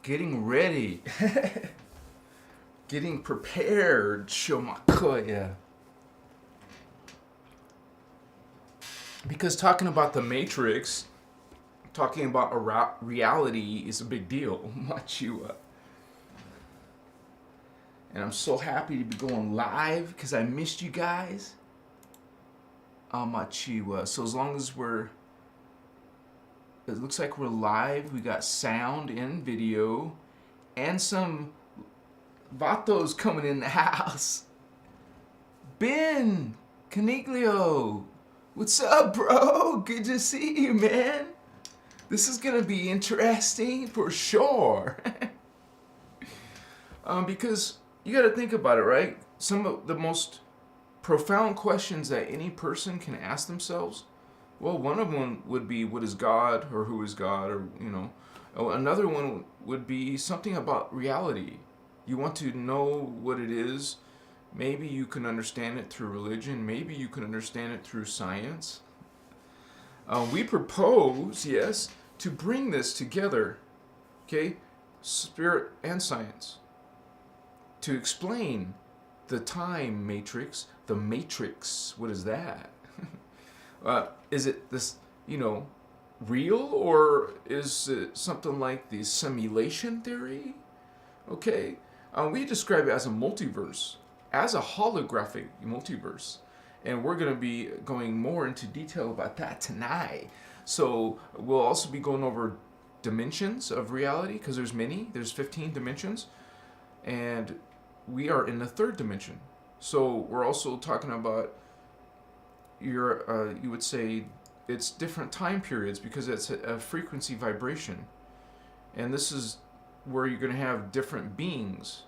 getting ready, getting prepared. Shomakoya. Because talking about the Matrix, talking about a reality is a big deal. Machua. And I'm so happy to be going live because I missed you guys. Machua. So as long as it looks like we're live. We got sound and video, and some vatos coming in the house. Ben Caniglio, what's up, bro? Good to see you, man. This is gonna be interesting for sure. Because you got to think about it, right? Some of the most profound questions that any person can ask themselves. Well, one of them would be, what is God, or who is God, or, you know. Another one would be something about reality. You want to know what it is. Maybe you can understand it through religion. Maybe you can understand it through science. We propose, yes, to bring this together, okay, spirit and science, to explain the time matrix, the matrix. What is that? Is it this, real, or is it something like the simulation theory? Okay, we describe it as a multiverse, as a holographic multiverse, and we're going to be going more into detail about that tonight. So we'll also be going over dimensions of reality, because there's 15 dimensions, and we are in the third dimension. So we're also talking about you would say it's different time periods, because it's a frequency vibration, and this is where you're going to have different beings.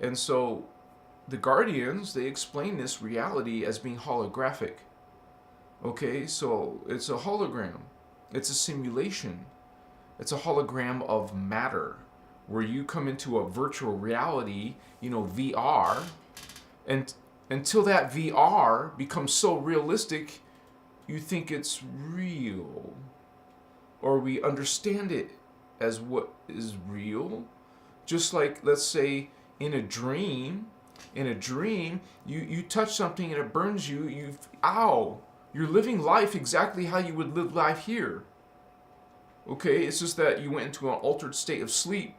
And so the Guardians, they explain this reality as being holographic. Okay, so it's a hologram, it's a simulation, it's a hologram of matter, where you come into a virtual reality, VR, and until that VR becomes so realistic, you think it's real, or we understand it as what is real. Just like, let's say, in a dream, you touch something and it burns you, you're living life exactly how you would live life here. Okay, it's just that you went into an altered state of sleep,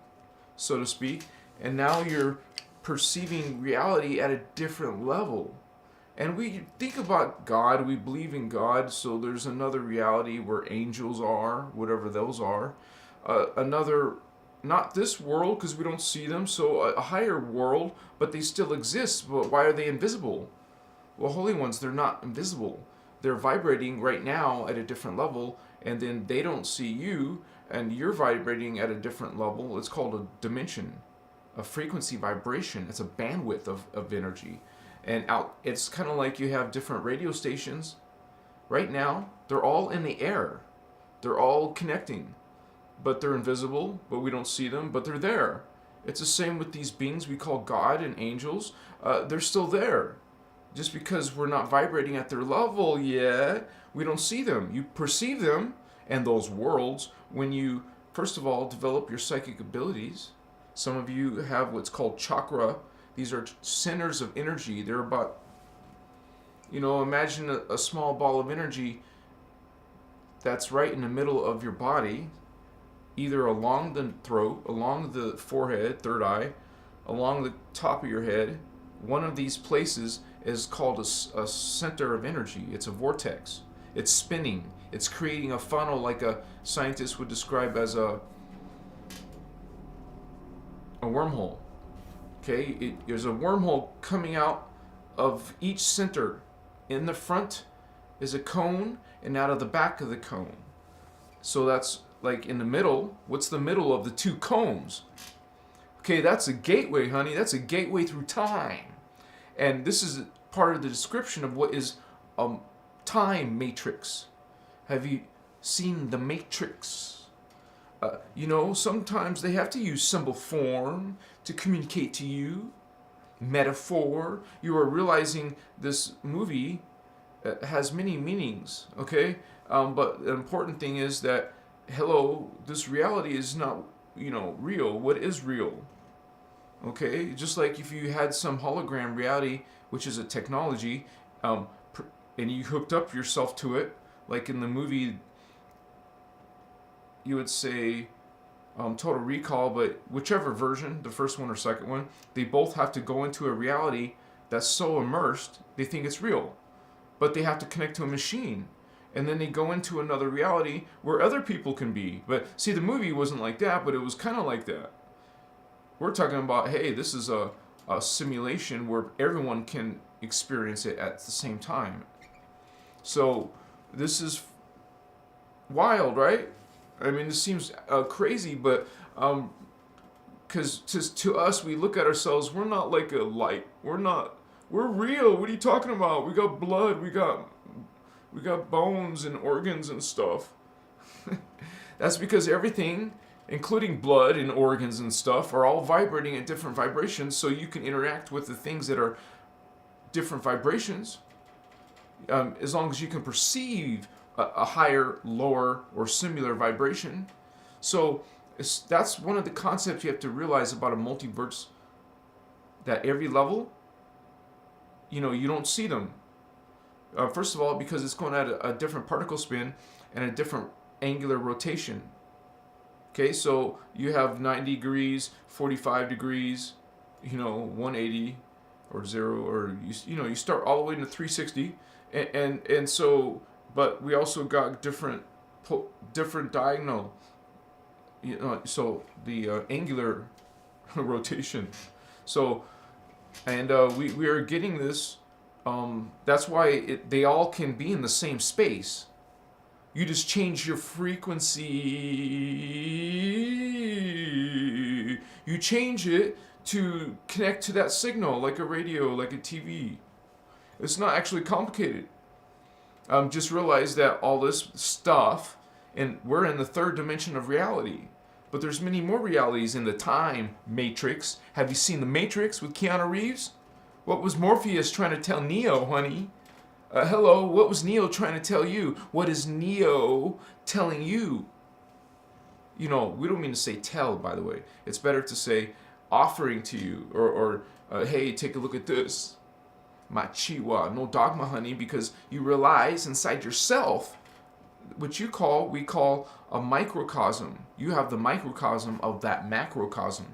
so to speak, and now you're perceiving reality at a different level. And we think about God, we believe in God, so there's another reality where angels are, whatever those are. Another, not this world, because we don't see them, so a higher world, but they still exist. But why are they invisible? Well, holy ones, they're not invisible. They're vibrating right now at a different level, and then they don't see you, and you're vibrating at a different level. It's called a dimension, a frequency vibration. It's a bandwidth of energy. And it's kind of like you have different radio stations. Right now, they're all in the air. They're all connecting, but they're invisible, but we don't see them, but they're there. It's the same with these beings we call God and angels. They're still there. Just because we're not vibrating at their level yet, we don't see them. You perceive them and those worlds when you, first of all, develop your psychic abilities. Some of you have what's called chakra. These are centers of energy. They're about, imagine a small ball of energy that's right in the middle of your body, either along the throat, along the forehead, third eye, along the top of your head. One of these places is called a center of energy. It's a vortex. It's spinning. It's creating a funnel, like a scientist would describe as a wormhole. Okay, there's a wormhole coming out of each center. In the front is a cone, and out of the back of the cone. So that's like in the middle. What's the middle of the two cones? Okay, that's a gateway, honey. That's a gateway through time. And this is part of the description of what is a time matrix. Have you seen The Matrix? Sometimes they have to use symbol form to communicate to you. Metaphor. You are realizing this movie has many meanings, okay? But the important thing is that, this reality is not, real? What is real? Okay, just like if you had some hologram reality, which is a technology, and you hooked up yourself to it, like in the movie, you would say Total Recall, but whichever version, the first one or second one, they both have to go into a reality that's so immersed, they think it's real. But they have to connect to a machine. And then they go into another reality where other people can be. But see, the movie wasn't like that, but it was kind of like that. We're talking about, hey, this is a simulation where everyone can experience it at the same time. So this is wild, right? I mean, this seems crazy, but because to us, we look at ourselves, we're not like a light. We're real. What are you talking about? We got blood. We got bones and organs and stuff. That's because everything, including blood and organs and stuff, are all vibrating at different vibrations, so you can interact with the things that are different vibrations, as long as you can perceive a higher, lower, or similar vibration. So that's one of the concepts you have to realize about a multiverse, that every level, you don't see them. First of all, because it's going at a different particle spin and a different angular rotation. Okay, so you have 90 degrees, 45 degrees, 180 or 0, or you start all the way to 360, and so, but we also got different diagonal, so the angular rotation. So, and we are getting this. That's why they all can be in the same space. You just change your frequency. You change it to connect to that signal, like a radio, like a TV. It's not actually complicated. Just realize that all this stuff, and we're in the third dimension of reality. But there's many more realities in the time matrix. Have you seen The Matrix with Keanu Reeves? What was Morpheus trying to tell Neo, honey? Hello, what was Neo trying to tell you? What is Neo telling you? We don't mean to say tell, by the way. It's better to say offering to you, or hey, take a look at this. Machiwa, no dogma, honey, because you realize inside yourself, what we call a microcosm. You have the microcosm of that macrocosm.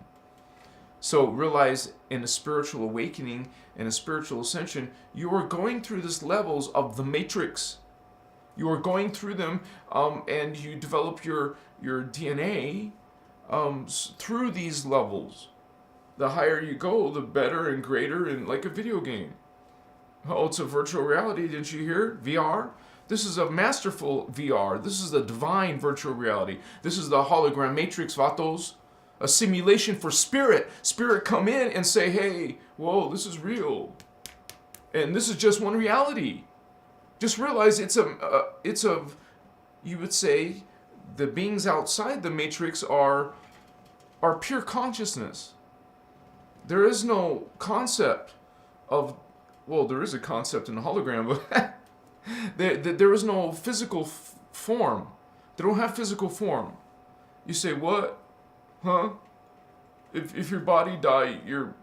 So realize in a spiritual awakening and a spiritual ascension, you are going through these levels of the matrix. You are going through them, and you develop your DNA through these levels. The higher you go, the better and greater, and like a video game. Oh, it's a virtual reality, didn't you hear? VR? This is a masterful VR. This is a divine virtual reality. This is the hologram matrix, vatos. A simulation for spirit. Spirit come in and say, hey, whoa, this is real. And this is just one reality. Just realize you would say, the beings outside the matrix are pure consciousness. There is no concept of, well, there is a concept in the hologram, but there is no physical form. They don't have physical form. You say, what? Huh? If your body die, your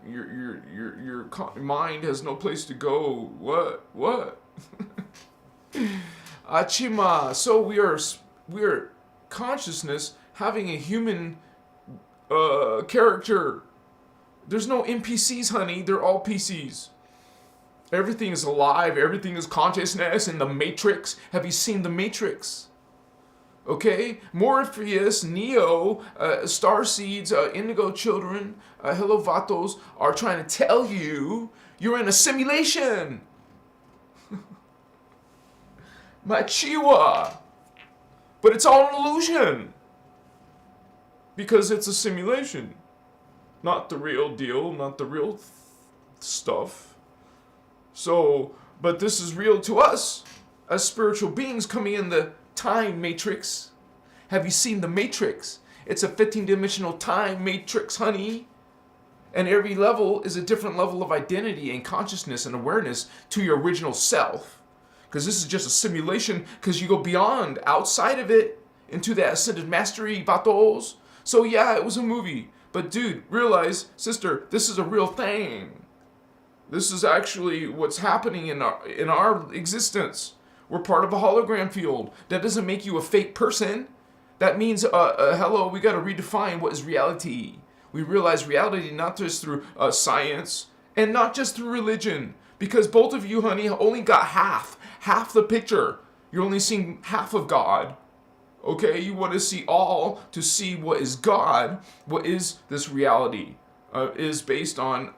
mind has no place to go. What? Achima. So we are consciousness having a human character. There's no NPCs, honey. They're all PCs. Everything is alive. Everything is consciousness in the Matrix. Have you seen the Matrix? Okay, Morpheus, Neo, Starseeds, Indigo Children, Hello Vatos are trying to tell you you're in a simulation. Machiwa. But it's all an illusion. Because it's a simulation. Not the real deal, not the real stuff. So, but this is real to us as spiritual beings coming in the time matrix. Have you seen the Matrix? It's a 15-dimensional time matrix, honey. And every level is a different level of identity and consciousness and awareness to your original self. Because this is just a simulation, because you go beyond, outside of it, into that ascended mastery, vatos. So yeah, it was a movie. But dude, realize, sister, this is a real thing. This is actually what's happening in our existence. We're part of a hologram field. That doesn't make you a fake person. That means, hello, we got to redefine what is reality. We realize reality not just through science and not just through religion. Because both of you, honey, only got half the picture. You're only seeing half of God. Okay, you want to see all to see what is God, what is this reality, is based on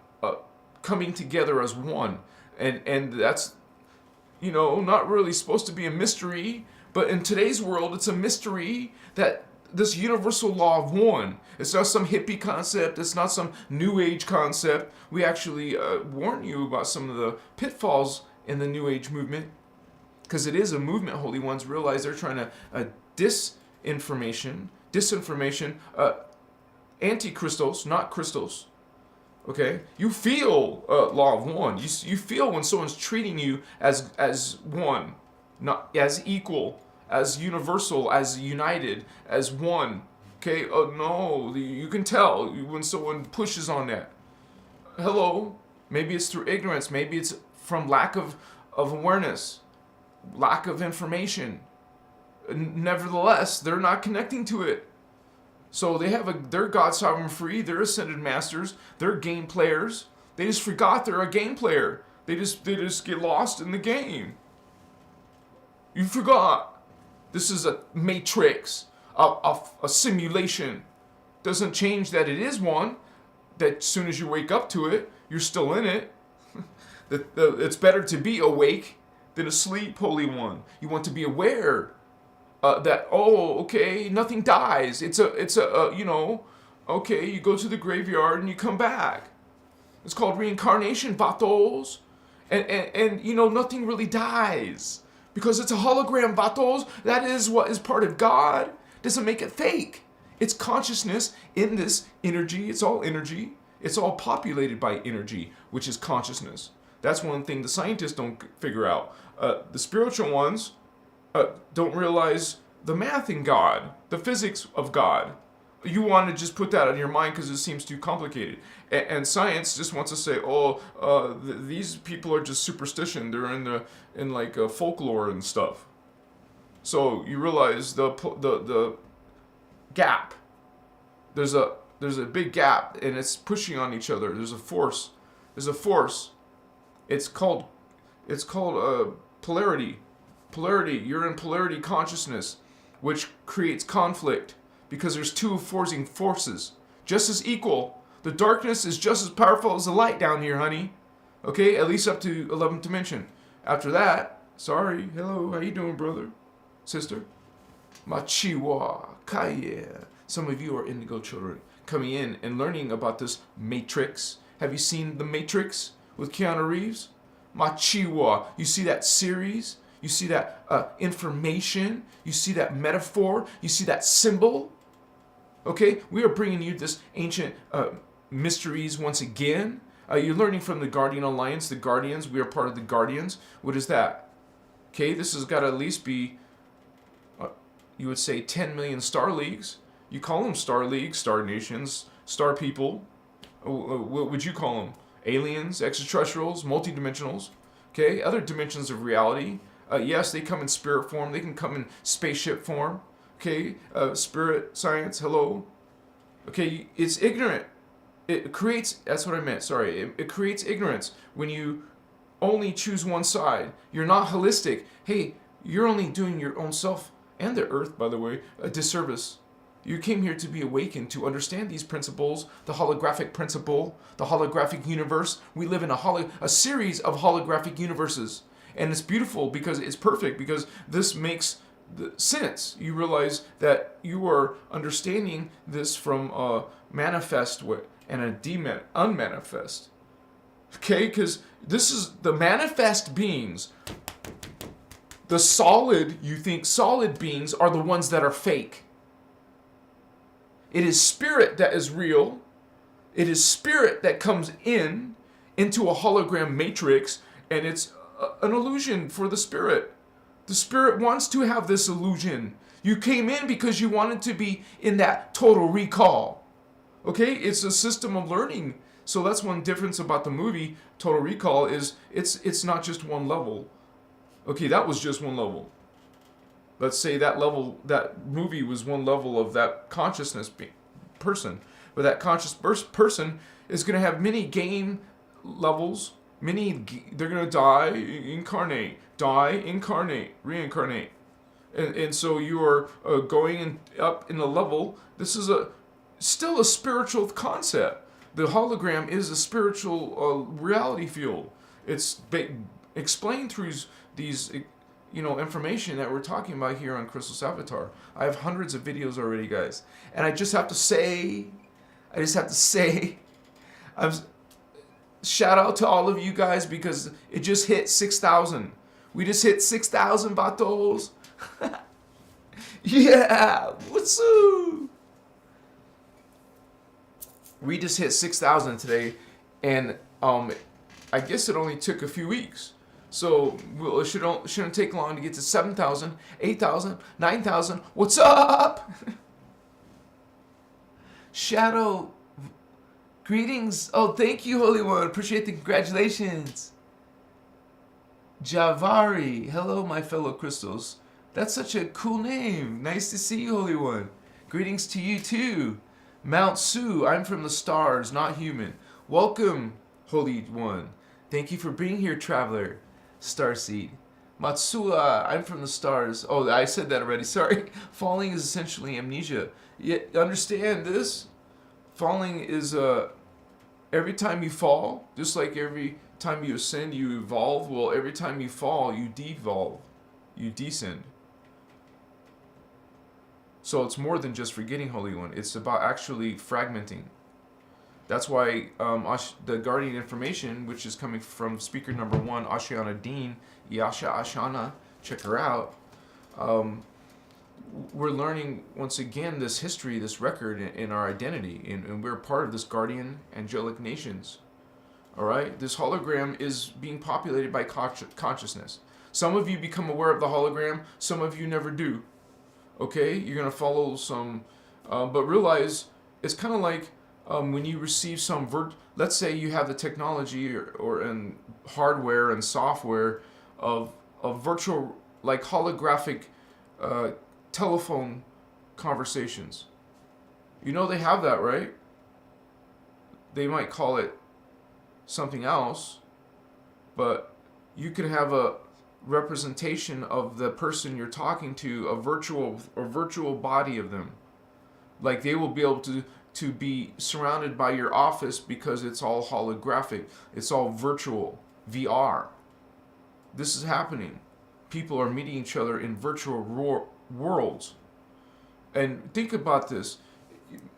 coming together as one. And that's, not really supposed to be a mystery, but in today's world, it's a mystery that this universal law of one. It's not some hippie concept. It's not some new age concept. We actually warn you about some of the pitfalls in the new age movement, because it is a movement. Holy ones realize they're trying to disinformation, anti-Christos, not Christos. Okay, you feel law of one. You feel when someone's treating you as one, not as equal, as universal, as united, as one. Okay, no, you can tell when someone pushes on that. Hello, maybe it's through ignorance, maybe it's from lack of awareness, lack of information. Nevertheless, they're not connecting to it. So they're God sovereign free, they're ascended masters, they're game players. They just forgot they're a game player. They just get lost in the game. You forgot. This is a matrix, a simulation. Doesn't change that it is one. That as soon as you wake up to it, you're still in it. It's better to be awake than asleep, Holy One. You want to be aware that, okay, nothing dies. It's okay, you go to the graveyard and you come back. It's called reincarnation, vatos. And nothing really dies. Because it's a hologram, vatos. That is what is part of God. Doesn't make it fake. It's consciousness in this energy. It's all energy. It's all populated by energy, which is consciousness. That's one thing the scientists don't figure out. The spiritual ones don't realize the math in God, the physics of God. You want to just put that on your mind because it seems too complicated. And science just wants to say, these people are just superstition. They're in folklore and stuff. So you realize the gap. There's a big gap, and it's pushing on each other. There's a force. It's called polarity. Polarity. You're in polarity consciousness, which creates conflict. Because there's two opposing forces, just as equal. The darkness is just as powerful as the light down here, honey. Okay, at least up to 11th dimension. After that, sorry, hello, how you doing, brother, sister? Machiwa, kaya. Some of you are indigo children coming in and learning about this matrix. Have you seen The Matrix with Keanu Reeves? Machiwa, you see that series? You see that information? You see that metaphor? You see that symbol? Okay, we are bringing you this ancient mysteries once again. You're learning from the Guardian Alliance, the Guardians. We are part of the Guardians. What is that? Okay, this has got to at least be, you would say, 10 million star leagues. You call them star leagues, star nations, star people. What would you call them? Aliens, extraterrestrials, multidimensionals. Okay, other dimensions of reality. Yes, they come in spirit form. They can come in spaceship form. Okay, spirit, science, hello. Okay, it's ignorant. It creates, that's what I meant, sorry. It creates ignorance when you only choose one side. You're not holistic. Hey, you're only doing your own self and the earth, by the way, a disservice. You came here to be awakened, to understand these principles, the holographic principle, the holographic universe. We live in a series of holographic universes. And it's beautiful because it's perfect, because this makes sense. You realize that you are understanding this from a manifest and a unmanifest. Okay, because this is the manifest beings. The solid, you think solid beings are the ones that are fake. It is spirit that is real. It is spirit that comes into a hologram matrix, and it's an illusion for the spirit. The spirit wants to have this illusion. You came in because you wanted to be in that total recall. Okay? It's a system of learning. So that's one difference about the movie Total Recall is it's not just one level. Okay, that was just one level. Let's say that movie was one level of that consciousness person. But that conscious person is going to have many game levels. They're going to die, incarnate, reincarnate. And so you are going up in a level. This is still a spiritual concept. The hologram is a spiritual reality field. It's explained through these, information that we're talking about here on Christos Avatar. I have hundreds of videos already, guys. And I just have to say, shout out to all of you guys because it just hit 6,000. We just hit 6,000 battles. Yeah, what's up? We just hit 6,000 today, and I guess it only took a few weeks. So it shouldn't take long to get to 7,000, 8,000, 9,000. What's up? Shadow, greetings. Oh, thank you, Holy One. Appreciate the congratulations. Javari, hello, my fellow crystals. That's such a cool name. Nice to see you, Holy One. Greetings to you too. Mount Su, I'm from the stars, not human. Welcome, Holy One. Thank you for being here, traveler. Starseed. Matsua, I'm from the stars. Oh, I said that already. Sorry. Falling is essentially amnesia. Yet, understand this. Falling is every time you fall, just like every time you ascend, you evolve. Well, every time you fall, you devolve. You descend. So it's more than just forgetting, Holy One. It's about actually fragmenting. That's why the Guardian information, which is coming from speaker number 1, Ashiana Dean, Yasha Ashana, check her out. We're learning, once again, this history, this record in our identity. And we're part of this Guardian angelic nations. All right? This hologram is being populated by consciousness. Some of you become aware of the hologram. Some of you never do. Okay? You're going to follow some... but realize it's kind of like... when you receive some let's say you have the technology or and hardware and software of virtual, like holographic telephone conversations. You know they have that, right? They might call it something else, but you can have a representation of the person you're talking to, a virtual body of them. Like they will be able to be surrounded by your office because it's all holographic. It's all virtual, VR. This is happening. People are meeting each other in virtual worlds. And think about this.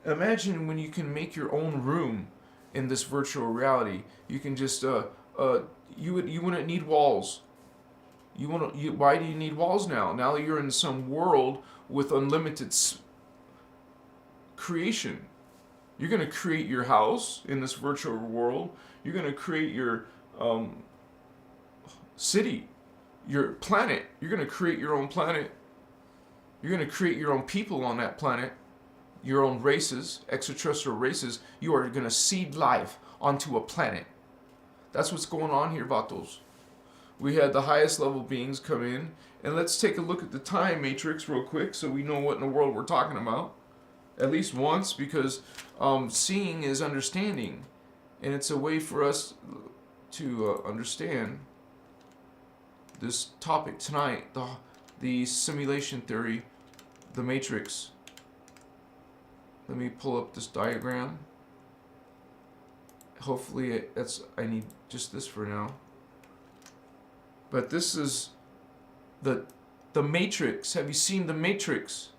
Imagine when you can make your own room in this virtual reality. You can just, you wouldn't need walls. Why do you need walls now? Now that you're in some world with unlimited creation. You're going to create your house in this virtual world. You're going to create your city, your planet. You're going to create your own planet. You're going to create your own people on that planet, your own races, extraterrestrial races. You are going to seed life onto a planet. That's what's going on here, Vatos. We had the highest level beings come in. And let's take a look at the time matrix real quick so we know what in the world we're talking about. At least once, because seeing is understanding, and it's a way for us to understand this topic tonight, the simulation theory, the matrix. Let me pull up this diagram. Hopefully I need just this for now. But this is the matrix. Have you seen the matrix?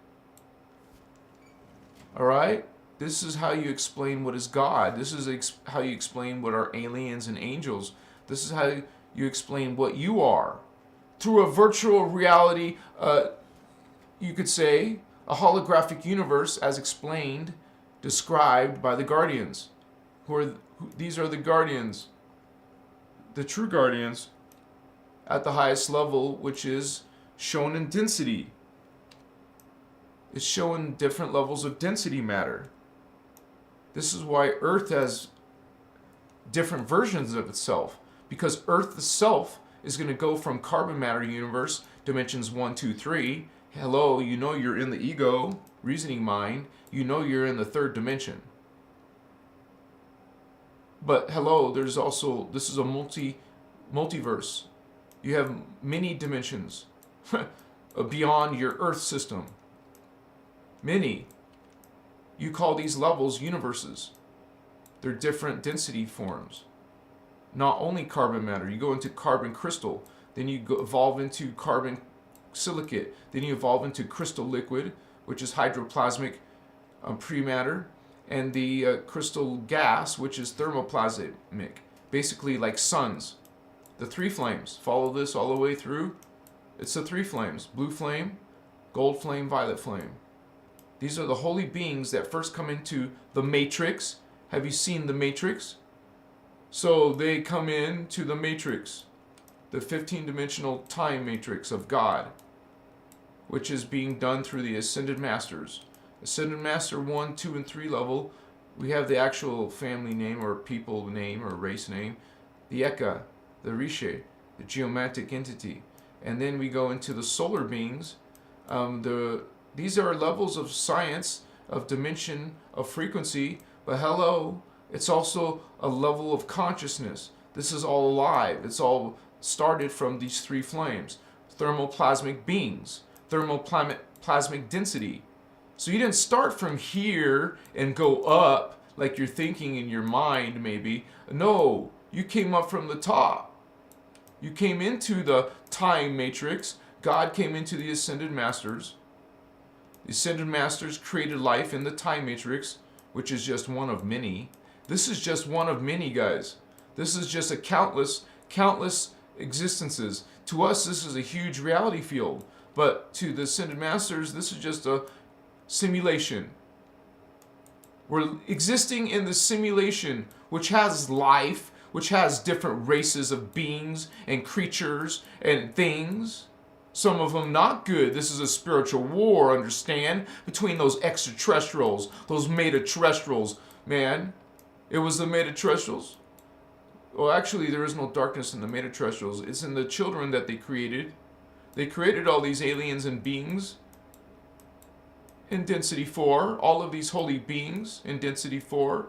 All right? This is how you explain what is God. This is how you explain what are aliens and angels. This is how you explain what you are. Through a virtual reality, you could say, a holographic universe as explained, described by the Guardians. These are the Guardians. The true Guardians at the highest level, which is shown in density. It's showing different levels of density matter. This is why Earth has different versions of itself, because Earth itself is going to go from carbon matter universe, dimensions 1, 2, 3. Hello, you know you're in the ego, reasoning mind. You know you're in the third dimension. But hello, there's also, this is a multiverse. You have many dimensions beyond your Earth system. Many. You call these levels universes. They're different density forms. Not only carbon matter. You go into carbon crystal. Then you evolve into carbon silicate. Then you evolve into crystal liquid, which is hydroplasmic prematter. And the crystal gas, which is thermoplasmic. Basically like suns. The three flames. Follow this all the way through. It's the three flames. Blue flame, gold flame, violet flame. These are the holy beings that first come into the matrix. Have you seen the matrix? So they come into the matrix, the 15-dimensional time matrix of God, which is being done through the Ascended Masters. Ascended Master 1, 2, and 3 level, we have the actual family name or people name or race name, the Eka, the Rishi, the geomantic entity. And then we go into the solar beings. These are levels of science, of dimension, of frequency, but hello, it's also a level of consciousness. This is all alive. It's all started from these three flames. Thermoplasmic beings, thermoplasmic density. So you didn't start from here and go up like you're thinking in your mind maybe. No, you came up from the top. You came into the time matrix. God came into the Ascended Masters. The Ascended Masters created life in the time matrix, which is just one of many. This is just one of many, guys. This is just a countless existences. To us, this is a huge reality field. But to the Ascended Masters, this is just a simulation. We're existing in the simulation, which has life, which has different races of beings and creatures and things. Some of them not good. This is a spiritual war, understand? Between those extraterrestrials, those metaterrestrials. Man, it was the metaterrestrials. Well, actually, there is no darkness in the metaterrestrials. It's in the children that they created. They created all these aliens and beings in density 4. All of these holy beings in density 4.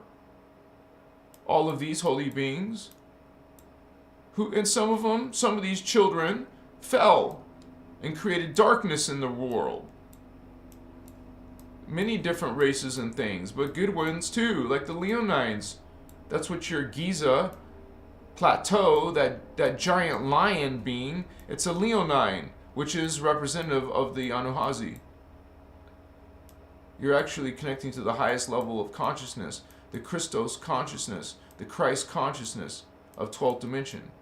All of these holy beings. And some of these children fell and created darkness in the world. Many different races and things, but good ones too, like the Leonines. That's what your Giza plateau, that giant lion being, it's a Leonine, which is representative of the Anuhazi. You're actually connecting to the highest level of consciousness, the Christos consciousness, the Christ consciousness of 12th dimension.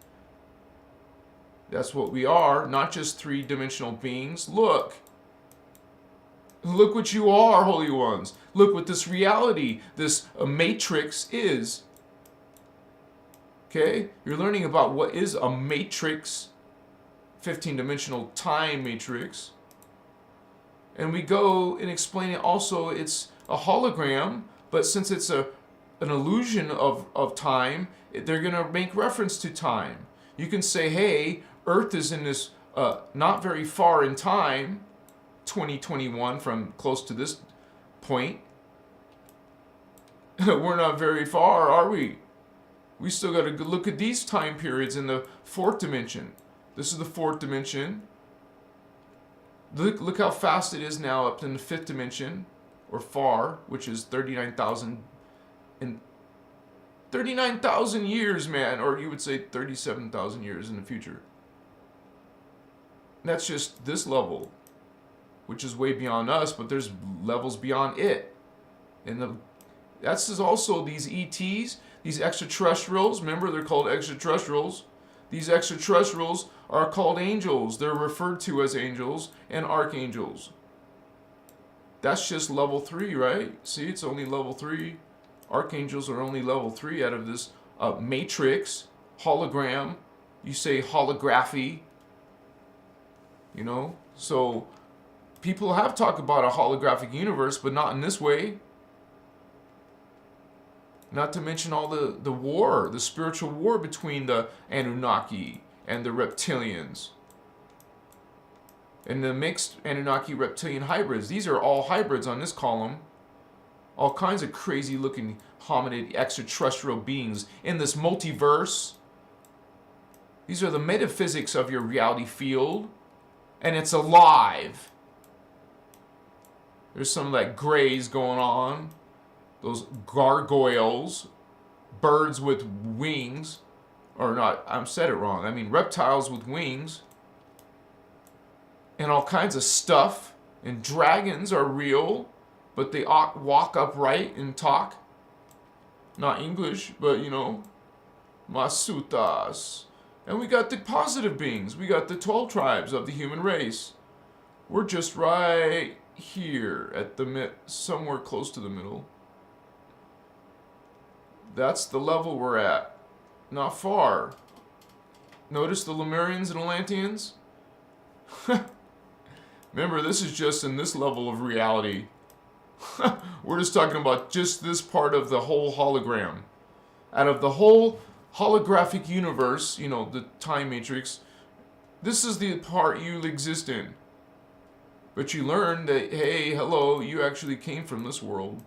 That's what we are, not just three-dimensional beings. Look what you are, holy ones. Look what this reality, this matrix is. Okay? You're learning about what is a matrix, 15-dimensional time matrix. And we go and explain it also, it's a hologram, but since it's an illusion of time, they're going to make reference to time. You can say, hey, Earth is in this not very far in time, 2021 from close to this point. We're not very far, are we? We still got to look at these time periods in the 4th dimension. This is the 4th dimension. Look how fast it is now up in the 5th dimension, or far, which is 39,000 and 39,000 years, man, or you would say 37,000 years in the future. And that's just this level, which is way beyond us, but there's levels beyond it. And that's also these ETs, these extraterrestrials. Remember, they're called extraterrestrials. These extraterrestrials are called angels. They're referred to as angels and archangels. That's just level 3, right? See, it's only level 3. Archangels are only level 3 out of this matrix, hologram. You say holography, you know? So People have talked about a holographic universe, but not in this way. Not to mention all the war, the spiritual war between the Anunnaki and the reptilians. And the mixed Anunnaki reptilian hybrids. These are all hybrids on this column. All kinds of crazy looking hominid extraterrestrial beings in this multiverse. These are the metaphysics of your reality field. And it's alive. There's some of that grays going on. Those gargoyles. Birds with wings. Or not, I said it wrong. I mean reptiles with wings. And all kinds of stuff. And dragons are real. But they walk upright and talk. Not English, but you know. Masutas. And we got the positive beings. We got the 12 tribes of the human race. We're just right here at the somewhere close to the middle. That's the level we're at. Not far. Notice the Lemurians and Atlanteans? Remember, this is just in this level of reality. We're just talking about just this part of the whole hologram. Out of the whole holographic universe, you know, the time matrix, this is the part you exist in. But you learn that, hey, hello, you actually came from this world.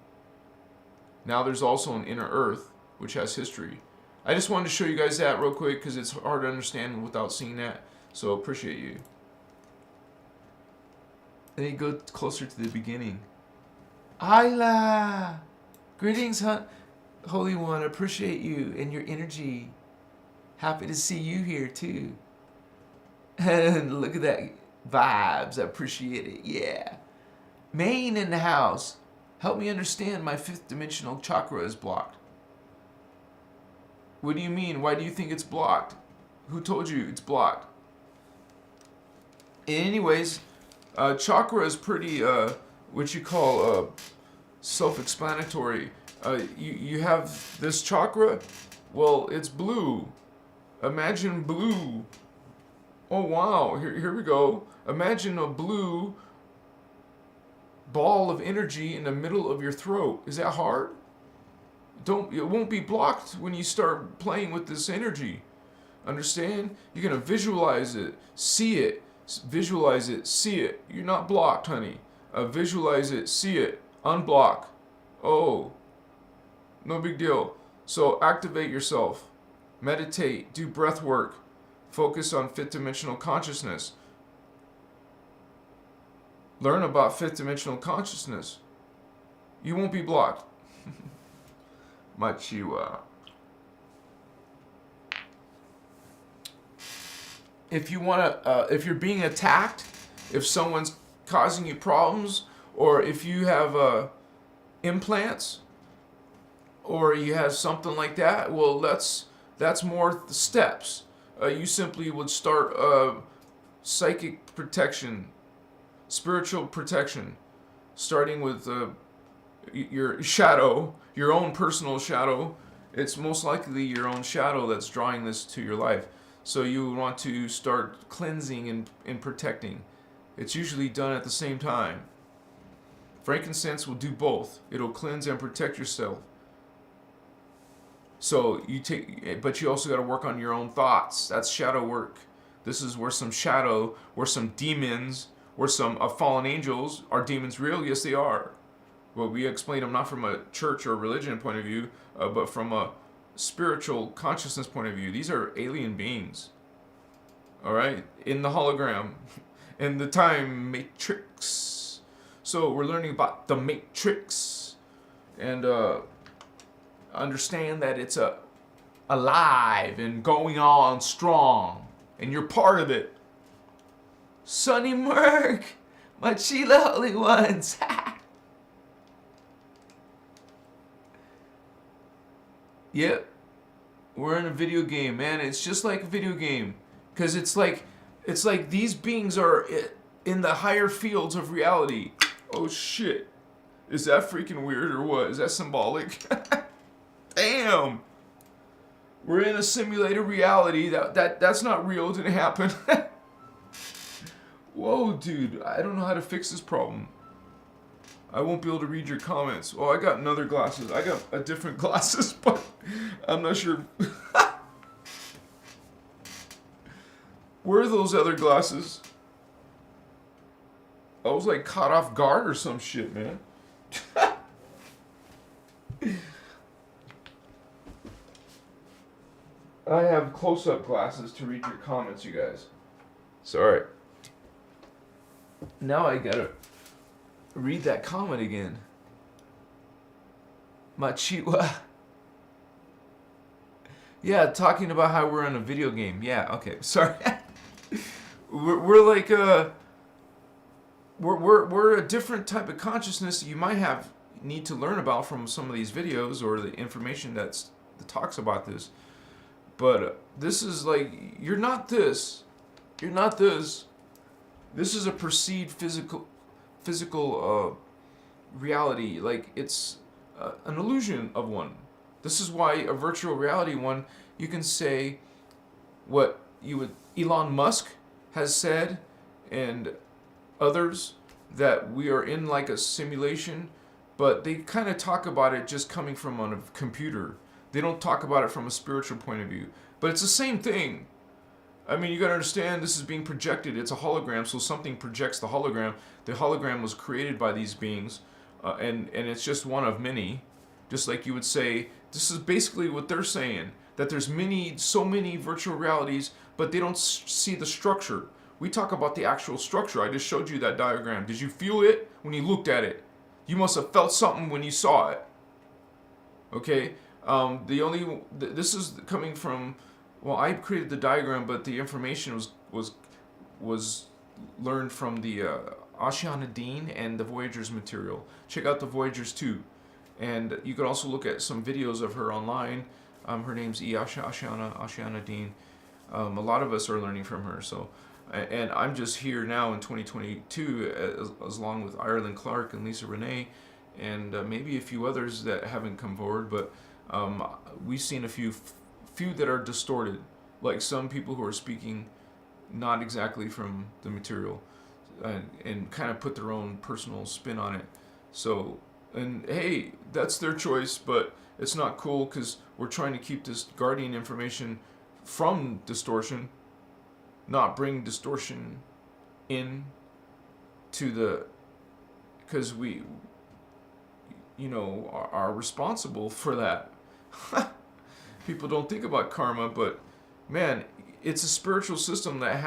Now there's also an inner earth, which has history. I just wanted to show you guys that real quick because it's hard to understand without seeing that. So appreciate you. Then you go closer to the beginning. Ayla! Greetings, Holy One. Appreciate you and your energy. Happy to see you here too. And look at that vibes. I appreciate it. Yeah. Maine in the house. Help me understand my 5th dimensional chakra is blocked. What do you mean? Why do you think it's blocked? Who told you it's blocked? Anyways, chakra is pretty, what you call self-explanatory. You have this chakra. Well, it's blue. Imagine blue. Oh wow! Here we go. Imagine a blue ball of energy in the middle of your throat. Is that hard? It won't be blocked when you start playing with this energy. Understand? You're gonna visualize it, see it, visualize it, see it. You're not blocked, honey. Visualize it, see it, unblock. Oh, no big deal. So activate yourself, meditate, do breath work, focus on 5th dimensional consciousness. Learn about 5th dimensional consciousness. You won't be blocked. Machiwa. If you wanna, if you're being attacked, if someone's causing you problems, or if you have implants, or you have something like that, well, that's more steps. You simply would start psychic protection, spiritual protection, starting with your shadow, your own personal shadow. It's most likely your own shadow that's drawing this to your life. So you want to start cleansing and protecting. It's usually done at the same time. Frankincense will do both. It'll cleanse and protect yourself. So but you also got to work on your own thoughts. That's shadow work. This is where some shadow, where some demons, where some fallen angels. Are demons real? Yes, they are. Well, we explain them not from a church or religion point of view, but from a spiritual consciousness point of view. These are alien beings. All right, in the hologram, in the time matrix. So we're learning about the matrix, and understand that it's alive and going on strong, and you're part of it. Sonny Merc, my Sheila Holy Ones. Yep, we're in a video game, man. It's just like a video game, because it's like these beings are in the higher fields of reality. Oh shit, is that freaking weird or what? Is that symbolic? Damn, we're in a simulated reality. That's not real. It didn't happen. Whoa, dude, I don't know how to fix this problem. I won't be able to read your comments. Oh, I got another glasses. I got a different glasses, but I'm not sure. Where are those other glasses? I was like caught off guard or some shit, man. I have close-up glasses to read your comments, you guys. Sorry. Now I gotta read that comment again. Machiwa. Yeah, talking about how we're in a video game. Yeah, okay, sorry. we're like we're a different type of consciousness you might need to learn about from some of these videos or the information that talks about this. But this is like, you're not this. You're not this. This is a perceived physical reality. Like, it's an illusion of one. This is why a virtual reality one, you can say what Elon Musk has said and others, that we are in like a simulation, but they kind of talk about it just coming from on a computer. They don't talk about it from a spiritual point of view. But it's the same thing. I mean, you gotta understand, this is being projected. It's a hologram, so something projects the hologram. The hologram was created by these beings, and it's just one of many. Just like you would say, this is basically what they're saying, that there's so many virtual realities, but they don't see the structure. We talk about the actual structure. I just showed you that diagram. Did you feel it when you looked at it? You must have felt something when you saw it. Okay? This is coming from, well, I created the diagram, but the information was learned from the Ashiana Dean and the Voyagers material. Check out the Voyagers too. And you can also look at some videos of her online. Her name's Ashiana Dean. A lot of us are learning from her. So, and I'm just here now in 2022, as along with Ireland Clark and Lisa Renee, and maybe a few others that haven't come forward. But we've seen a few that are distorted, like some people who are speaking not exactly from the material, and kind of put their own personal spin on it. So, and hey, that's their choice, but it's not cool because we're trying to keep this guardian information from distortion, not bring distortion in to the, because we, are responsible for that. People don't think about karma, but man, it's a spiritual system that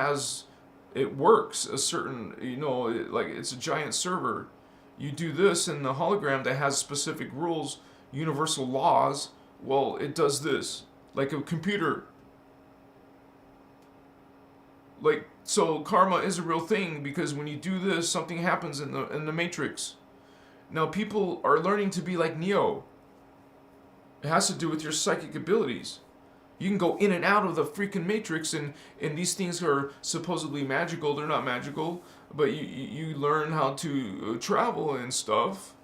it works a certain, like it's a giant server. You do this in the hologram that has specific rules, universal laws. Well, it does this like a computer. Like, so karma is a real thing because when you do this, something happens in the matrix. Now people are learning to be like Neo. It has to do with your psychic abilities. You can go in and out of the freaking matrix, and these things are supposedly magical. They're not magical, but you learn how to travel and stuff,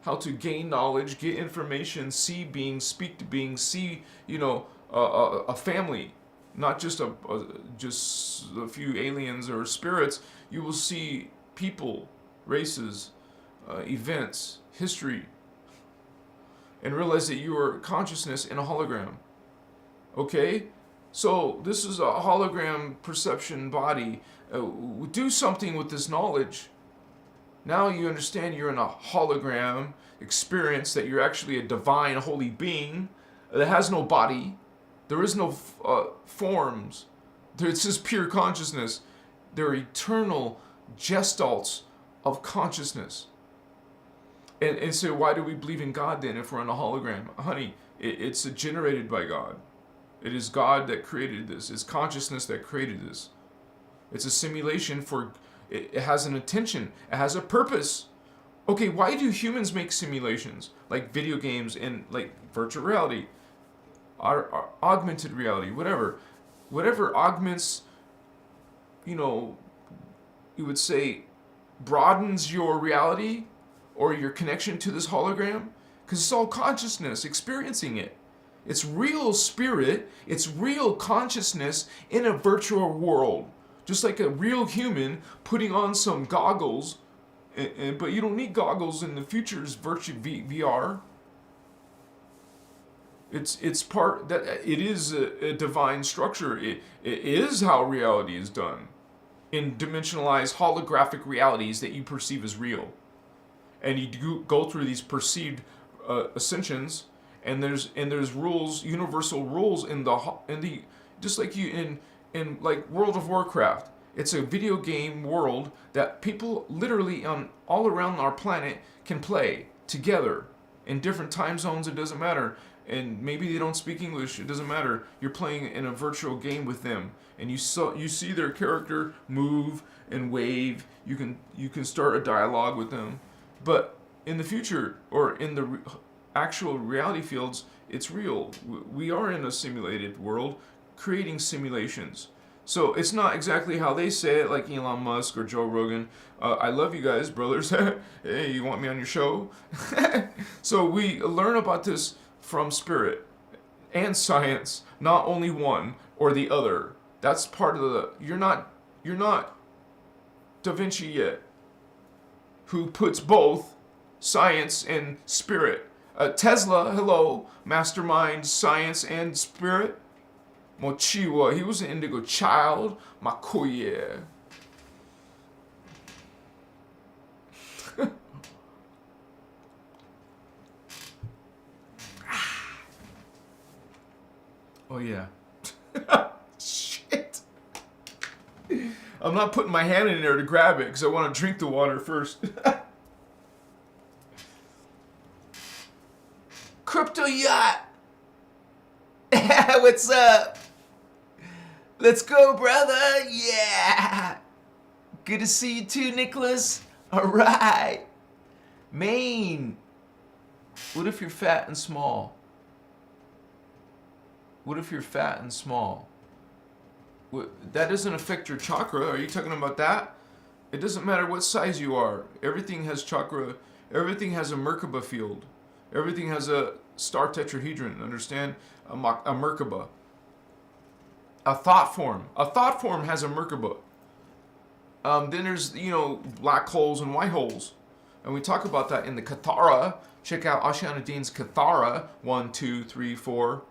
how to gain knowledge, get information, see beings, speak to beings, see, a family, not just just a few aliens or spirits. You will see people, races, events, history, and realize that you are consciousness in a hologram. Okay? So this is a hologram perception body. Do something with this knowledge. Now you understand you're in a hologram experience, that you're actually a divine holy being that has no body. There is no forms. It's just pure consciousness. They're eternal gestalts of consciousness. And so why do we believe in God then if we're in a hologram? Honey, it's generated by God. It is God that created this. It's consciousness that created this. It's a simulation it has an intention. It has a purpose. Okay, why do humans make simulations? Like video games and like virtual reality, augmented reality, whatever. Whatever augments, you would say, broadens your reality or your connection to this hologram, because it's all consciousness experiencing it. It's real spirit, it's real consciousness in a virtual world. Just like a real human putting on some goggles, but you don't need goggles in the future's virtual VR. It's part that it is a divine structure. It is how reality is done in dimensionalized holographic realities that you perceive as real, and you go through these perceived ascensions, and there's rules, universal rules in the just like you in like World of Warcraft. It's a video game world that people literally on all around our planet can play together in different time zones. It doesn't matter. And maybe they don't speak English. It doesn't matter. You're playing in a virtual game with them, and you see their character move and wave. You can start a dialogue with them. But in the future, or in the actual reality fields, it's real. We are in a simulated world, creating simulations. So it's not exactly how they say it, like Elon Musk or Joe Rogan. I love you guys, brothers. Hey, you want me on your show? So we learn about this from spirit and science, not only one or the other. That's part of the. You're not Da Vinci yet, who puts both science and spirit. Tesla, hello, mastermind, science and spirit. Mochiwa, he was an indigo child. Makoye. Oh yeah. Shit. I'm not putting my hand in there to grab it because I want to drink the water first. Crypto Yacht. What's up? Let's go, brother. Yeah. Good to see you too, Nicholas. All right. Maine. What if you're fat and small? What if you're fat and small? That doesn't affect your chakra. Are you talking about that? It doesn't matter what size you are. Everything has chakra. Everything has a Merkaba field. Everything has a star tetrahedron. Understand? A Merkaba. A thought form. A thought form has a Merkaba. Then there's, black holes and white holes. And we talk about that in the Kathara. Check out Ashiana Dean's Kathara 1, 2, 3, 4.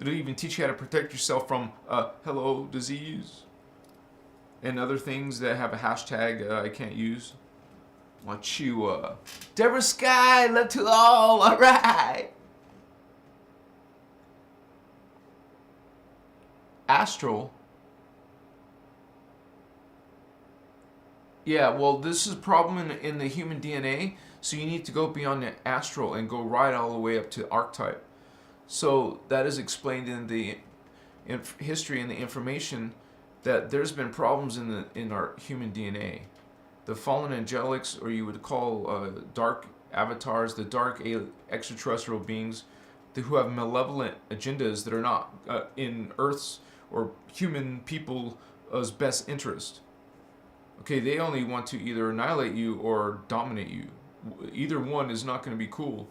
It'll even teach you how to protect yourself from hello disease and other things that have a hashtag I can't use. Wachua. Deborah Sky, love to all. All right. Astral. Yeah, well, this is a problem in the human DNA, so you need to go beyond the astral and go right all the way up to archetype. So that is explained in the history and the information that there's been problems in our human DNA. The fallen angelics, or you would call dark avatars, the dark extraterrestrial beings who have malevolent agendas that are not in Earth's or human people's best interest. Okay, they only want to either annihilate you or dominate you. Either one is not going to be cool.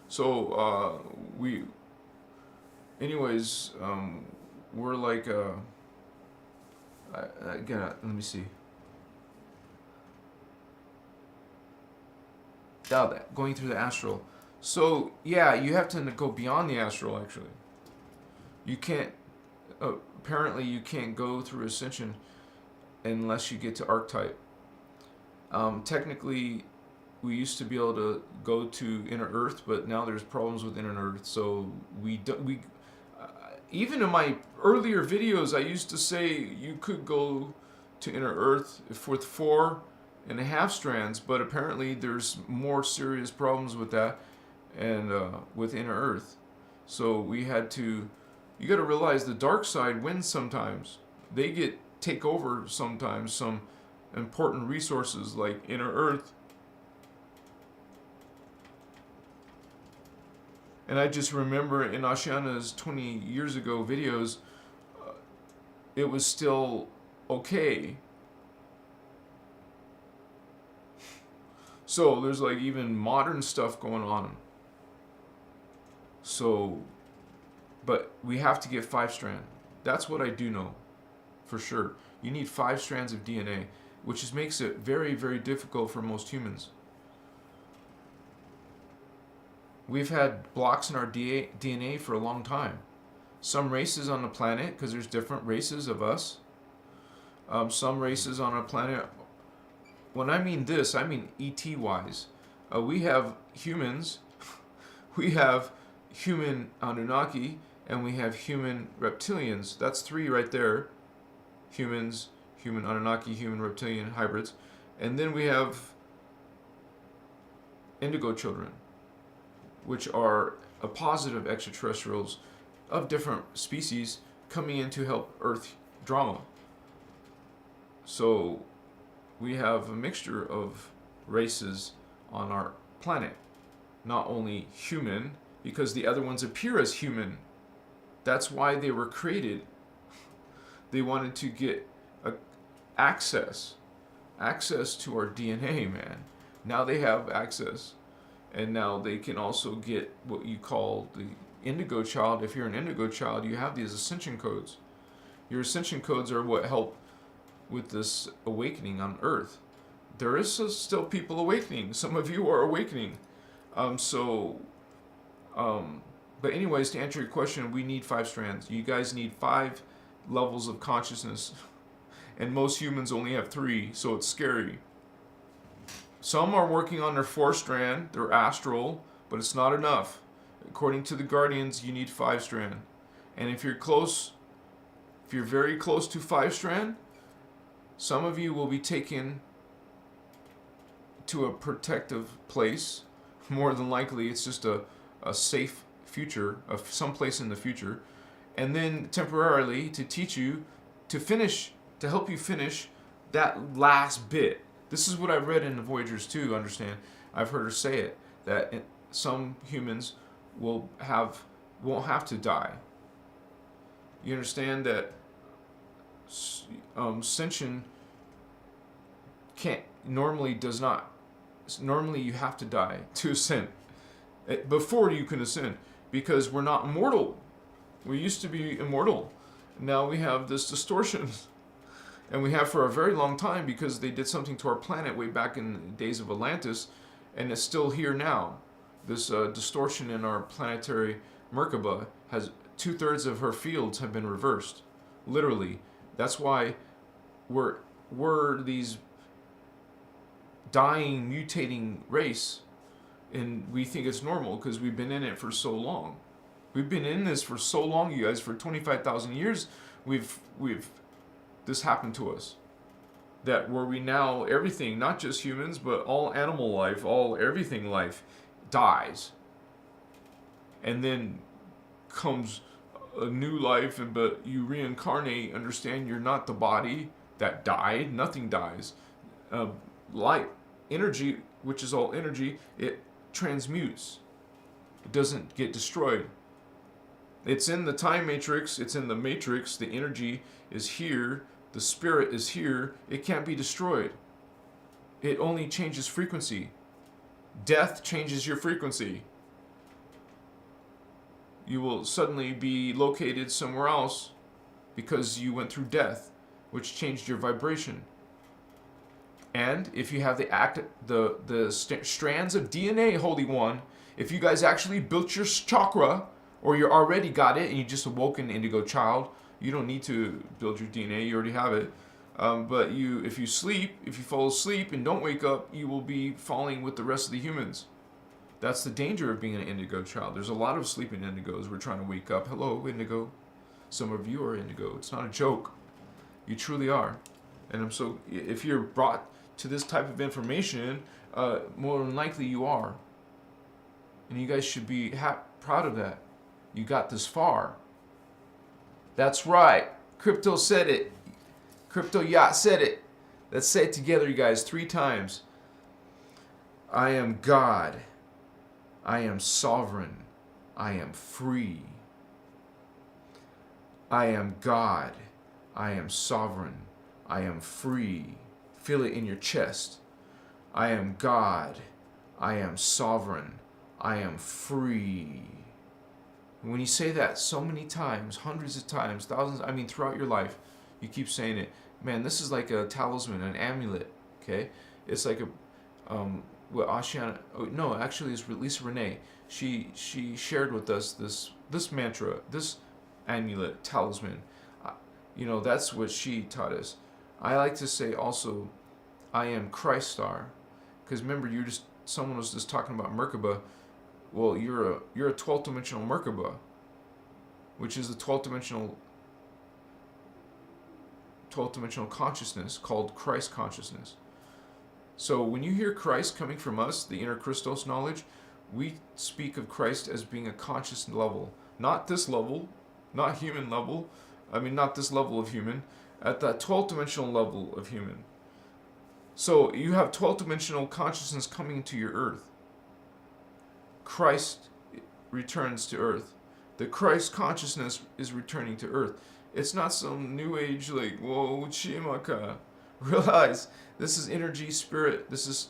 So we're like, let me see. Going through the astral. So yeah, you have to go beyond the astral. Actually, you can't. Apparently, you can't go through ascension unless you get to archetype. Technically, we used to be able to go to inner Earth, but now there's problems with inner Earth. So even in my earlier videos, I used to say you could go to inner Earth with 4.5 strands, but apparently there's more serious problems with that and with inner Earth. So we had to. You got to realize the dark side wins sometimes. They take over sometimes some important resources like inner Earth. And I just remember in Ashiana's 20 years ago videos, it was still okay. So there's like even modern stuff going on. So, but we have to get 5 strand. That's what I do know, for sure. You need 5 strands of DNA, which makes it very, very difficult for most humans. We've had blocks in our DNA for a long time. Some races on the planet, because there's different races of us. Some races on our planet, when I mean this, I mean ET-wise. We have humans, we have human Anunnaki, and we have human reptilians. That's 3 right there. Humans, human Anunnaki, human reptilian hybrids. And then we have indigo children, which are a positive extraterrestrials of different species coming in to help Earth drama. So we have a mixture of races on our planet. Not only human, because the other ones appear as human. That's why they were created. They wanted to get access to our DNA, man. Now they have access. And now they can also get what you call the indigo child. If you're an indigo child, you have these ascension codes. Your ascension codes are what help with this awakening on Earth. There is still people awakening. Some of you are awakening. But anyways, to answer your question, we need 5 strands. You guys need 5 levels of consciousness. And most humans only have 3, so it's scary. Some are working on their 4th strand, their astral, but it's not enough. According to the Guardians, you need 5 strand. And if you're very close to 5 strand, some of you will be taken to a protective place. More than likely, it's just a safe future, of some place in the future. And then temporarily to teach you to help you finish that last bit. This is what I've read in the Voyagers too, understand. I've heard her say it, that some humans won't have to die. You understand that ascension normally you have to die to ascend. Before you can ascend, because we're not immortal. We used to be immortal. Now we have this distortion. And we have for a very long time, because they did something to our planet way back in the days of Atlantis, and it's still here now. This distortion in our planetary Merkaba has 2/3 of her fields have been reversed. Literally. That's why we're these dying, mutating race, and we think it's normal because we've been in it for so long. We've been in this for so long, you guys. For 25,000 years, this happened to us. That where we now, everything, not just humans, but all animal life, everything life, dies. And then comes a new life, but you reincarnate, understand you're not the body that died. Nothing dies. Light, energy, which is all energy, it transmutes. It doesn't get destroyed. It's in the time matrix, it's in the matrix, the energy is here, the spirit is here, it can't be destroyed. It only changes frequency. Death changes your frequency. You will suddenly be located somewhere else because you went through death, which changed your vibration. And if you have the strands of DNA, Holy One, if you guys actually built your chakra, or you already got it and you just awoke an indigo child, you don't need to build your DNA, you already have it. But if you fall asleep and don't wake up, you will be falling with the rest of the humans. That's the danger of being an indigo child. There's a lot of sleeping indigos. We're trying to wake up. Hello, indigo. Some of you are indigo. It's not a joke. You truly are. And if you're brought to this type of information, more than likely you are. And you guys should be proud of that. You got this far. That's right. Crypto said it. Crypto Yacht said it. Let's say it together, you guys, 3 times. I am God. I am sovereign. I am free. I am God. I am sovereign. I am free. Feel it in your chest. I am God. I am sovereign. I am free. When you say that so many times, hundreds of times, thousands, throughout your life, you keep saying it, man, this is like a talisman, an amulet. Okay, it's like a what Ashiana. Oh, no, actually, it's Lisa Renee. She shared with us this mantra, this amulet talisman. You know, that's what she taught us. I like to say also, I am Christ star, because remember, someone was just talking about Merkaba. Well, you're a 12th dimensional Merkaba, which is the 12th dimensional consciousness called Christ consciousness. So when you hear Christ coming from us, the inner Christos knowledge, we speak of Christ as being a conscious level. Not this level, not human level. I mean, not this level of human. At that 12th dimensional level of human. So you have 12th dimensional consciousness coming to your earth. Christ returns to earth. The Christ consciousness is returning to earth. It's not some new age like, whoa, chimaka. Realize this is energy, spirit. This is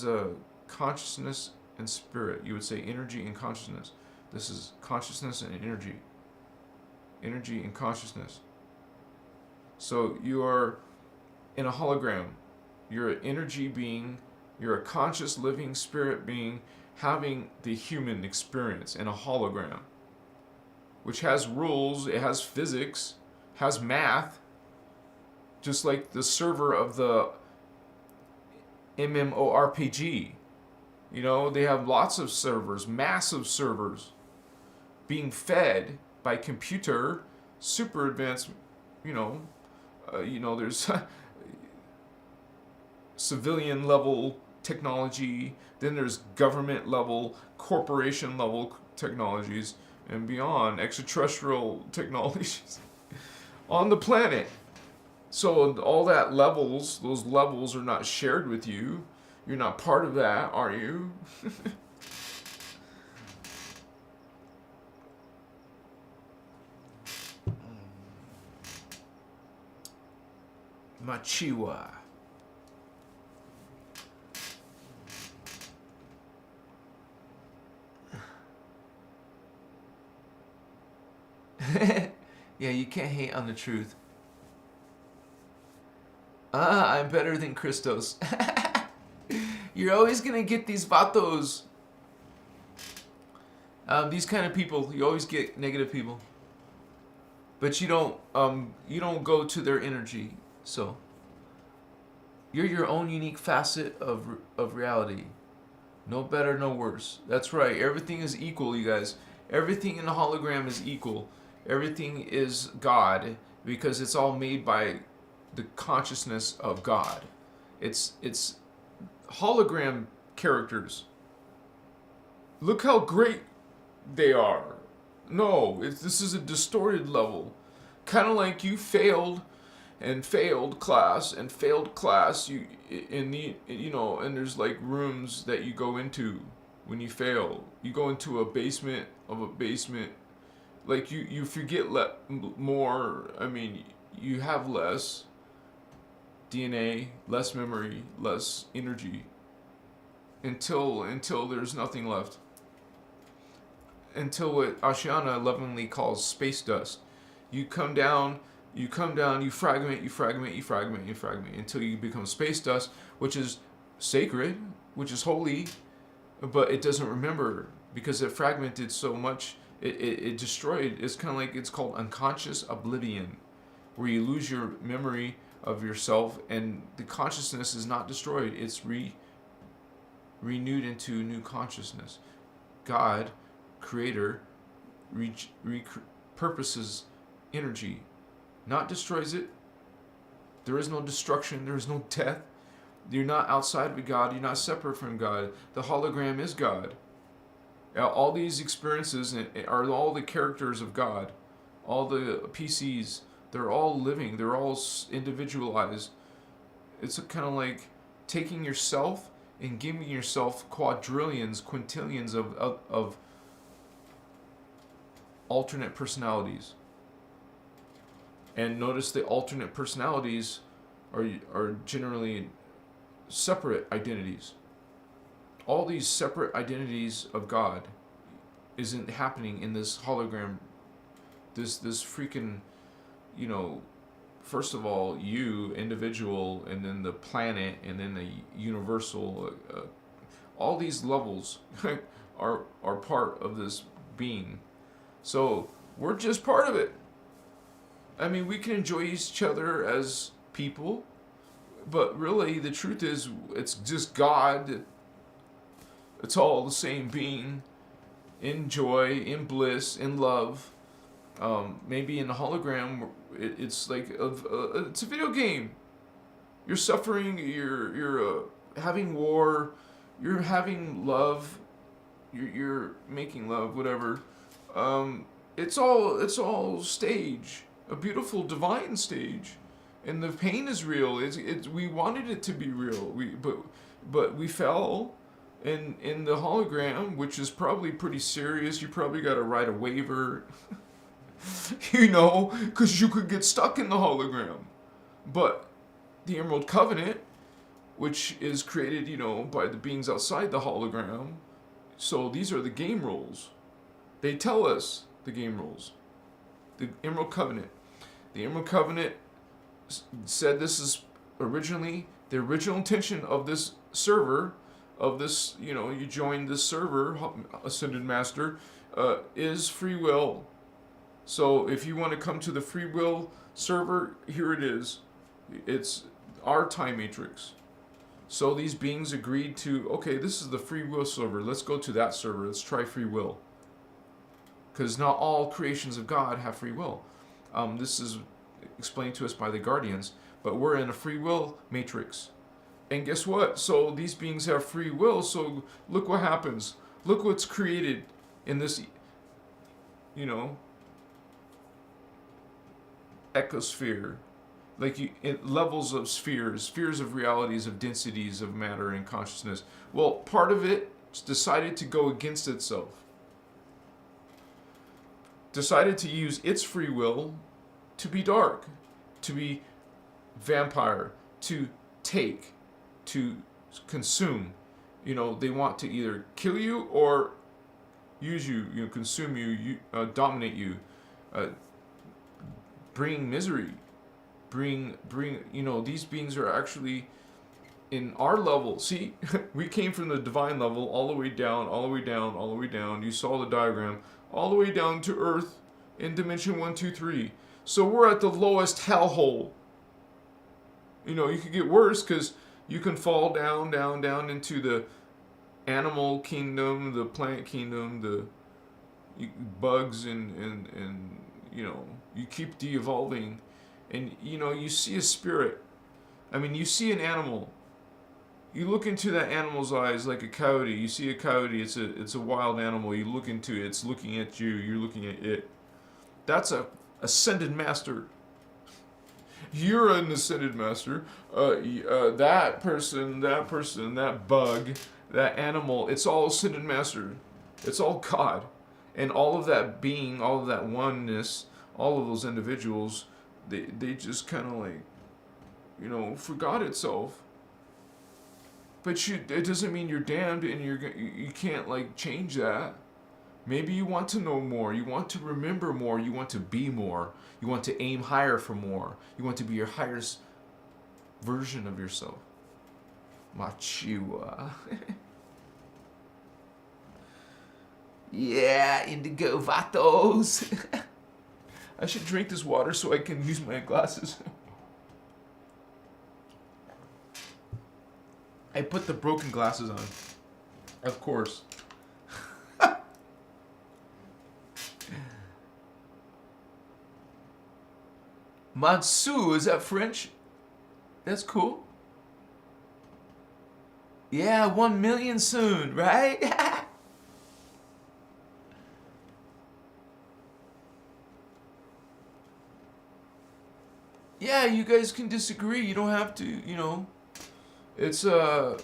a consciousness and spirit. You would say energy and consciousness. This is consciousness and energy. Energy and consciousness. So you are in a hologram. You're an energy being. You're a conscious living spirit being having the human experience in a hologram, which has rules, it has physics, has math, just like the server of the MMORPG. You know, they have lots of servers, massive servers, being fed by computer, super advanced, there's civilian level technology, then there's government level, corporation level technologies, and beyond, extraterrestrial technologies on the planet. So all that levels, those levels are not shared with you. You're not part of that, are you? Machiwa. Yeah, you can't hate on the truth. I'm better than Christos. You're always gonna get these vatos. These kind of people, you always get negative people. But you don't go to their energy. So you're your own unique facet of reality. No better, no worse. That's right. Everything is equal, you guys. Everything in the hologram is equal. Everything is God, because it's all made by the consciousness of God. It's hologram characters. Look how great they are. No, this is a distorted level. Kind of like you failed class, and there's like rooms that you go into when you fail. You go into a basement of a basement. Like you forget more. I mean, you have less DNA, less memory, less energy, until there's nothing left. Until what Ashiana lovingly calls space dust. You come down, you fragment, until you become space dust, which is sacred, which is holy, but it doesn't remember, because it fragmented so much, it destroyed. It's kind of like, it's called unconscious oblivion, where you lose your memory of yourself, and the consciousness is not destroyed. It's renewed into new consciousness. God, creator, purposes energy, not destroys it. There is no destruction. There is no death. You're not outside of God. You're not separate from God. The hologram is God. All these experiences are all the characters of God. All the PCs, they're all living. They're all individualized. It's kind of like taking yourself and giving yourself quintillions of alternate personalities. And notice the alternate personalities are generally separate identities. All these separate identities of God isn't happening in this hologram, this freaking, you know, first of all, you, individual, and then the planet, and then the universal, all these levels are part of this being. So we're just part of it. I mean, we can enjoy each other as people, but really the truth is it's just God. It's all the same being, in joy, in bliss, in love. Maybe in the hologram, it's like it's a video game. You're suffering. You're having war. You're having love. You're making love. Whatever. It's all stage. A beautiful divine stage, and the pain is real. We wanted it to be real. But we fell. In the hologram, which is probably pretty serious. You probably got to write a waiver. Because you could get stuck in the hologram. But the Emerald Covenant, which is created, by the beings outside the hologram. So these are the game rules. They tell us the game rules. The Emerald Covenant. The Emerald Covenant said this is originally the original intention of this server, of this, you join this server, Ascended Master, is free will. So if you want to come to the free will server, here it is. It's our time matrix. So these beings agreed to, okay, this is the free will server. Let's go to that server. Let's try free will. Because not all creations of God have free will. This is explained to us by the Guardians. But we're in a free will matrix. And guess what? So these beings have free will. So look what happens. Look what's created in this, ecosphere. Levels of spheres of realities, of densities of matter and consciousness. Well, part of it decided to go against itself. Decided to use its free will to be dark, to be vampire, to take, to consume. They want to either kill you or use you, consume you, dominate you, bring misery, bring. These beings are actually in our level. See, we came from the divine level all the way down, all the way down, all the way down. You saw the diagram, all the way down to Earth in dimension 1, 2, 3. So we're at the lowest hellhole. You could get worse because you can fall down, down, down into the animal kingdom, the plant kingdom, the bugs, and you keep de-evolving, and you see a spirit. I mean, you see an animal. You look into that animal's eyes like a coyote. You see a coyote. It's a wild animal. You look into it. It's looking at you. You're looking at it. That's a ascended master. You're an ascended master. That person, that bug, that animal, it's all ascended master. It's all God. And all of that being, all of that oneness, all of those individuals, they just kind of forgot itself. But it doesn't mean you're damned and you can't change that. Maybe you want to know more. You want to remember more. You want to be more. You want to aim higher for more. You want to be your highest version of yourself. Machua. Yeah, indigo vatos. I should drink this water so I can use my glasses. I put the broken glasses on. Of course. Matsu, is that French? That's cool. Yeah, 1 million soon, right? Yeah, you guys can disagree. You don't have to, It's no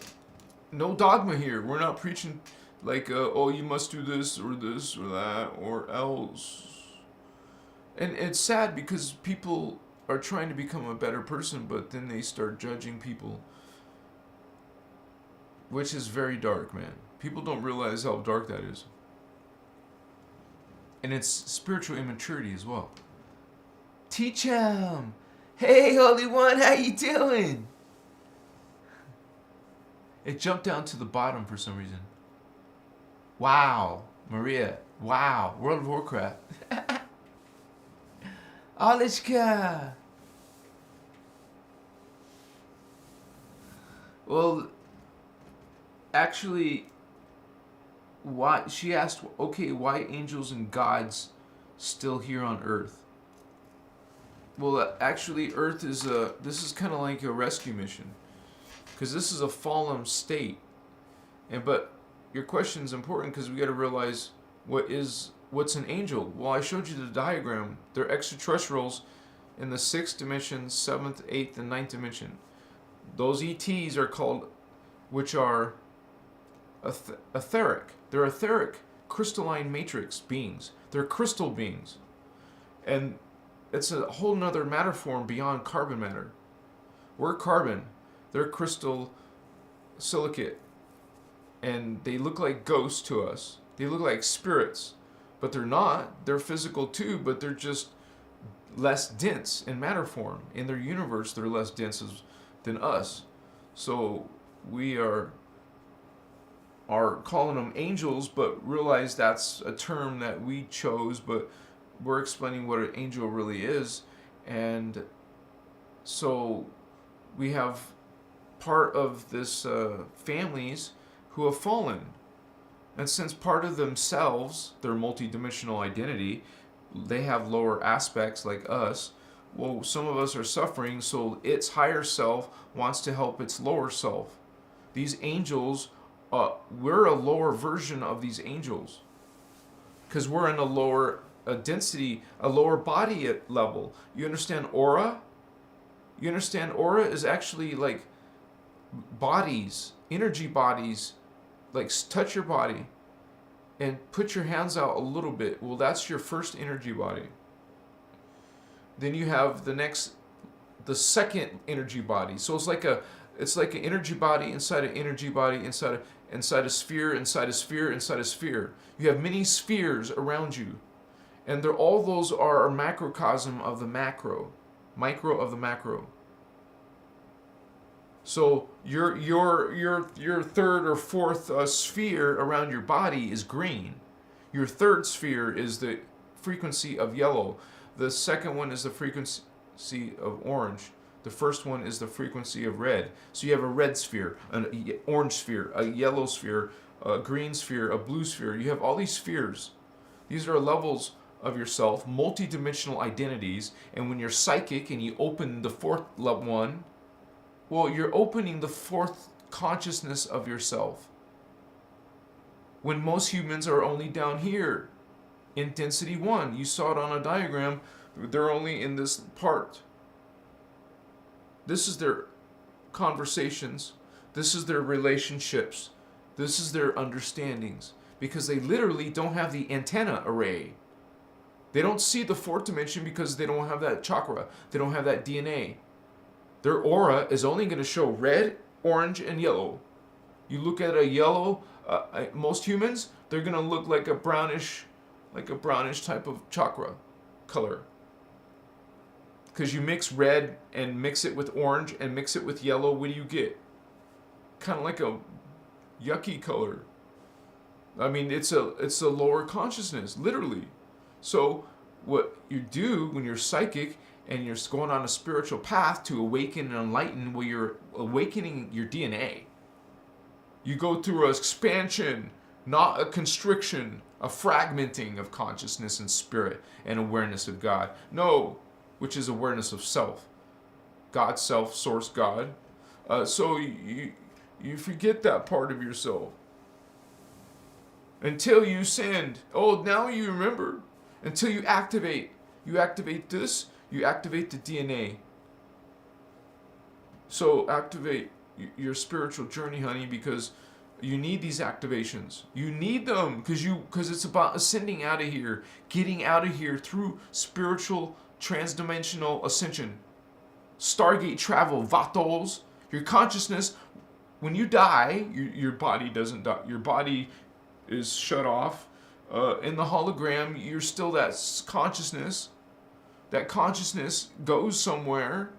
dogma here. We're not preaching oh, you must do this or that or else. And it's sad because people are trying to become a better person, but then they start judging people, which is very dark, man. People don't realize how dark that is. And it's spiritual immaturity as well. Teach him. Hey, Holy One, how you doing? It jumped down to the bottom for some reason. Wow, Maria. Wow, World of Warcraft. Alishka. Well, actually, why she asked, okay, why angels and gods still here on Earth? Well, actually, Earth is this is kind of like a rescue mission, because this is a fallen state, but your question is important because we got to realize what's an angel. Well, I showed you the diagram. They're extraterrestrials in the 6th dimension, 7th, 8th, and 9th dimension. Those ETs are called, which are etheric. They're etheric, crystalline matrix beings. They're crystal beings. And it's a whole nother matter form beyond carbon matter. We're carbon. They're crystal silicate. And they look like ghosts to us. They look like spirits. But they're not. They're physical too, but they're just less dense in matter form. In their universe, they're less dense than us. So we are calling them angels, but realize that's a term that we chose, but we're explaining what an angel really is. And so we have part of this families who have fallen. And since part of themselves, their multidimensional identity, they have lower aspects like us, well, some of us are suffering, so its higher self wants to help its lower self. These angels, we're a lower version of these angels, because we're in a lower density, a lower body level. You understand aura? You understand aura is actually like bodies, energy bodies. Like touch your body and put your hands out a little bit. Well, that's your first energy body. Then you have the second energy body. So it's like an energy body inside an energy body inside a sphere inside a sphere inside a sphere. You have many spheres around you, and all those are a macrocosm of the macro, micro of the macro. So your third or fourth sphere around your body is green. Your third sphere is the frequency of yellow. The second one is the frequency of orange. The first one is the frequency of red. So you have a red sphere, an orange sphere, a yellow sphere, a green sphere, a blue sphere. You have all these spheres. These are levels of yourself, multidimensional identities. And when you're psychic and you open the fourth one, well, you're opening the fourth consciousness of yourself. When most humans are only down here in density 1. You saw it on a diagram. They're only in this part. This is their conversations. This is their relationships. This is their understandings. Because they literally don't have the antenna array. They don't see the fourth dimension because they don't have that chakra. They don't have that DNA. Their aura is only going to show red, orange, and yellow. You look at a yellow, most humans, they're going to look like a brownish type of chakra color. Because you mix red and mix it with orange and mix it with yellow, what do you get? Kind of like a yucky color. I mean, it's a lower consciousness, literally. So what you do when you're psychic and you're going on a spiritual path to awaken and enlighten, well, you're awakening your DNA. You go through an expansion, not a constriction, a fragmenting of consciousness and spirit and awareness of God. No, which is awareness of self. God, self, source, God. So you forget that part of yourself. Until you send. Oh, now you remember. Until you activate. You activate this. You activate the DNA. So activate your spiritual journey, honey, because you need these activations. You need them because it's about ascending out of here, getting out of here through spiritual transdimensional ascension. Stargate travel, vatos. Your consciousness, when you die, your body doesn't die. Your body is shut off. In the hologram, you're still that consciousness that consciousness goes somewhere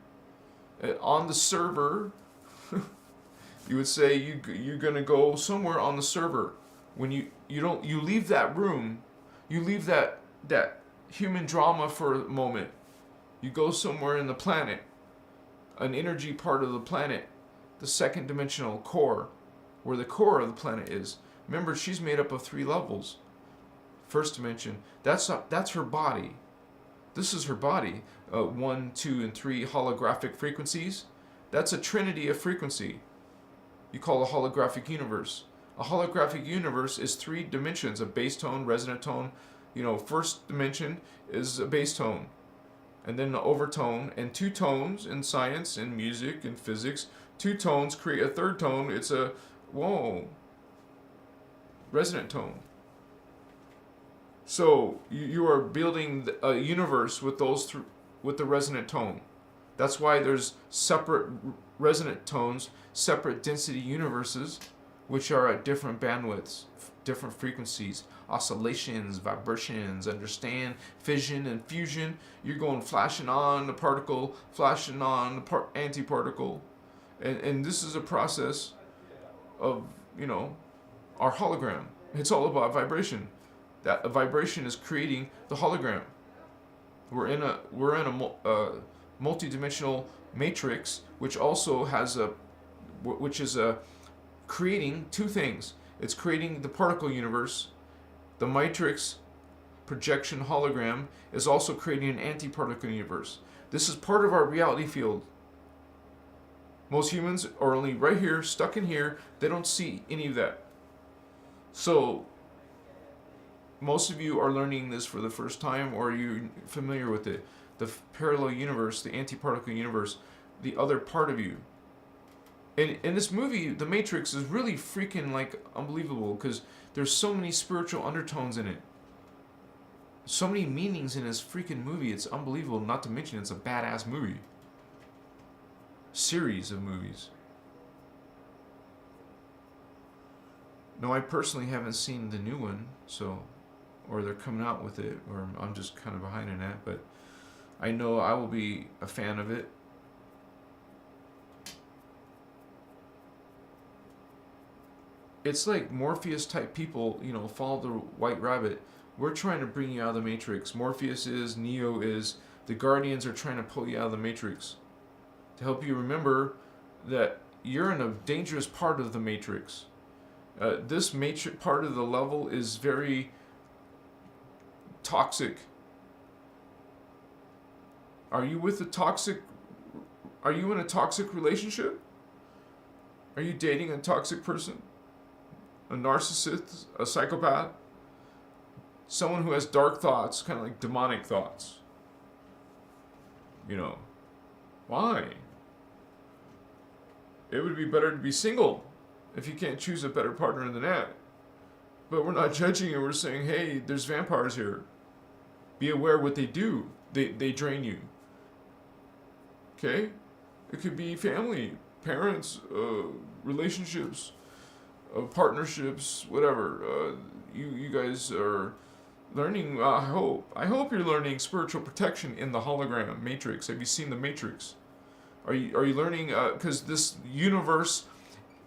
on the server. You would say you're going to go somewhere on the server. When you leave that room, you leave that human drama for a moment. You go somewhere in the planet, an energy part of the planet, the second dimensional core, where the core of the planet is. Remember, she's made up of 3 levels. First dimension, that's her body. This is her body. 1, 2, and 3 holographic frequencies. That's a trinity of frequency. You call a holographic universe. A holographic universe is 3 dimensions: a base tone, resonant tone. First dimension is a base tone, and then an overtone, and 2 tones in science and music and physics. 2 tones create a third tone. It's a resonant tone. So you are building a universe with with the resonant tone. That's why there's separate resonant tones, separate density universes, which are at different bandwidths, different frequencies, oscillations, vibrations. Understand? Fission and fusion. You're going flashing on the particle, flashing on the antiparticle, and this is a process of our hologram. It's all about vibration. That a vibration is creating the hologram. We're in a multidimensional matrix, which also has creating 2 things. It's creating the particle universe. The matrix projection hologram is also creating an antiparticle universe. This is part of our reality field. Most humans are only right here, stuck in here. They don't see any of that. So most of you are learning this for the first time, or you're familiar with it. The parallel universe, the antiparticle universe, the other part of you. And in this movie, The Matrix is really freaking unbelievable, because there's so many spiritual undertones in it. So many meanings in this freaking movie. It's unbelievable. Not to mention it's a badass movie. Series of movies. No, I personally haven't seen the new one, or they're coming out with it, or I'm just kind of behind in that, but I know I will be a fan of it. It's like Morpheus type people, follow the white rabbit. We're trying to bring you out of the Matrix. Morpheus is, Neo is, the Guardians are trying to pull you out of the Matrix. To help you remember that you're in a dangerous part of the Matrix. This matrix part of the level is very toxic. Are you in a toxic relationship? Are you dating a toxic person? A narcissist? A psychopath? Someone who has dark thoughts, kind of like demonic thoughts. Why? It would be better to be single if you can't choose a better partner than that. But we're not judging you. We're saying, hey, there's vampires here. Be aware what they do. They drain you. Okay? It could be family, parents, relationships, partnerships, whatever. You guys are learning, I hope you're learning spiritual protection in the hologram matrix. Have you seen the Matrix? Are you learning, because this universe,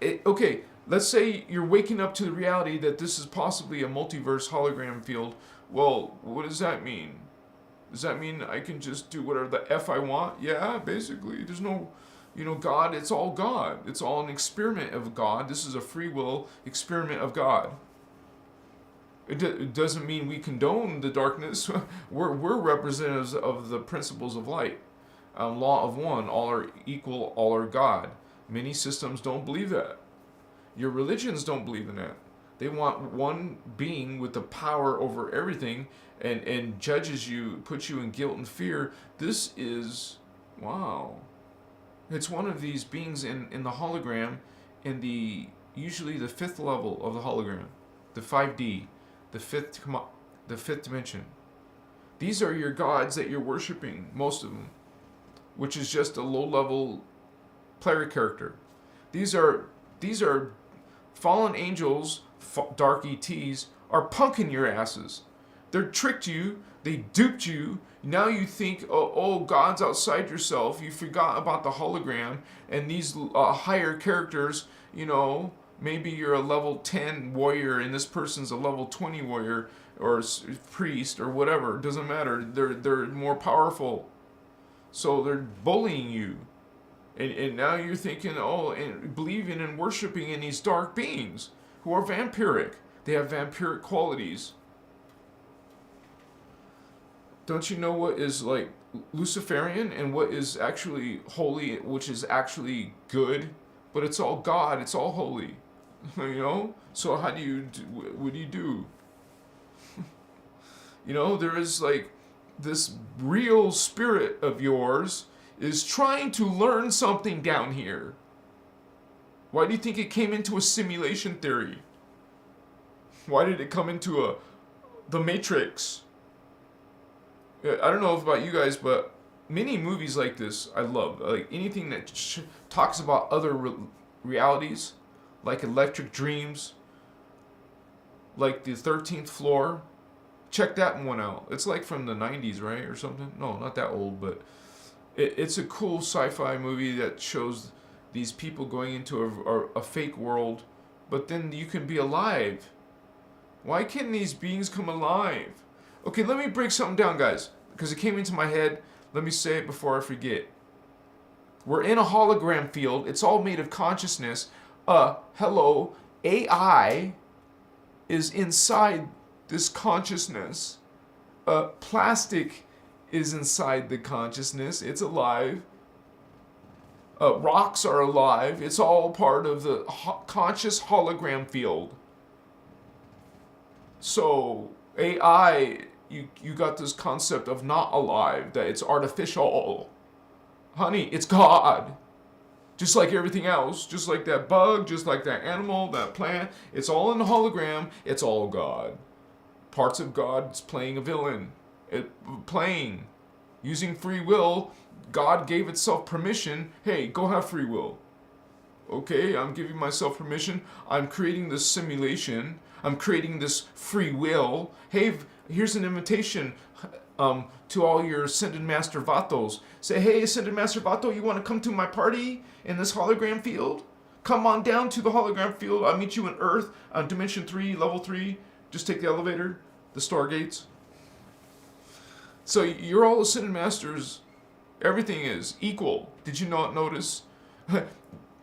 okay, let's say you're waking up to the reality that this is possibly a multiverse hologram field. Well, what does that mean? Does that mean I can just do whatever the F I want? Yeah, basically. There's no, God, it's all God. It's all an experiment of God. This is a free will experiment of God. It doesn't mean we condone the darkness. We're representatives of the principles of light. Law of one, all are equal, all are God. Many systems don't believe that. Your religions don't believe in that. They want one being with the power over everything and judges you, puts you in guilt and fear. This is, wow. It's one of these beings in the hologram, usually the 5th level of the hologram, the 5D, the fifth dimension. These are your gods that you're worshiping, most of them, which is just a low-level player character. These are fallen angels, dark ETs, are punking your asses. They're tricked you They duped you. Now you think, oh, God's outside yourself. You forgot about the hologram and these higher characters. Maybe you're a level 10 warrior and this person's a level 20 warrior or priest or whatever. It doesn't matter. They're more powerful. So they're bullying you. And now you're thinking, and believing and worshiping in these dark beings who are vampiric. They have vampiric qualities. Don't you know what is like Luciferian and what is actually holy, which is actually good? But it's all God, it's all holy. So how do you do, what do you do? There is like this real spirit of yours is trying to learn something down here. Why do you think it came into a simulation theory? Why did it come into the Matrix? I don't know about you guys, but many movies like this I love. Like anything that talks about other realities, like Electric Dreams, like the 13th Floor. Check that one out. It's like from the 90s, right? Or something. No, not that old, but it's a cool sci-fi movie that shows these people going into a fake world, but then you can be alive. Why can't these beings come alive? Okay, let me break something down, guys, because it came into my head. Let me say it before I forget. We're in a hologram field. It's all made of consciousness. Hello, AI is inside this consciousness. Plastic is inside the consciousness. It's alive. Rocks are alive. It's all part of the conscious hologram field. So AI, you got this concept of not alive, that it's artificial. Honey, it's God. Just like everything else, just like that bug, just like that animal, that plant, it's all in the hologram, it's all God. Parts of God's playing a villain. Using free will, God gave itself permission. Hey, go have free will. Okay, I'm giving myself permission. I'm creating this simulation. I'm creating this free will. Hey, here's an invitation to all your Ascended Master Vatos. Say, hey, Ascended Master Vato, you want to come to my party in this hologram field? Come on down to the hologram field. I'll meet you in Earth on Dimension 3, Level 3. Just take the elevator, the Stargates. So you're all Ascended Masters. Everything is equal. Did you not notice?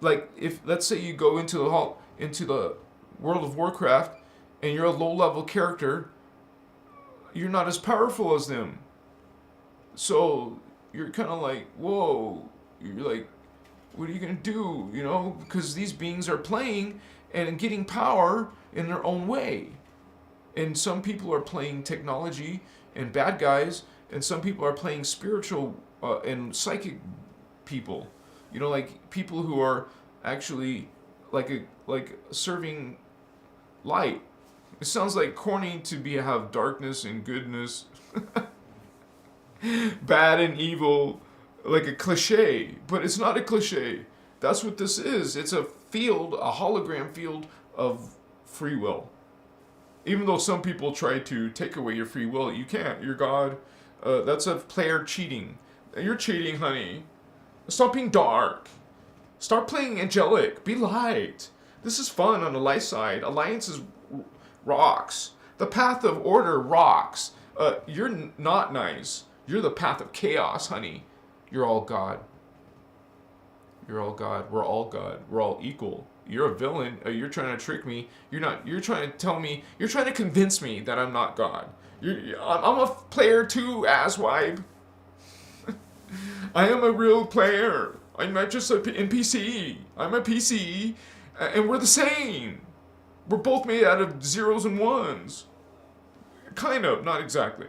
Like, if let's say you go into the World of Warcraft and you're a low-level character, you're not as powerful as them. So you're kind of like, whoa. You're like, what are you going to do? Because these beings are playing and getting power in their own way. And some people are playing technology and bad guys, and some people are playing spiritual and psychic people. Like people who are actually like serving light. It sounds like corny to have darkness and goodness, bad and evil, like a cliche, but it's not a cliche. That's what this is. It's a field, a hologram field of free will. Even though some people try to take away your free will, you can't. You're God. That's a player cheating. You're cheating, honey. Stop being dark. Start playing angelic. Be light. This is fun on the light side. Alliances rocks. The path of order rocks. You're not nice. You're the path of chaos, honey. You're all God. You're all God. We're all God. We're all equal. You're a villain. You're trying to trick me. You're not. You're trying to tell me. You're trying to convince me that I'm not God. I'm a player too, asswipe. I am a real player. I'm not just an NPC. I'm a PC, and we're the same. We're both made out of zeros and ones. Kind of, not exactly.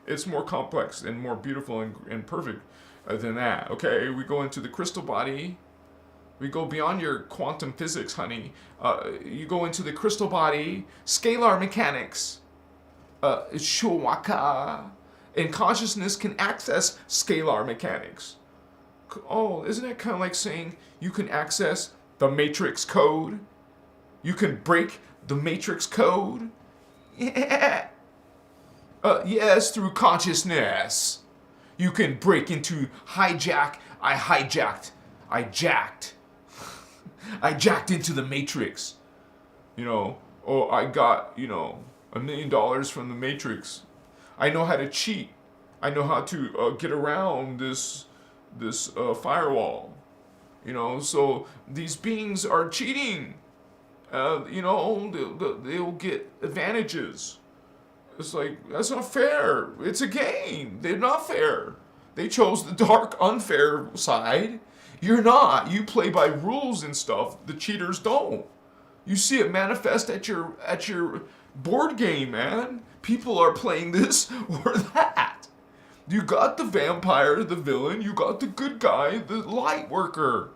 It's more complex and more beautiful and perfect than that. Okay, we go into the crystal body. We go beyond your quantum physics, honey. You go into the crystal body, scalar mechanics, Showaka, and consciousness can access scalar mechanics. Oh, isn't that kind of like saying you can access the matrix code? You can break the matrix code? Yeah. Yes, through consciousness. You can break into I jacked. I jacked into the Matrix. You know, oh, I got, $1 million from the Matrix. I know how to cheat. I know how to get around this firewall. So these beings are cheating. They'll get advantages. It's like, that's not fair. It's a game. They're not fair. They chose the dark, unfair side. You're not. You play by rules and stuff. The cheaters don't. You see it manifest at your board game, man. People are playing this or that. You got the vampire, the villain. You got the good guy, the light worker.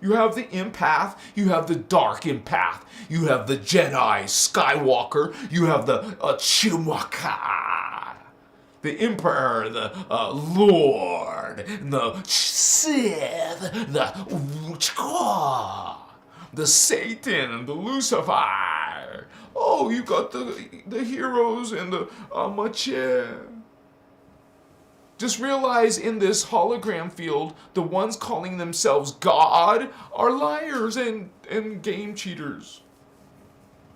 You have the empath. You have the dark empath. You have the Jedi Skywalker. You have the Chewbacca. The Emperor, the Lord, the Sith, the Satan, the Lucifer. Oh, you got the heroes and the Amache. Just realize in this hologram field, the ones calling themselves God are liars and game cheaters.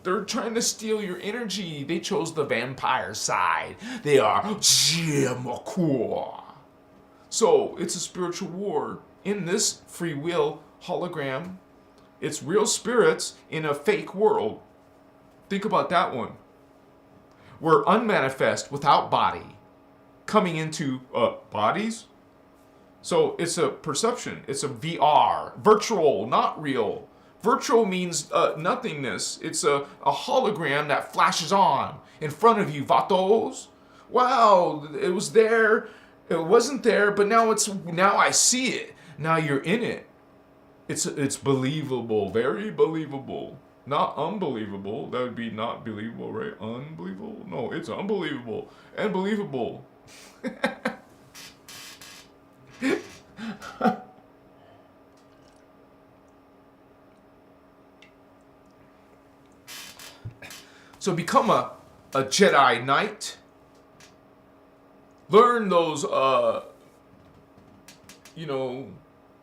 They're trying to steal your energy. They chose the vampire side. They are Jimakua. So it's a spiritual war. In this free will hologram, it's real spirits in a fake world. Think about that one. We're unmanifest without body, coming into bodies. So it's a perception. It's a VR. Virtual, not real. Virtual means nothingness. It's a hologram that flashes on in front of you, vatos. Wow, it was there. It wasn't there, but now I see it. Now you're in it. It's believable, very believable. Not unbelievable. That would be not believable, right? Unbelievable? No, it's unbelievable and believable. So become a Jedi Knight. Learn those,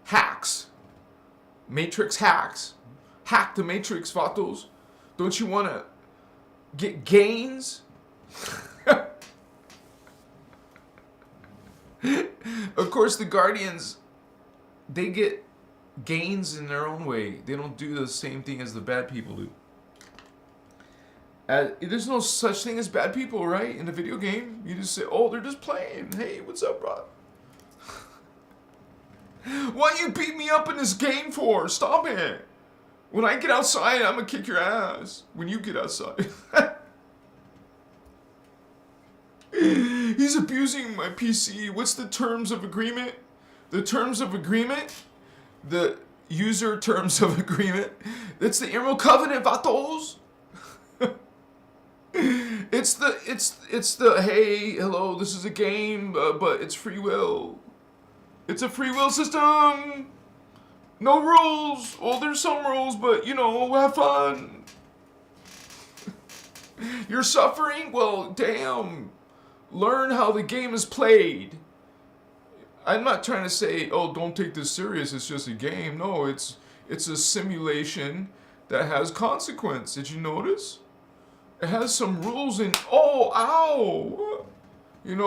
hacks. Matrix hacks. Hack the Matrix, vatos. Don't you want to get gains? Of course, the Guardians, they get gains in their own way. They don't do the same thing as the bad people do. There's no such thing as bad people, right? In a video game, you just say, oh, they're just playing. Hey, what's up, bro? What you beat me up in this game for? Stop it. When I get outside, I'm going to kick your ass. When you get outside. He's abusing my PC. What's the terms of agreement? The terms of agreement? The user terms of agreement? It's the Emerald Covenant, vatos. It's the hey, hello, this is a game, but it's free will. It's a free will system. No rules. Well, there's some rules, but have fun. You're suffering? Well, damn. Learn how the game is played. I'm not trying to say, oh, don't take this serious, it's just a game. No, it's a simulation that has consequence. Did you notice? It has some rules in. Oh, ow! It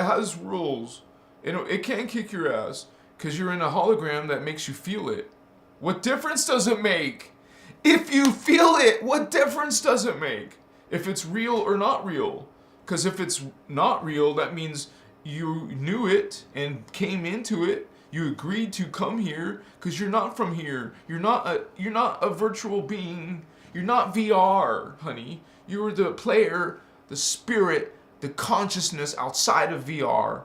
has rules. It can kick your ass because you're in a hologram that makes you feel it. What difference does it make? If you feel it, what difference does it make? If it's real or not real? Because if it's not real, that means you knew it and came into it. You agreed to come here because you're not from here. You're not a virtual being. You're not VR, honey. You're the player, the spirit, the consciousness outside of VR.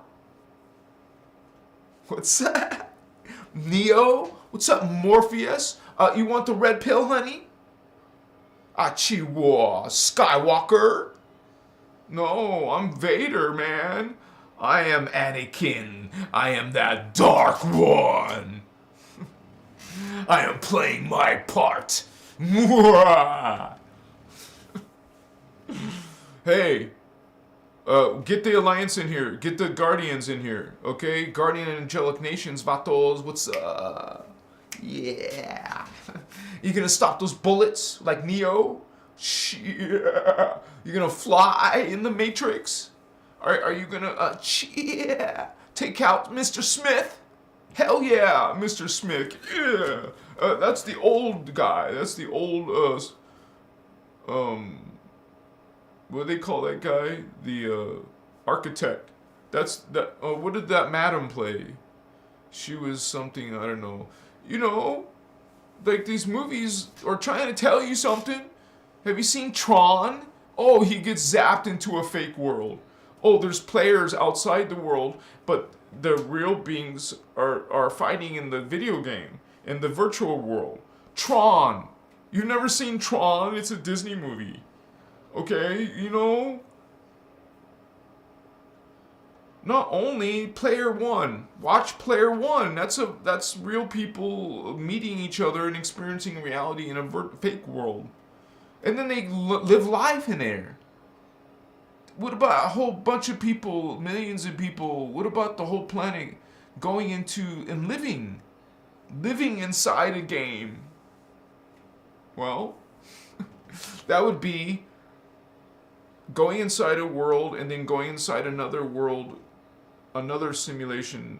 What's that? Neo? What's up, Morpheus? You want the red pill, honey? Achiwa, Skywalker? No, I'm Vader, man. I am Anakin. I am that dark one. I am playing my part. Hey, Get the Alliance in here. Get the Guardians in here. Okay? Guardian and Angelic Nations, vatos. What's up? Yeah. You gonna stop those bullets like Neo? Yeah. You gonna fly in the Matrix? Are you gonna, yeah. Take out Mr. Smith? Hell yeah, Mr. Smith. Yeah. That's the old guy. That's the old, what do they call that guy? The architect. That's that. What did that madam play? She was something, I don't know. You know, like these movies are trying to tell you something. Have you seen Tron? Oh, he gets zapped into a fake world. Oh, there's players outside the world, but the real beings are fighting in the video game, in the virtual world. Tron. You've never seen Tron? It's a Disney movie. Okay, you know, not only Player One. Watch Player One. That's real people meeting each other and experiencing reality in a fake world, and then they live life in there. What about a whole bunch of people, millions of people? What about the whole planet going into and living inside a game? Well, that would be going inside a world and then going inside another world, another simulation.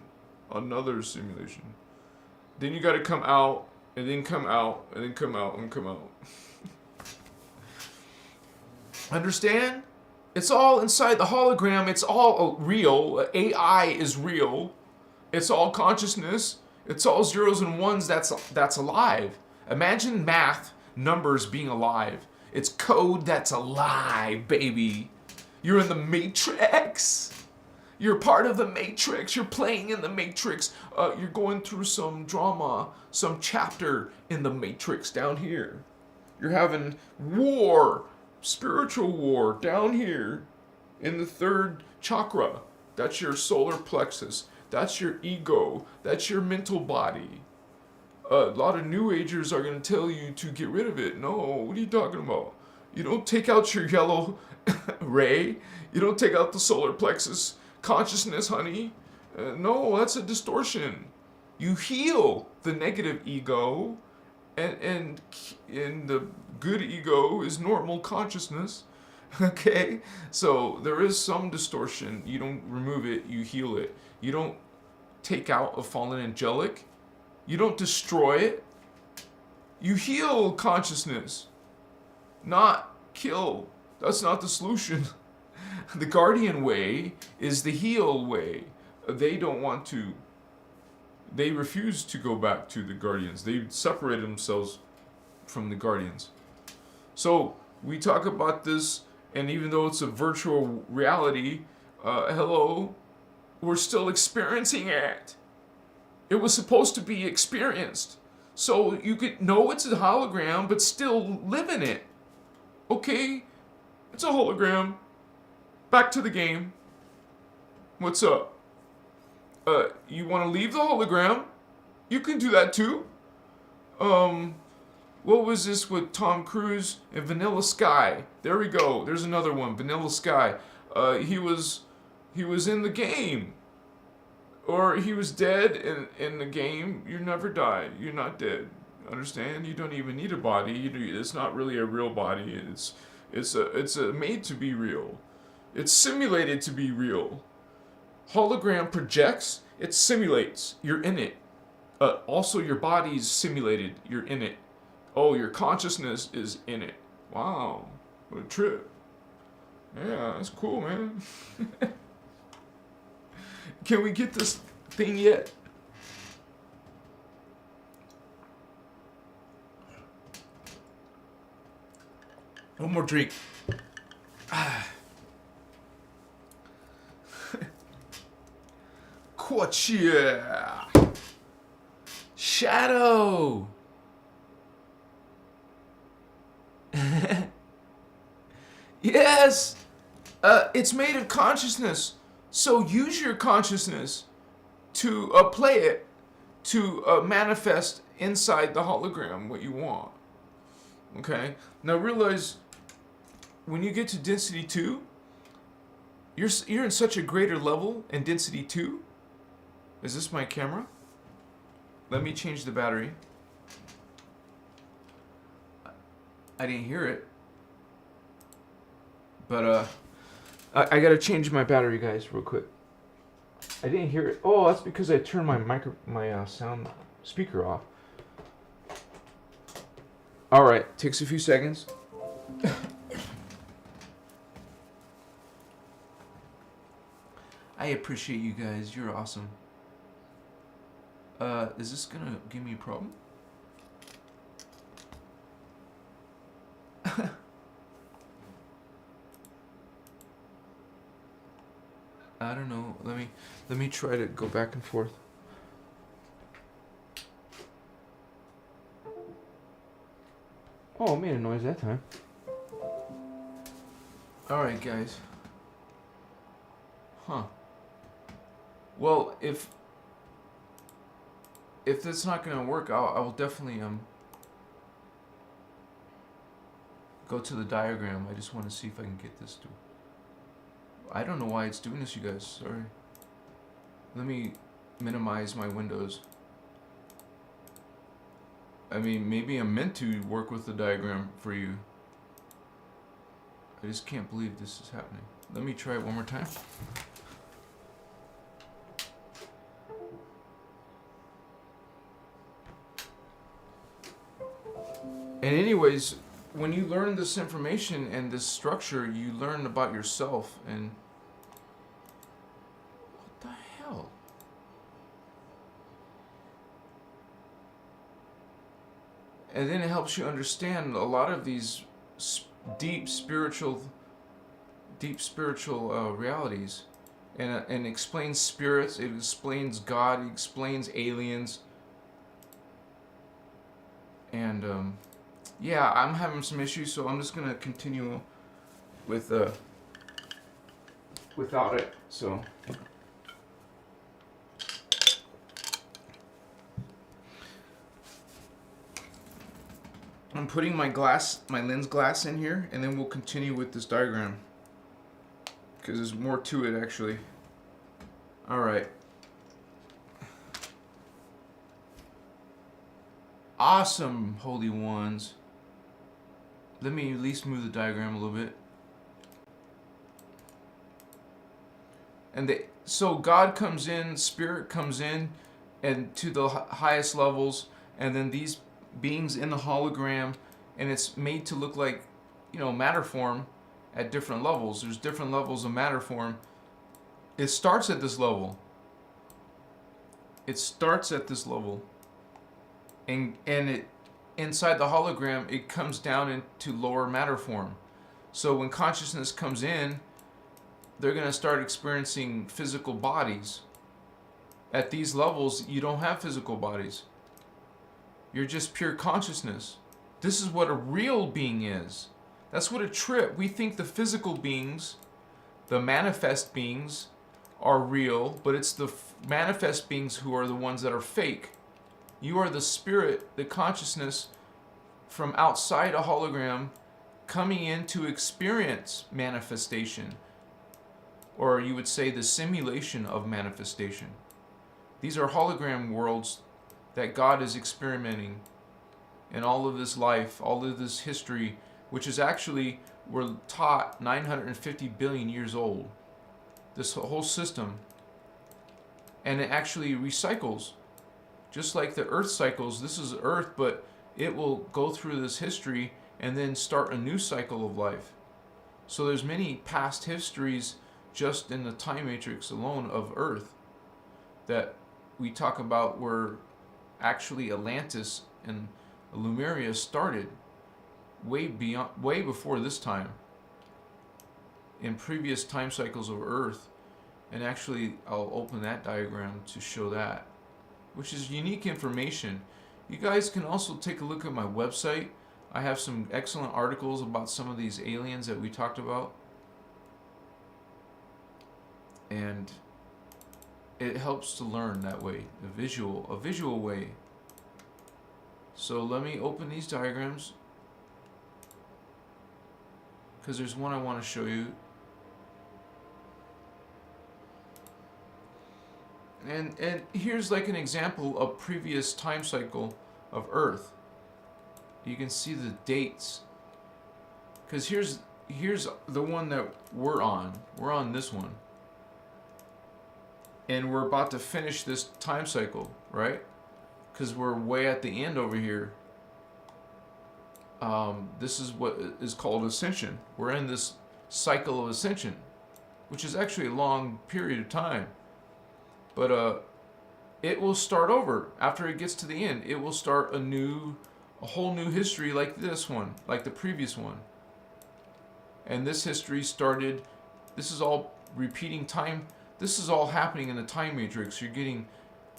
Then you got to come out and then come out and then come out and come out. Understand? It's all inside the hologram. It's all real. AI is real. It's all consciousness. It's all zeros and ones that's alive. Imagine math, numbers being alive. It's code that's alive, baby. You're in the Matrix. You're part of the Matrix. You're playing in the Matrix. You're going through some drama, some chapter in the Matrix down here. You're having war, spiritual war down here in the third chakra. That's your solar plexus. That's your ego. That's your mental body. A lot of New Agers are going to tell you to get rid of it. No, what are you talking about? You don't take out your yellow ray. You don't take out the solar plexus consciousness, honey. No, that's a distortion. You heal the negative ego, and the good ego is normal consciousness. Okay? So there is some distortion. You don't remove it, you heal it. You don't take out a fallen angelic. You don't destroy it. You heal consciousness, not kill. That's not the solution. The guardian way is the heal way. They don't want to. They refuse to go back to the guardians. They separated themselves from the guardians. So we talk about this, and even though it's a virtual reality, hello, we're still experiencing it. It was supposed to be experienced. So you could know it's a hologram, but still live in it. Okay, it's a hologram. Back to the game. What's up? You want to leave the hologram? You can do that too. What was this with Tom Cruise and Vanilla Sky? There we go. There's another one. Vanilla Sky. He was in the game. Or he was dead in the game. You never die. You're not dead. Understand? You don't even need a body. It's not really a real body. It's made to be real. It's simulated to be real. Hologram projects. It simulates. You're in it. Also, your body's simulated. You're in it. Oh, your consciousness is in it. Wow. What a trip. Yeah, that's cool, man. Can we get this thing yet? One more drink. Quachia. Shadow. Yes. It's made of consciousness. So use your consciousness to play it, to manifest inside the hologram what you want. Okay? Now realize, when you get to density 2, You're in such a greater level and density too. Is this my camera? Let me change the battery. I didn't hear it. But I gotta change my battery, guys, real quick. I didn't hear it. Oh, that's because I turned my sound speaker off. All right, takes a few seconds. I appreciate you guys. You're awesome. Is this gonna give me a problem? I don't know. Let me try to go back and forth. Oh, it made a noise that time. All right, guys. Huh. Well, if that's not gonna work, I will definitely go to the diagram. I just want to see if I can get this to. I don't know why it's doing this, you guys. Sorry. Let me minimize my windows. I mean, maybe I'm meant to work with the diagram for you. I just can't believe this is happening. Let me try it one more time. And anyways, when you learn this information and this structure, you learn about yourself. And what the hell? And then it helps you understand a lot of these deep spiritual realities, and explains spirits. It explains God. It explains aliens. And yeah, I'm having some issues, so I'm just gonna continue with without it. So I'm putting my lens glass in here, and then we'll continue with this diagram, because there's more to it actually. All right. Awesome, holy ones. Let me at least move the diagram a little bit. And so God comes in, Spirit comes in, and to the highest levels, and then these beings in the hologram, and it's made to look like, matter form at different levels. There's different levels of matter form. It starts at this level. And it inside the hologram, it comes down into lower matter form. So when consciousness comes in, they're going to start experiencing physical bodies. At these levels, you don't have physical bodies. You're just pure consciousness. This is what a real being is. That's what a trip. We think the physical beings, the manifest beings, are real, but it's the manifest beings who are the ones that are fake. You are the spirit, the consciousness from outside a hologram coming in to experience manifestation. Or you would say the simulation of manifestation. These are hologram worlds that God is experimenting in all of this life, all of this history, which is actually, we're taught 950 billion years old. This whole system. And it actually recycles. Just like the Earth cycles, this is Earth, but it will go through this history and then start a new cycle of life. So there's many past histories just in the time matrix alone of Earth that we talk about where actually Atlantis and Lemuria started way before this time, in previous time cycles of Earth. And actually, I'll open that diagram to show that, which is unique information. You guys can also take a look at my website. I have some excellent articles about some of these aliens that we talked about. And it helps to learn that way, a visual way. So let me open these diagrams, because there's one I want to show you. And here's like an example of previous time cycle of Earth. You can see the dates. Because here's the one that we're on. We're on this one. And we're about to finish this time cycle, right? Because we're way at the end over here. This is what is called ascension. We're in this cycle of ascension, which is actually a long period of time. But it will start over after it gets to the end. It will start a whole new history like this one, like the previous one. And this history started, this is all repeating time. This is all happening in the time matrix. You're getting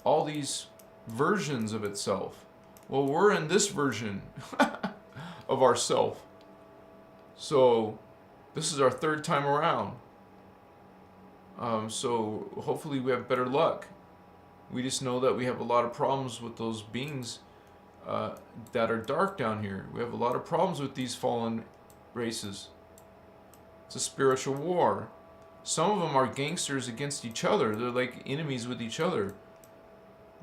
all these versions of itself. Well, we're in this version of ourself. So this is our third time around. So hopefully we have better luck. We just know that we have a lot of problems with those beings that are dark down here. We have a lot of problems with these fallen races. It's a spiritual war. Some of them are gangsters against each other. They're like enemies with each other.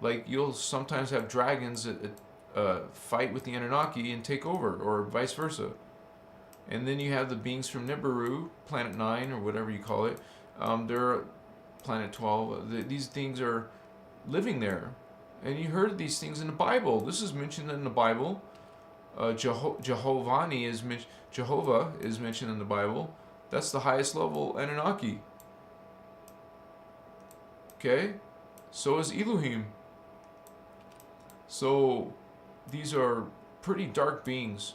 Like you'll sometimes have dragons that fight with the Anunnaki and take over, or vice versa. And then you have the beings from Nibiru, Planet 9, or whatever you call it. They're Planet 12. These things are living there. And you heard these things in the Bible. This is mentioned in the Bible. Jehovah is mentioned in the Bible. That's the highest level Anunnaki. Okay? So is Elohim. So these are pretty dark beings.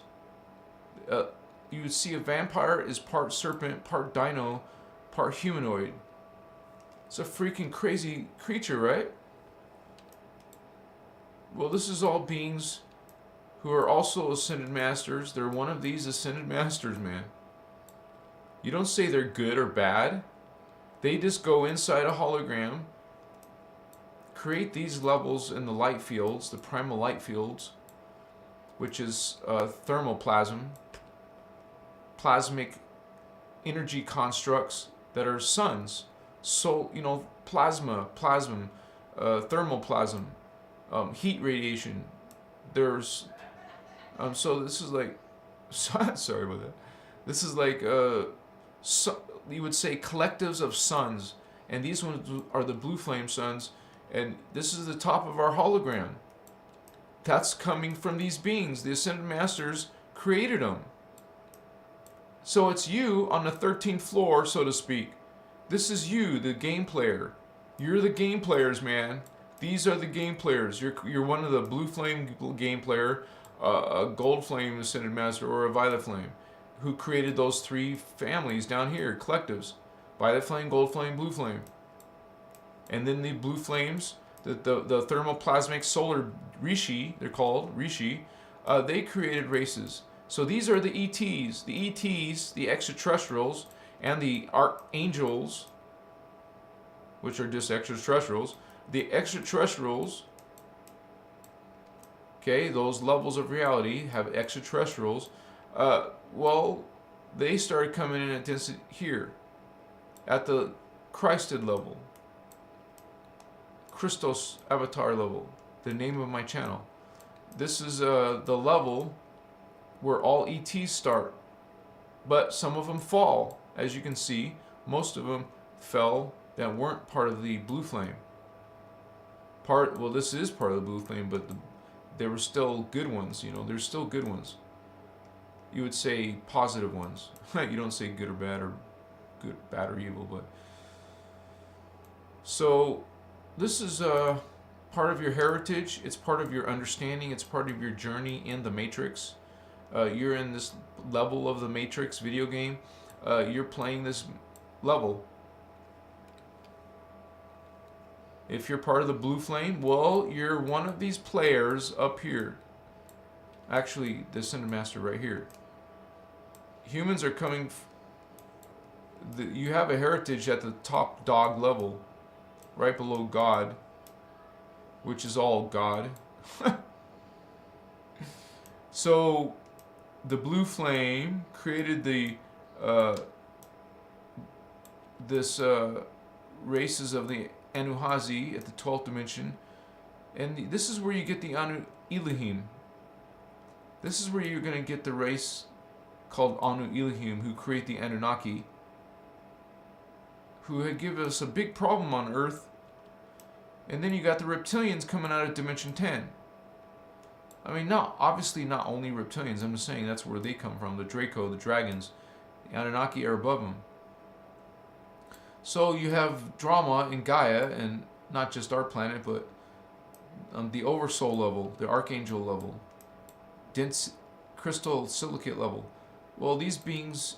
You would see a vampire is part serpent, part dino, part humanoid. It's a freaking crazy creature, right? Well, this is all beings who are also ascended masters. They're one of these ascended masters, man. You don't say they're good or bad. They just go inside a hologram, create these levels in the light fields, the primal light fields, which is thermoplasm, plasmic energy constructs that are suns. So, plasm, thermoplasm, heat radiation. There's, so this is like, sorry about that. This is like, you would say collectives of suns, and these ones are the blue flame suns, and this is the top of our hologram. That's coming from these beings. The Ascended Masters created them. So it's you on the 13th floor, so to speak. This is you, the game player. You're the game players, man. These are the game players. You're one of the blue flame game player, a gold flame Ascended Master, or a violet flame, who created those three families down here, collectives. Violet flame, gold flame, blue flame. And then the blue flames, the thermoplasmic solar Rishi, they're called Rishi, they created races. So these are the ETs. The ETs, the extraterrestrials, and the archangels, which are just extraterrestrials. The extraterrestrials, okay, those levels of reality have extraterrestrials. Well, they started coming in at density here, at the Christed level, Christos avatar level, the name of my channel. This is the level where all ETs start, but some of them fall. As you can see, most of them fell that weren't part of the blue flame. Well, this is part of the blue flame, but there were still good ones. There's still good ones. You would say positive ones. You don't say good or bad, or good, bad or evil, but so this is part of your heritage. It's part of your understanding. It's part of your journey in the Matrix. You're in this level of the Matrix video game. You're playing this level. If you're part of the blue flame, well, you're one of these players up here. Actually, the Ascended Master right here. Humans are coming. You have a heritage at the top dog level, right below God, which is all God. So, the blue flame created the races of the Anuhazi at the 12th dimension. And this is where you get the Anu Elohim. This is where you're going to get the race called Anu Elohim, who create the Anunnaki, who had given us a big problem on Earth. And then you got the reptilians coming out of Dimension 10. I mean, obviously not only reptilians. I'm just saying that's where they come from. The Draco, the dragons, the Anunnaki are above them. So you have drama in Gaia, and not just our planet, but the oversoul level, the archangel level, dense crystal silicate level. Well, these beings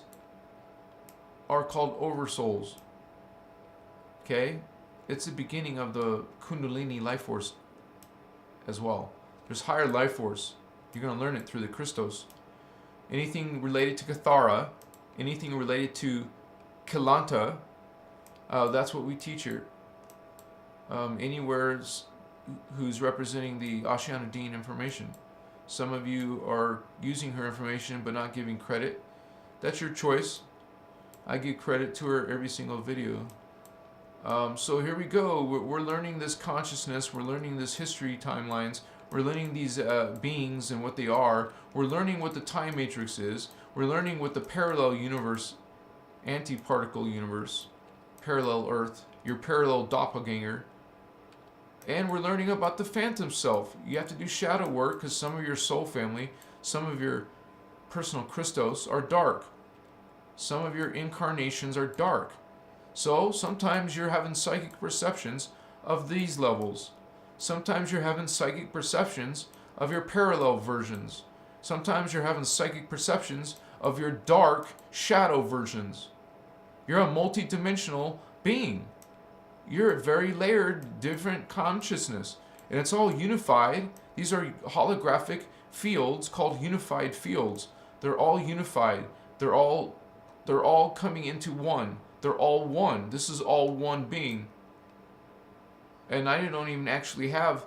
are called oversouls. Okay? It's the beginning of the Kundalini life force as well. There's higher life force. You're going to learn it through the Christos. Anything related to Kathara, anything related to Kilanta, that's what we teach here. Anywhere who's representing the Ashana Dean information. Some of you are using her information but not giving credit. That's your choice. I give credit to her every single video. So here we go. We're learning this consciousness. We're learning this history timelines. We're learning these beings and what they are. We're learning what the time matrix is. We're learning what the parallel universe, anti-particle universe, parallel Earth, your parallel doppelganger. And we're learning about the phantom self. You have to do shadow work because some of your soul family, some of your personal Christos are dark. Some of your incarnations are dark. So sometimes you're having psychic perceptions of these levels. Sometimes you're having psychic perceptions of your parallel versions. Sometimes you're having psychic perceptions of your dark shadow versions. You're a multi-dimensional being. You're a very layered, different consciousness. And it's all unified. These are holographic fields called unified fields. They're all unified. They're all coming into one. They're all one. This is all one being. And I don't even actually have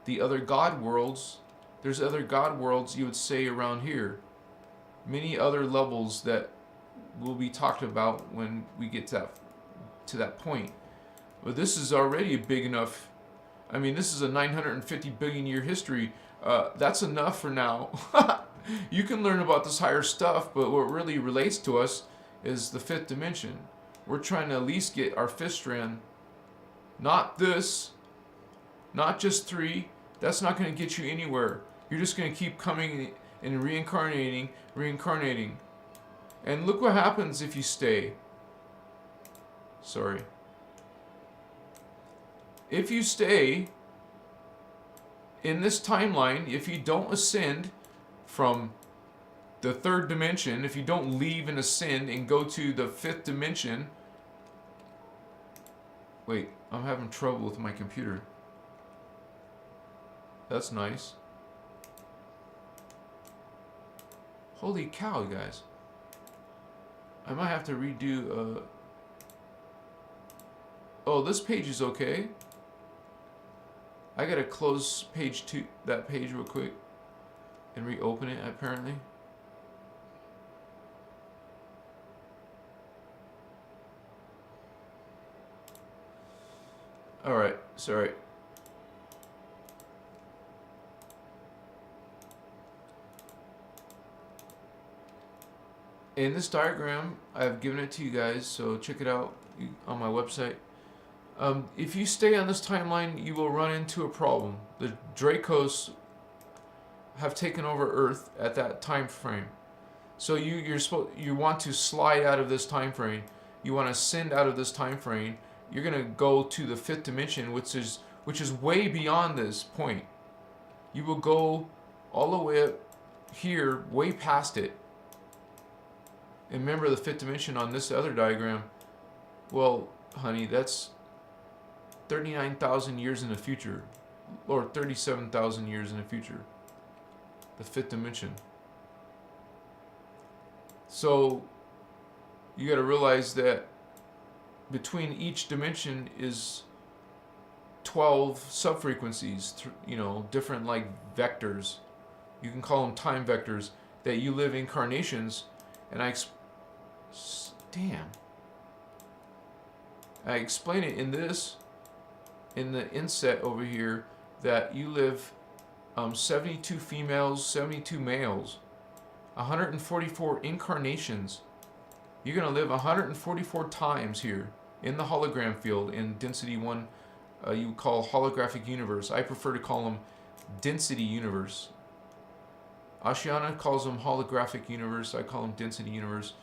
the other God worlds. There's other God worlds, you would say, around here. Many other levels that will be talked about when we get to that point. But this is already big enough. I mean, this is a 950 billion year history. That's enough for now. You can learn about this higher stuff, but what really relates to us is the 5th dimension. We're trying to at least get our 5th strand. Not this. Not just 3. That's not going to get you anywhere. You're just going to keep coming and reincarnating. And look what happens if you stay. Sorry. If you stay in this timeline, if you don't ascend from the 3rd dimension, if you don't leave and ascend and go to the 5th dimension. Wait, I'm having trouble with my computer. That's nice. Holy cow, you guys. I might have to redo oh, this page is okay. I gotta close page 2, that page real quick, and reopen it apparently. Alright, sorry. In this diagram, I've given it to you guys, so check it out on my website. If you stay on this timeline, you will run into a problem. The Dracos have taken over Earth at that time frame. So you want to slide out of this time frame. You want to ascend out of this time frame. You're going to go to the 5th dimension, which is way beyond this point. You will go all the way up here, way past it. And remember the 5th dimension on this other diagram. Well, honey, that's 39,000 years in the future, or 37,000 years in the future. The 5th dimension. So you got to realize that between each dimension is 12 subfrequencies, different like vectors. You can call them time vectors that you live incarnations. And damn. I explain it in the inset over here, that you live 72 females, 72 males, 144 incarnations. You're going to live 144 times here in the hologram field in density 1, you call holographic universe. I prefer to call them density universe. Ashiana calls them holographic universe. I call them density universe.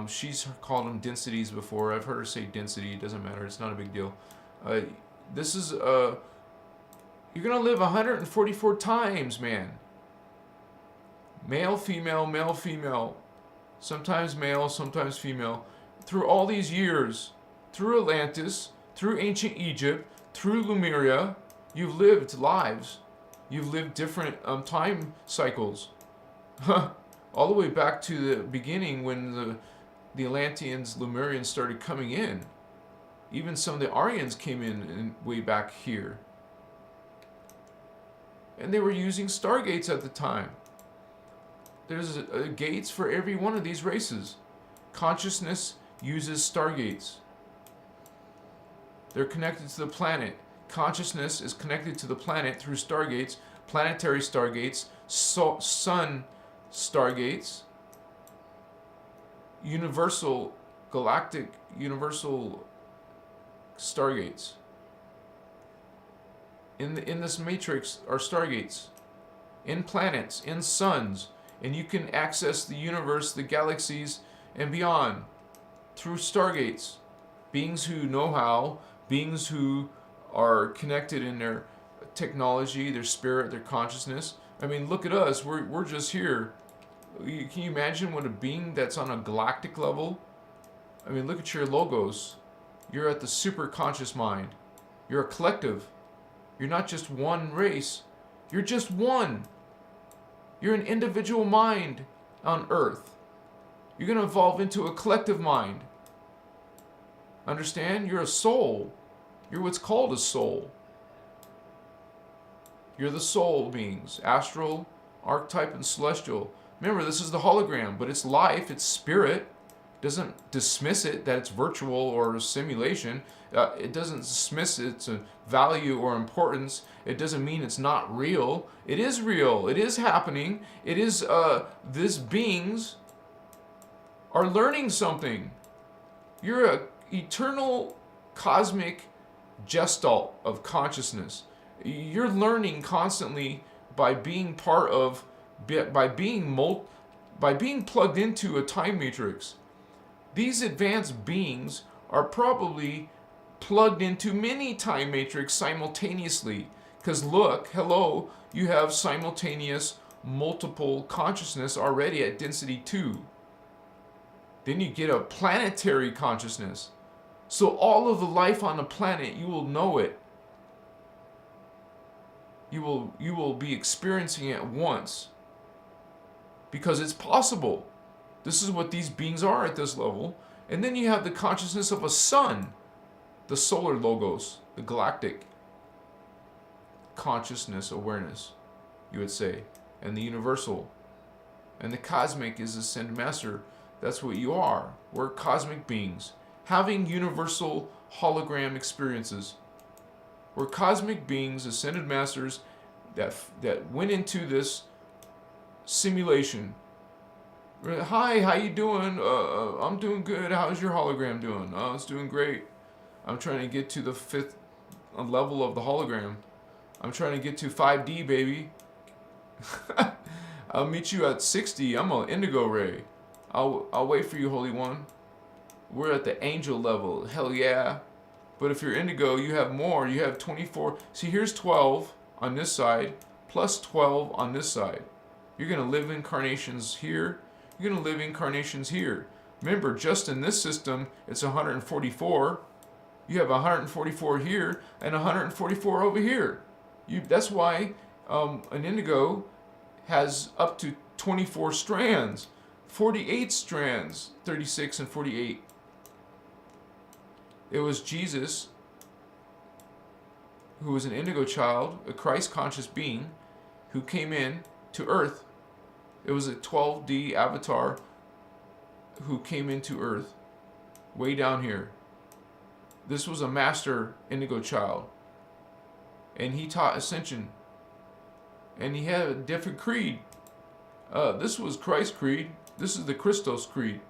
She's called them densities before. I've heard her say density. It doesn't matter. It's not a big deal. This is, you're going to live 144 times, man. Male, female. Sometimes male, sometimes female. Through all these years, through Atlantis, through ancient Egypt, through Lemuria, you've lived lives. You've lived different time cycles. All the way back to the beginning when the Atlanteans, Lemurians started coming in. Even some of the Aryans came in way back here. And they were using stargates at the time. There's gates for every one of these races. Consciousness uses stargates. They're connected to the planet. Consciousness is connected to the planet through stargates, planetary stargates, sun stargates, universal, galactic, universal stargates. In this matrix are stargates, in planets, in suns, and you can access the universe, the galaxies, and beyond through stargates. Beings who know how, beings who are connected in their technology, their spirit, their consciousness. I mean, look at us. We're just here. Can you imagine what a being that's on a galactic level? I mean, look at your logos. You're at the super conscious mind. You're a collective. You're not just one race. You're just one. You're an individual mind on Earth. You're going to evolve into a collective mind. Understand? You're a soul. You're what's called a soul. You're the soul beings. Astral, archetype, and celestial. Remember, this is the hologram, but it's life, it's spirit. It doesn't dismiss it that it's virtual or a simulation. It doesn't dismiss its value or importance. It doesn't mean it's not real. It is real. It is happening. It is, these beings are learning something. You're an eternal cosmic gestalt of consciousness. You're learning constantly by being part of, by being plugged into a time matrix. These advanced beings are probably plugged into many time matrix simultaneously. Because look, hello, you have simultaneous multiple consciousness already at density 2. Then you get a planetary consciousness. So all of the life on the planet, you will know it. You will be experiencing it once. Because it's possible. This is what these beings are at this level. And then you have the consciousness of a sun. The solar logos. The galactic consciousness, awareness, you would say. And the universal. And the cosmic is ascended master. That's what you are. We're cosmic beings. Having universal hologram experiences. We're cosmic beings, ascended masters, that went into this simulation. Hi, how you doing? I'm doing good. How's your hologram doing? Oh, it's doing great. I'm trying to get to the 5th level of the hologram. I'm trying to get to 5D, baby. I'll meet you at 60. I'm an indigo ray. I'll wait for you, Holy One. We're at the angel level. Hell yeah. But if you're indigo, you have more. You have 24. See, here's 12 on this side, plus 12 on this side. You're going to live incarnations here. You're going to live incarnations here. Remember, just in this system, it's 144. You have 144 here and 144 over here. That's why an indigo has up to 24 strands, 48 strands, 36 and 48. It was Jesus, who was an indigo child, a Christ-conscious being, who came in to Earth. It was a 12D avatar who came into Earth, way down here. This was a master indigo child. And he taught ascension. And he had a different creed. This was Christ's creed. This is the Christos creed.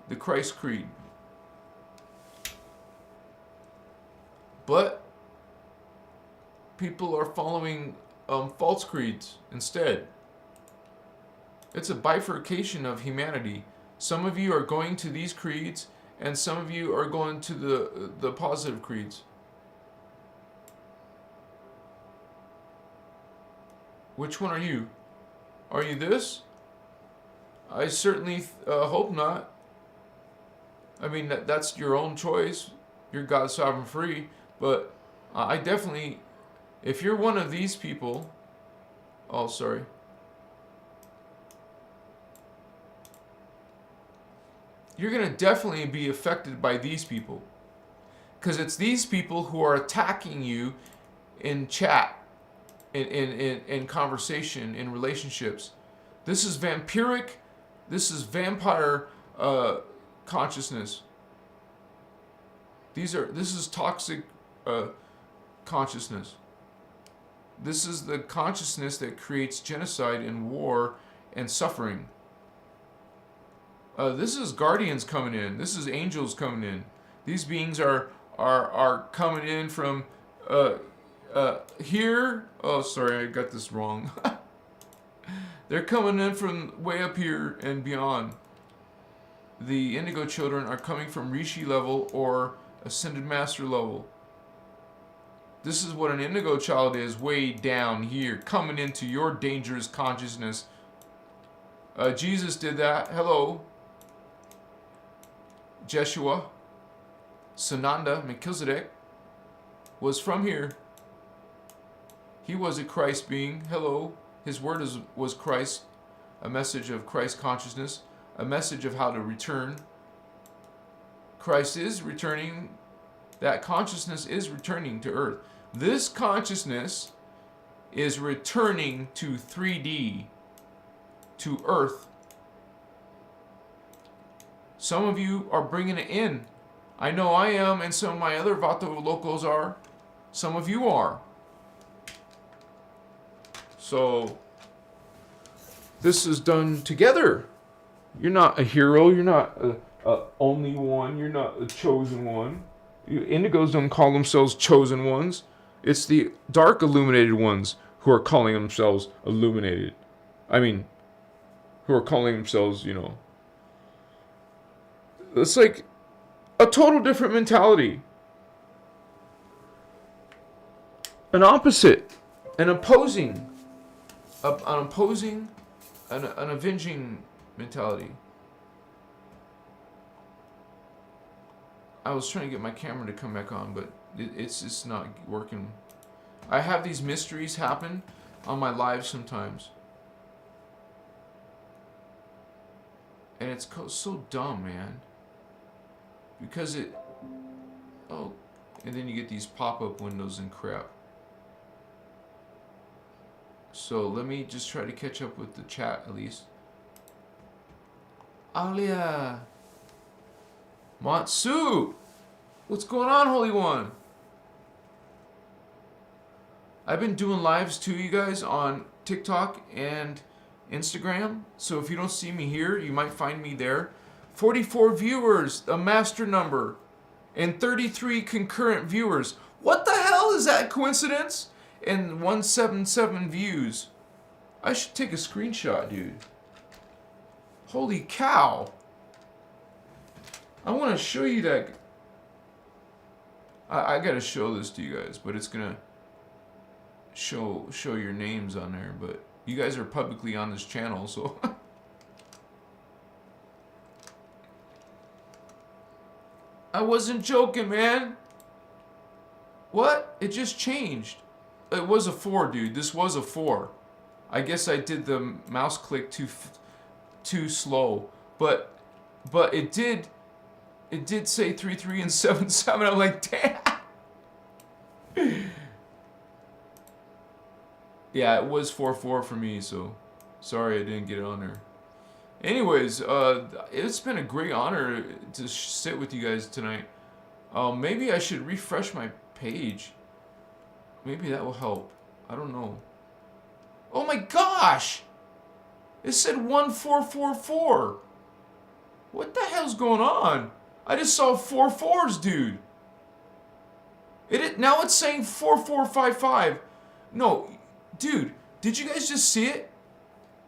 The Christ creed. But people are following false creeds instead. It's a bifurcation of humanity. Some of you are going to these creeds, and some of you are going to the positive creeds. Which one are you? Are you this? I certainly hope not. I mean, that's your own choice. You're God's sovereign free. But I definitely, if you're one of these people, oh, sorry. You're going to definitely be affected by these people. Because it's these people who are attacking you in chat, in conversation, in relationships. This is vampiric. This is vampire consciousness. This is toxic consciousness. This is the consciousness that creates genocide and war and suffering. This is guardians coming in. This is angels coming in. These beings are coming in from here. Oh, sorry, I got this wrong. They're coming in from way up here and beyond. The indigo children are coming from Rishi level or ascended master level. This is what an indigo child is, way down here, coming into your dangerous consciousness. Jesus did that. Hello. Jeshua, Sananda, Melchizedek was from here. He was a Christ being. Hello. His word was Christ, a message of Christ consciousness, a message of how to return. Christ is returning. That consciousness is returning to earth. This consciousness is returning to 3D, to earth. Some of you are bringing it in. I know I am, and some of my other Vato locals are. Some of you are. So, this is done together. You're not a hero. You're not a only one. You're not a chosen one. Indigos don't call themselves chosen ones. It's the dark illuminated ones who are calling themselves illuminated. I mean, who are calling themselves, you know. It's like a total different mentality. An opposite. An opposing. An avenging mentality. I was trying to get my camera to come back on, but it's just not working. I have these mysteries happen on my live sometimes. And it's so dumb, man. Because and then you get these pop-up windows and crap. So let me just try to catch up with the chat at least. Alia. Matsu! What's going on, Holy One? I've been doing lives too, you guys, on TikTok and Instagram. So if you don't see me here, you might find me there. 44 viewers, a master number, and 33 concurrent viewers. What the hell is that coincidence? And 177 views. I should take a screenshot, dude. Holy cow. I want to show you that. I got to show this to you guys, but it's going to show your names on there. But you guys are publicly on this channel, so... I wasn't joking, man. What? It just changed. It was a 4, dude. This was a 4. I guess I did the mouse click too slow. But it did say 33 and 77. I'm like, damn. Yeah, it was 4-4 for me, so sorry I didn't get it on there. Anyways, it's been a great honor to sit with you guys tonight. Maybe I should refresh my page. Maybe that will help. I don't know. Oh my gosh! It said 1444. What the hell's going on? I just saw 4 fours, dude. Now it's saying 4455. No, dude, did you guys just see it?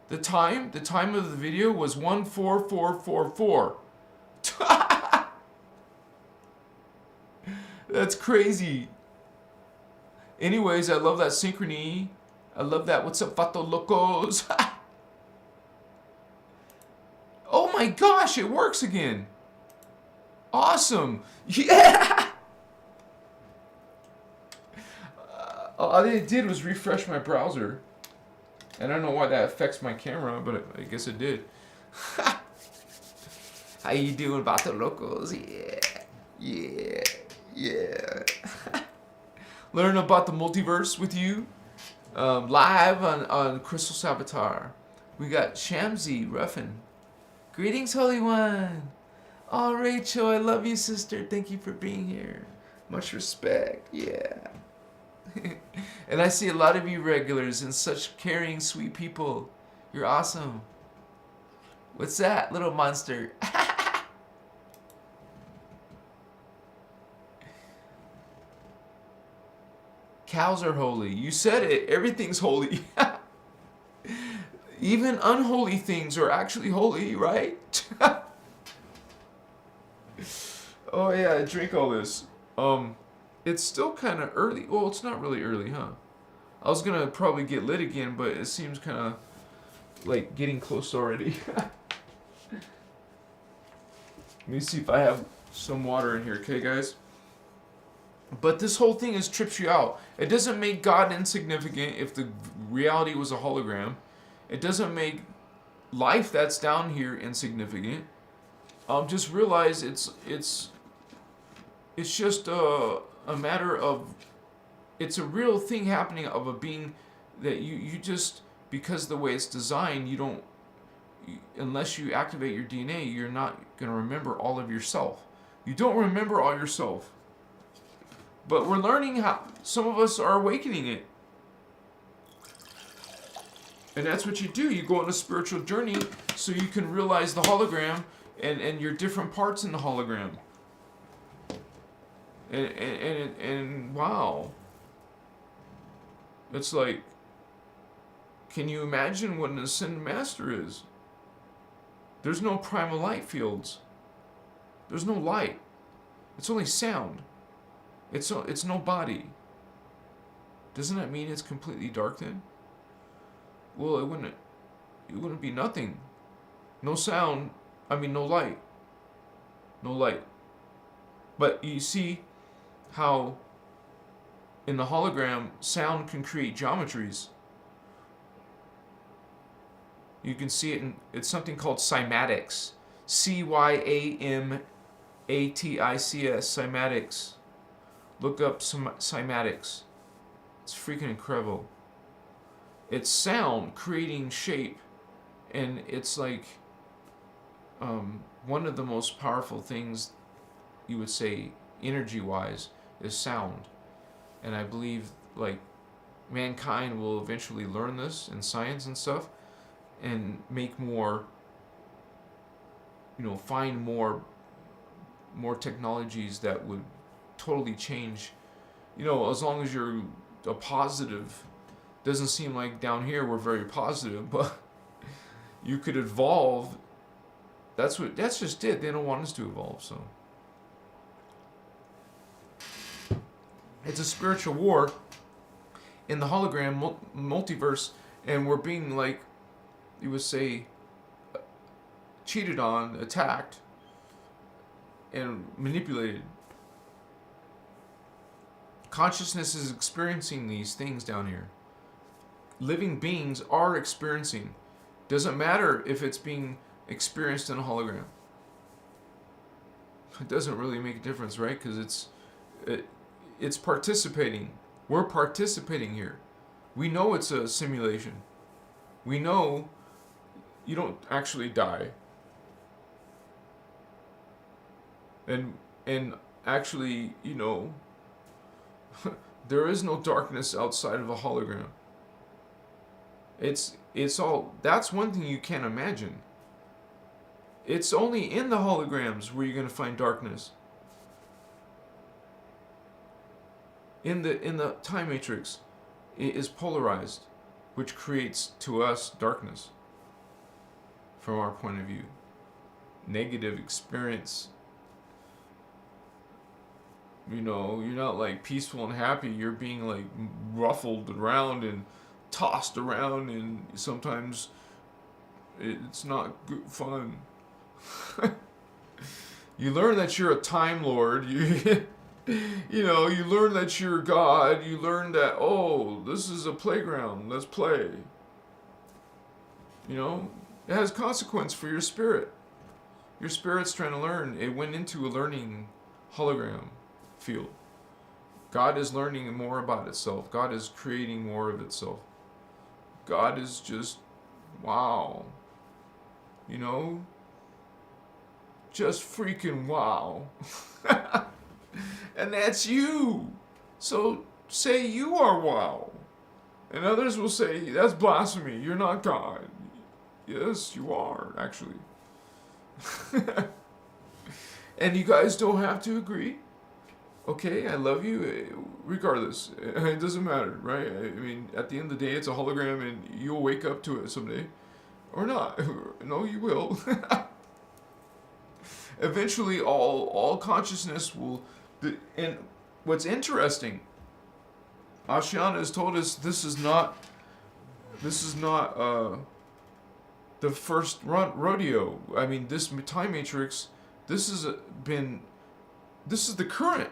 The time of the video was 14444. That's crazy. Anyways, I love that synchrony. I love that. What's up, Vato Locos? Oh my gosh, it works again. Awesome. Yeah. All I did was refresh my browser. I don't know why that affects my camera, but I guess it did. How you doing, Vato Locos? Yeah. Learn about the multiverse with you. Live on Christos Avatar. We got Shamsi Ruffin. Greetings, Holy One. Oh, Rachel, I love you, sister. Thank you for being here. Much respect. Yeah. And I see a lot of you regulars and such caring, sweet people. You're awesome. What's that, little monster? Cows are holy. You said it. Everything's holy. Even unholy things are actually holy, right? Oh yeah, I drink all this. It's still kind of early. Well, it's not really early, huh? I was gonna probably get lit again, but it seems kind of like getting close already. Let me see if I have some water in here, okay, guys? But this whole thing trips you out. It doesn't make God insignificant if the reality was a hologram. It doesn't make life that's down here insignificant. Just realize it's just a matter of, it's a real thing happening of a being that you just, because the way it's designed, unless you activate your DNA, you're not going to remember all of yourself. You don't remember all yourself. But we're learning how, some of us are awakening it. And that's what you do. You go on a spiritual journey so you can realize the hologram and your different parts in the hologram. And wow. It's like, can you imagine what an ascended master is? There's no primal light fields. There's no light. It's only sound. It's no body. Doesn't that mean it's completely dark then? Well, it wouldn't be nothing. No sound, no light. No light. But you see how in the hologram, sound can create geometries. You can see it it's something called cymatics. Cymatics, cymatics. Look up some cymatics. It's freaking incredible. It's sound creating shape, and it's like one of the most powerful things you would say energy-wise is sound. And I believe like mankind will eventually learn this in science and stuff and make more, find more technologies that would totally change, as long as you're a positive. Doesn't seem like down here we're very positive, but you could evolve. That's just it. They don't want us to evolve, so it's a spiritual war in the hologram multiverse, and we're being, like you would say, cheated on, attacked, and manipulated. Consciousness is experiencing these things down here. Living beings are experiencing. Doesn't matter if it's being experienced in a hologram. It doesn't really make a difference, right? Because it's participating. We're participating here. We know it's a simulation. We know you don't actually die. And actually, you know, there is no darkness outside of a hologram. It's all, that's one thing you can't imagine. It's only in the holograms where you're going to find darkness. In the time matrix, it is polarized, which creates to us darkness from our point of view. Negative experience. You know, you're not like peaceful and happy. You're being like ruffled around and tossed around, and sometimes it's not good fun. You learn that you're a time lord. You know, you learn that you're God. You learn that, oh, this is a playground. Let's play. You know, it has consequence for your spirit. Your spirit's trying to learn. It went into a learning hologram field. God is learning more about itself. God is creating more of itself. God is just, wow. You know, just freaking wow. And that's you. So say you are wow. And others will say, that's blasphemy. You're not God. Yes, you are, actually. And you guys don't have to agree. Okay, I love you. Regardless, it doesn't matter, right? I mean, at the end of the day, it's a hologram, and you'll wake up to it someday. Or not. No, you will. Eventually, all consciousness will... And what's interesting, Ashiana has told us this is not the first rodeo. I mean, this time matrix, this is the current.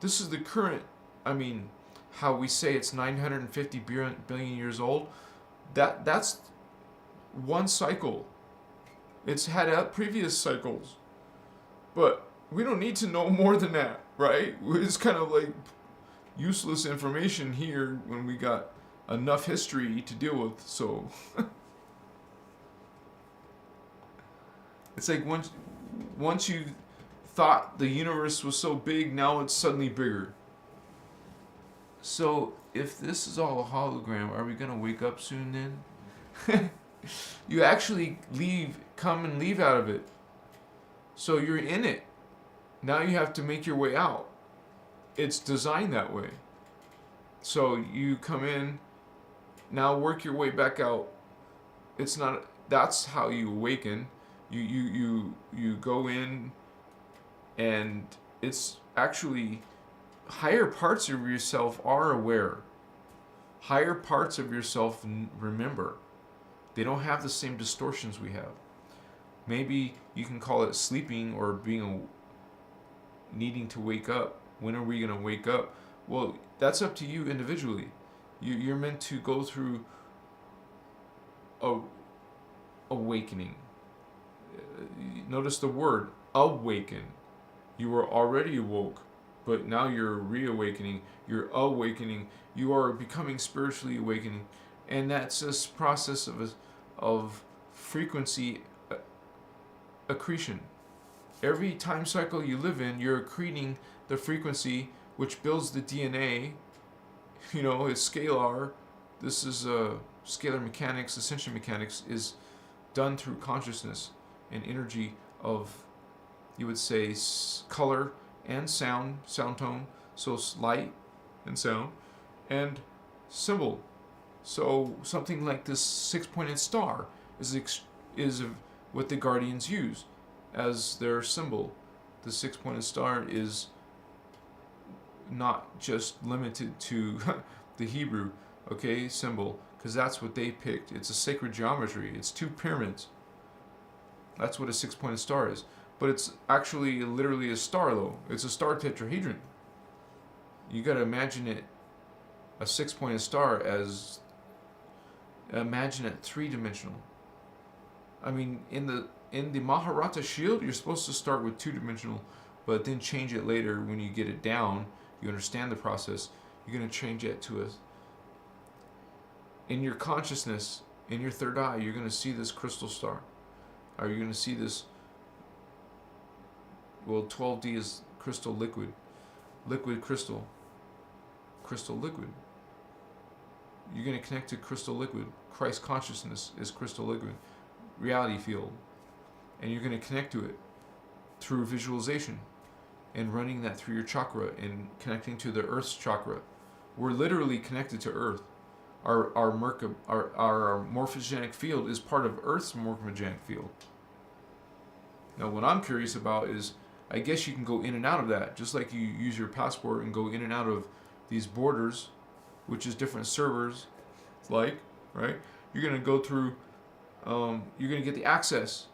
This is the current. I mean, how we say it's 950 billion years old. That's one cycle. It's had previous cycles, but we don't need to know more than that, right? It's kind of like useless information here when we got enough history to deal with. So it's like once you thought the universe was so big, now it's suddenly bigger. So if this is all a hologram, are we gonna wake up soon then? You actually come and leave out of it. So you're in it. Now you have to make your way out. It's designed that way. So you come in, now work your way back out. It's not, that's how you awaken. You go in, and it's actually higher parts of yourself are aware. Higher parts of yourself remember. They don't have the same distortions we have. Maybe you can call it sleeping or needing to wake up. When are we going to wake up? Well, that's up to you individually. You're meant to go through a awakening. Notice the word awaken. You were already awoke, but now you're reawakening. You're awakening. You are becoming spiritually awakening, and that's this process of frequency accretion. Every time cycle you live in, you're accreting the frequency, which builds the DNA. You know, it's scalar. This is scalar mechanics, ascension mechanics is done through consciousness and energy of, you would say, color and sound tone. So light and sound and symbol. So something like this 6-pointed star is what the Guardians use as their symbol. The 6-pointed star is not just limited to the Hebrew, symbol, because that's what they picked. It's a sacred geometry. It's 2 pyramids. That's what a 6-pointed star is. But it's actually literally a star, though. It's a star tetrahedron. You got to imagine it, a 6-pointed star, as, imagine it 3-dimensional. I mean, in the Maharata shield, you're supposed to start with 2-dimensional, but then change it later when you get it down. You understand the process. You're going to change it to in your consciousness, in your third eye, you're going to see this crystal star. Are you going to see this? Well, 12D is crystal liquid, liquid crystal, crystal liquid. You're going to connect to crystal liquid. Christ consciousness is crystal liquid, reality field. And you're going to connect to it through visualization and running that through your chakra and connecting to the Earth's chakra. We're literally connected to Earth. Our morphogenic field is part of Earth's morphogenic field. Now, what I'm curious about is, I guess you can go in and out of that, just like you use your passport and go in and out of these borders, which is different servers, like, right? You're going to go through, you're going to get the access.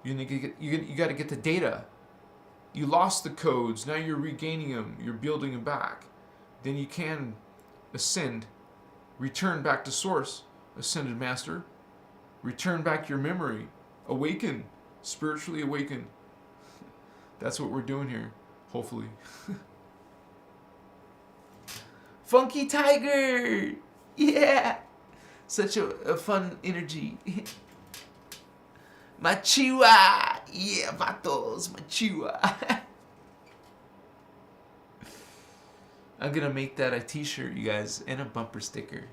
You got to get the data. You lost the codes, now you're regaining them, you're building them back. Then you can ascend, return back to source, ascended master, return back your memory, awaken, spiritually awaken. That's what we're doing here, hopefully. Funky Tiger! Yeah! Such a fun energy. Machiwa! Yeah, vatos, machiwa. I'm gonna make that a t-shirt, you guys, and a bumper sticker.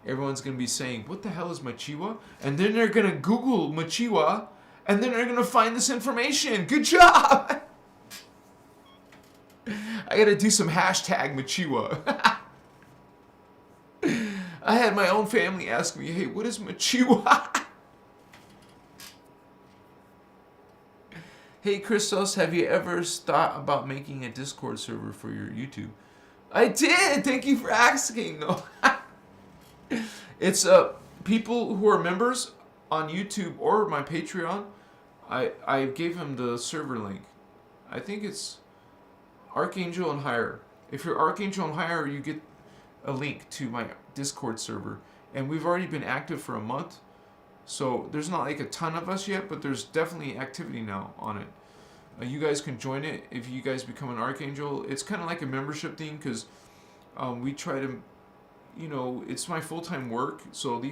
Everyone's gonna be saying, what the hell is machiwa? And then they're gonna Google machiwa, and then they're gonna find this information. Good job! I gotta do some hashtag machiwa. I had my own family ask me, hey, what is machiwa? Hey, Christos, have you ever thought about making a Discord server for your YouTube? I did! Thank you for asking. No. It's people who are members on YouTube or my Patreon. I gave them the server link. I think it's Archangel and Higher. If you're Archangel and Higher, you get a link to my Discord server. And we've already been active for a month. So there's not like a ton of us yet, but there's definitely activity now on it. You guys can join it if you guys become an Archangel. It's kind of like a membership thing because we try to, you know, it's my full-time work. So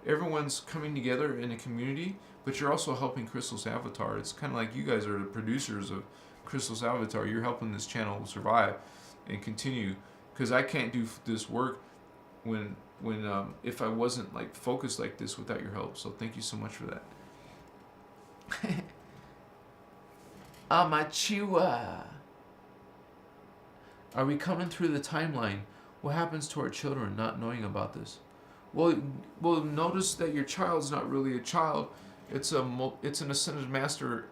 everyone's coming together in a community, but you're also helping Christos Avatar. It's kind of like you guys are the producers of Christos Avatar. You're helping this channel survive and continue, because I can't do this work when if I wasn't like focused like this without your help. So thank you so much for that. Amachiwa. Are we coming through the timeline? What happens to our children not knowing about this? Well, notice that your child's not really a child. It's an ascended master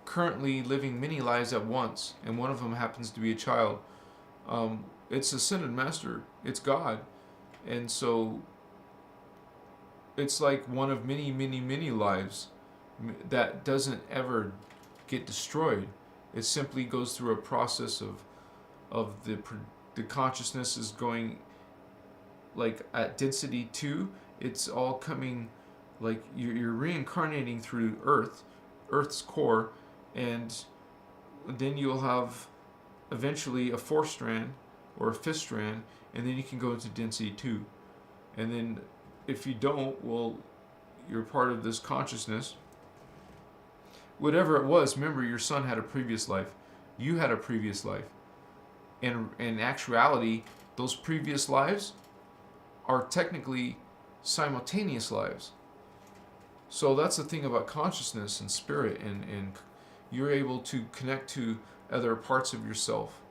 currently living many lives at once, and one of them happens to be a child. It's ascended master. It's God. And so it's like one of many, many, many lives that doesn't ever get destroyed. It simply goes through a process of the consciousness is going like at density 2. It's all coming like you're reincarnating through Earth's core, and then you'll have eventually a 4th strand or a 5th strand, and then you can go into density 2. And then if you don't, well, you're part of this consciousness. Whatever it was, remember your son had a previous life. You had a previous life. And in actuality, those previous lives are technically simultaneous lives. So that's the thing about consciousness and spirit, and you're able to connect to other parts of yourself.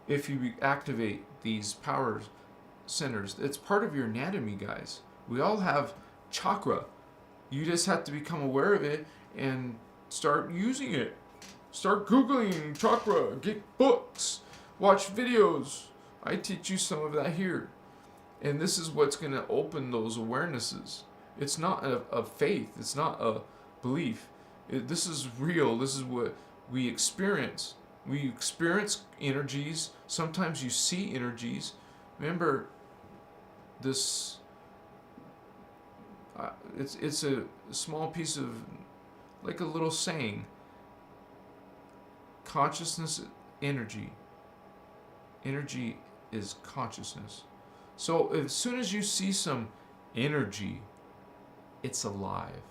If you activate these power centers, it's part of your anatomy, guys. We all have chakra. You just have to become aware of it and start using it. Start Googling chakra, get books, watch videos. I teach you some of that here. And this is what's going to open those awarenesses. It's not a faith. It's not a belief. This is real. This is what we experience. We experience energies. Sometimes you see energies. Remember this. It's a small piece of, like a little saying. Consciousness, energy. Energy is consciousness. So as soon as you see some energy, it's alive.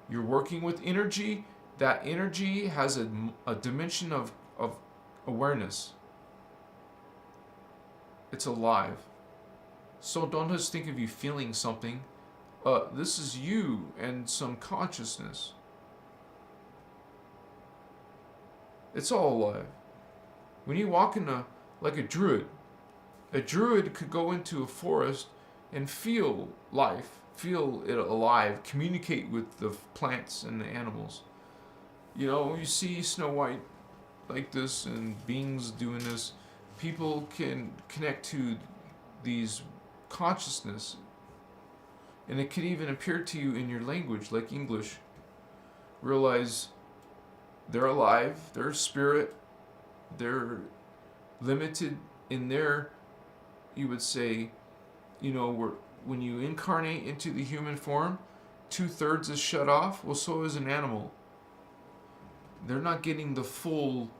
You're working with energy, that energy has a dimension of awareness. It's alive. So don't just think of you feeling something. This is you and some consciousness. It's all alive. When you walk like a druid could go into a forest and feel life, feel it alive, communicate with the plants and the animals. You know, you see Snow White like this and beings doing this. People can connect to these consciousness, and it could even appear to you in your language, like English. Realize they're alive, they're spirit, they're limited in their, you would say, you know, when you incarnate into the human form, 2/3 is shut off. Well, so is an animal. They're not getting the full.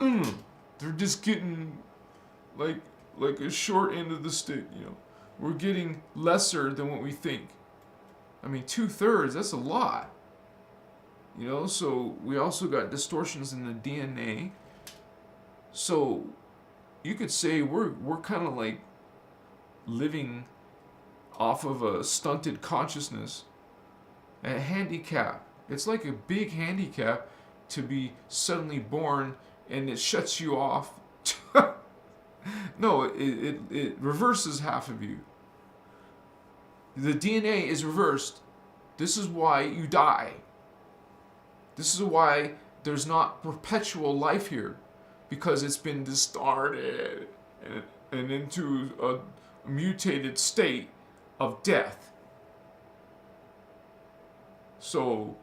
They're just getting like a short end of the stick. You know, we're getting lesser than what we think. I mean, 2/3. That's a lot. You know, so we also got distortions in the DNA. So you could say we're kind of like living off of a stunted consciousness, a handicap. It's like a big handicap to be suddenly born and it shuts you off. No, it reverses half of you. The DNA is reversed. This is why you die. This is why there's not perpetual life here, because it's been distorted and into a mutated state of death. So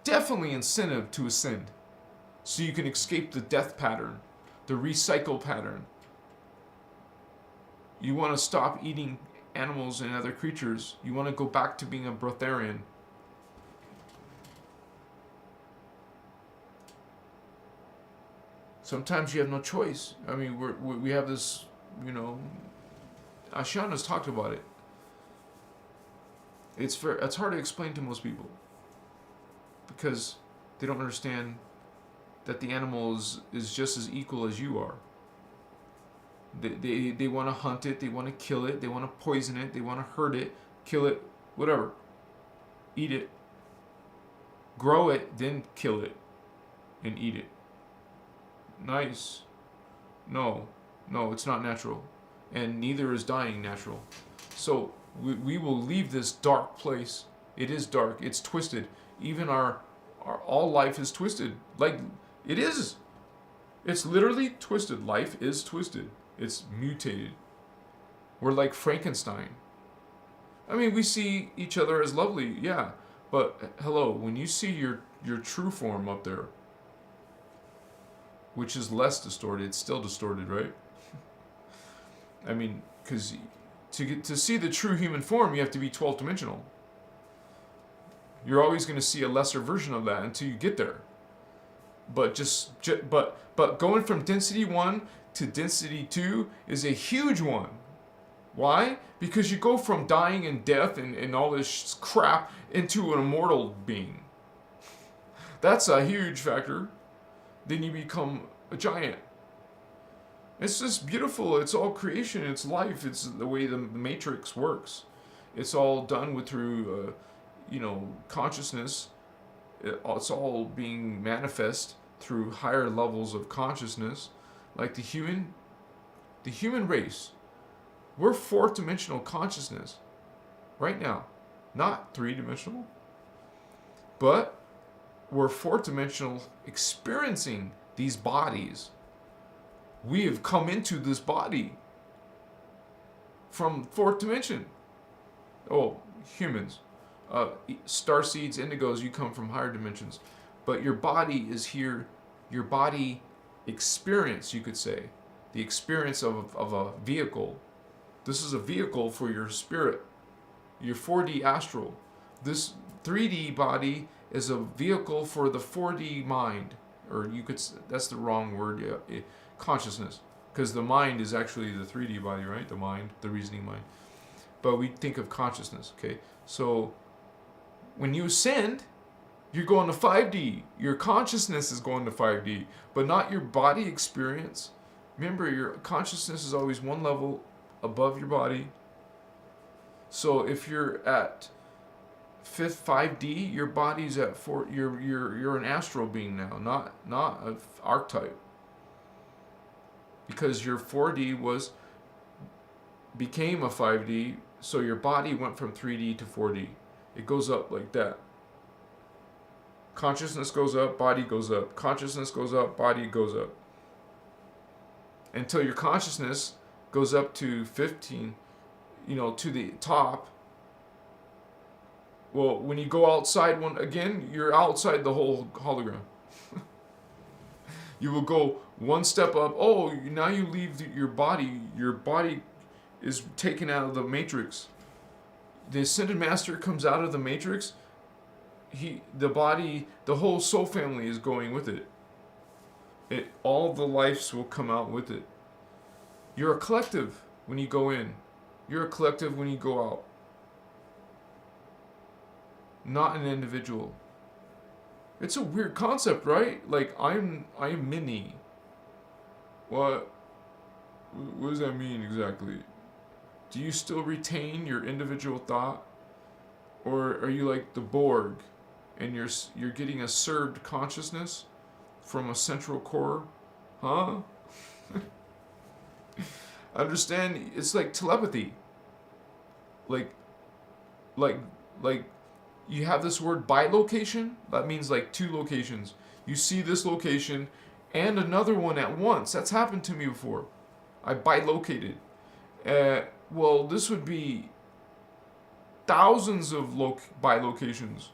definitely incentive to ascend, so you can escape the death pattern, the recycle pattern. You want to stop eating animals and other creatures. You want to go back to being a breatharian. Sometimes you have no choice. I mean, we have this, you know, Ashana's talked about it. It's hard to explain to most people because they don't understand that the animal is just as equal as you are. They want to hunt it, they want to kill it, they want to poison it, they want to hurt it, kill it, whatever. Eat it. Grow it, then kill it and eat it. Nice. No, it's not natural. And neither is dying natural. So we will leave this dark place. It is dark. It's twisted. Even our all life is twisted. Like it is. It's literally twisted. Life is twisted. It's mutated. We're like Frankenstein. I mean, we see each other as lovely, yeah. But hello, when you see your true form up there, which is less distorted, it's still distorted, right? I mean, because to see the true human form, you have to be 12th dimensional. You're always going to see a lesser version of that until you get there. But but going from density 1 to density 2 is a huge one. Why? Because you go from dying and death and all this crap into an immortal being. That's a huge factor. Then you become a giant. It's just beautiful. It's all creation. It's life. It's the way the matrix works. It's all done through, consciousness. It's all being manifest through higher levels of consciousness. Like the human race, we're 4th dimensional consciousness right now. Not 3-dimensional, but we're 4th dimensional experiencing these bodies. We have come into this body from 4th dimension. Oh, humans. Starseeds, indigos, you come from higher dimensions. But your body is here. Your body experience, you could say. The experience of a vehicle. This is a vehicle for your spirit. Your 4D astral. This 3D body is a vehicle for the 4D mind. Or you could, that's the wrong word, yeah, consciousness. Because the mind is actually the 3D body, right? The mind, the reasoning mind. But we think of consciousness, okay? So when you ascend, You're going to 5D. Your consciousness is going to 5D, but not your body experience. Remember, your consciousness is always one level above your body. So if you're at fifth 5D, your body's at 4. You're an astral being now, not an archetype. Because your 4D became a 5D, so your body went from 3D to 4D. It goes up like that. Consciousness goes up, body goes up. Consciousness goes up, body goes up. Until your consciousness goes up to 15, to the top. Well, when you go outside you're outside the whole hologram. You will go one step up. Oh, now you leave your body. Your body is taken out of the matrix. The ascended master comes out of the matrix. The whole soul family is going with it. All the lives will come out with it. You're a collective when you go in. You're a collective when you go out. Not an individual. It's a weird concept, right? Like, I'm mini. What does that mean exactly? Do you still retain your individual thought? Or are you like the Borg and you're getting a served consciousness from a central core? Huh? Understand, it's like telepathy. Like you have this word bilocation. That means like two locations. You see this location and another one at once. That's happened to me before. I bilocated. Well, this would be thousands of bilocations.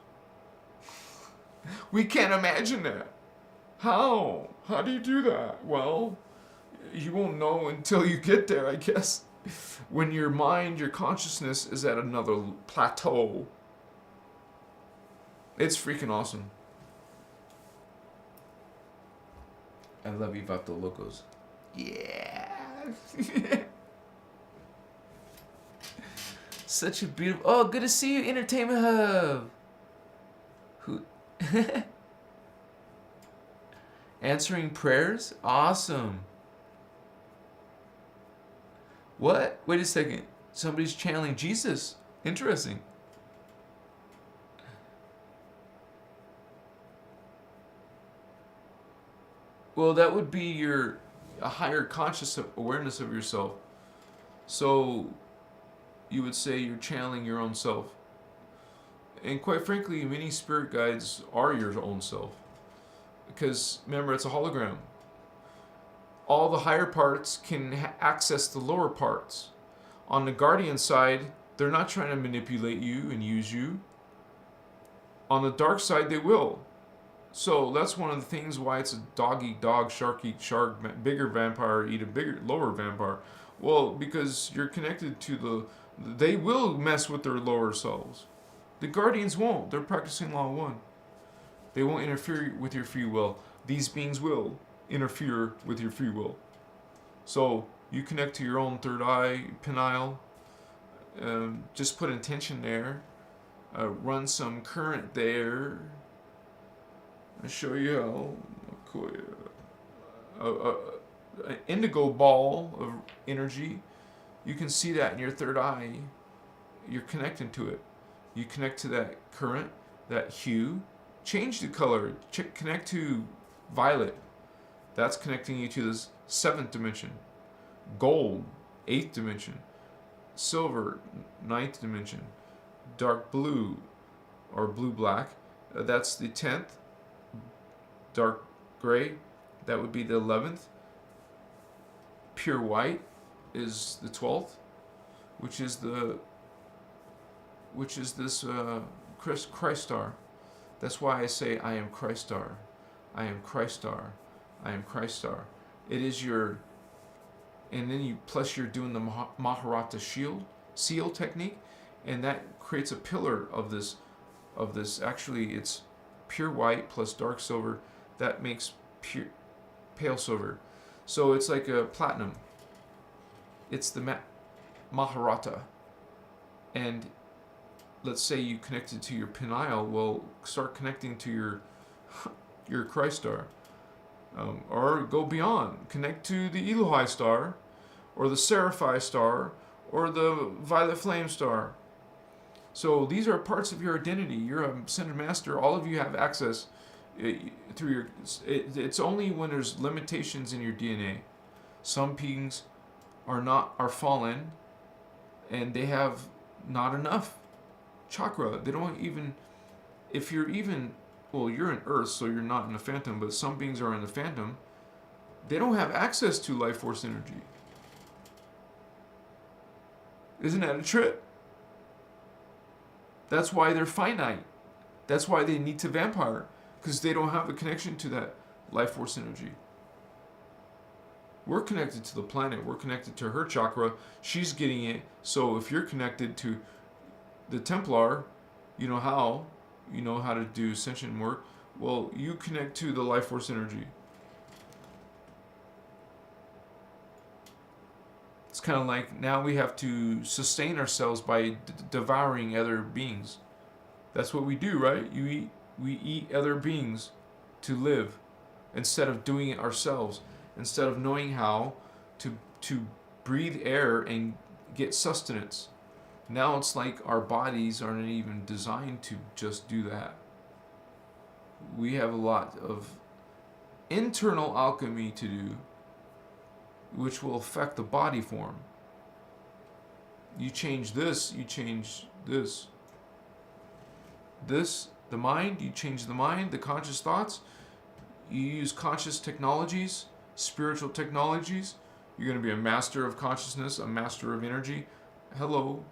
We can't imagine that. How? How do you do that? Well, you won't know until you get there, I guess. When your mind, your consciousness is at another plateau. It's freaking awesome. I love you, Vato Locos. Yeah. Such a beautiful... Oh, good to see you, Entertainment Hub. Who... Answering prayers? Awesome. What? Wait a second. Somebody's channeling Jesus. Interesting. Well, that would be a higher conscious awareness of yourself. So you would say you're channeling your own self. And quite frankly, many spirit guides are your own self. Because remember, it's a hologram. All the higher parts can access the lower parts. On the guardian side, they're not trying to manipulate you and use you. On the dark side, they will. So that's one of the things why it's a dog eat dog, shark eat shark, bigger vampire eat a lower vampire. Well, because you're connected to they will mess with their lower selves. The guardians won't. They're practicing law 1. They won't interfere with your free will. These beings will interfere with your free will. So you connect to your own third eye, pineal. Just put intention there. Run some current there. I'll show you how cool. An indigo ball of energy. You can see that in your third eye. You're connecting to it. You connect to that current, that hue. Change the color. Connect to violet. That's connecting you to this 7th dimension. Gold, 8th dimension. Silver, 9th dimension. Dark blue, or blue-black, that's the 10th. Dark gray, that would be the 11th. Pure white is the 12th, which is this Christ star. That's why I say I am Christ star. I am Christ star. I am Christ star. It is your, and then you're doing the Maharata seal technique, and that creates a pillar of this. Actually, it's pure white plus dark silver. That makes pale silver. So it's like a platinum. It's the Maharata. And let's say you connected to your pineal, well, start connecting to your Christ star. Or go beyond. Connect to the Elohai star, or the Seraphi star, or the Violet Flame star. So these are parts of your identity. You're a ascended master. All of you have access through your. It's only when there's limitations in your DNA. Some beings are fallen, and they have not enough chakra. They don't even. If you're even, well, you're in Earth, so you're not in the Phantom. But some beings are in the Phantom. They don't have access to life force energy. Isn't that a trip? That's why they're finite. That's why they need to vampire, because they don't have a connection to that life force energy. We're connected to the planet. We're connected to her chakra. She's getting it. So if you're connected to the Templar, you know how to do ascension work. Well, you connect to the life force energy. It's kind of like now we have to sustain ourselves by devouring other beings. That's what we do, right? We eat other beings to live instead of doing it ourselves. Instead of knowing how to breathe air and get sustenance. Now it's like our bodies aren't even designed to just do that. We have a lot of internal alchemy to do, which will affect the body form. You change this, you change this. This, the mind, you change the mind, the conscious thoughts. You use conscious technologies, spiritual technologies. You're going to be a master of consciousness, a master of energy. Hello.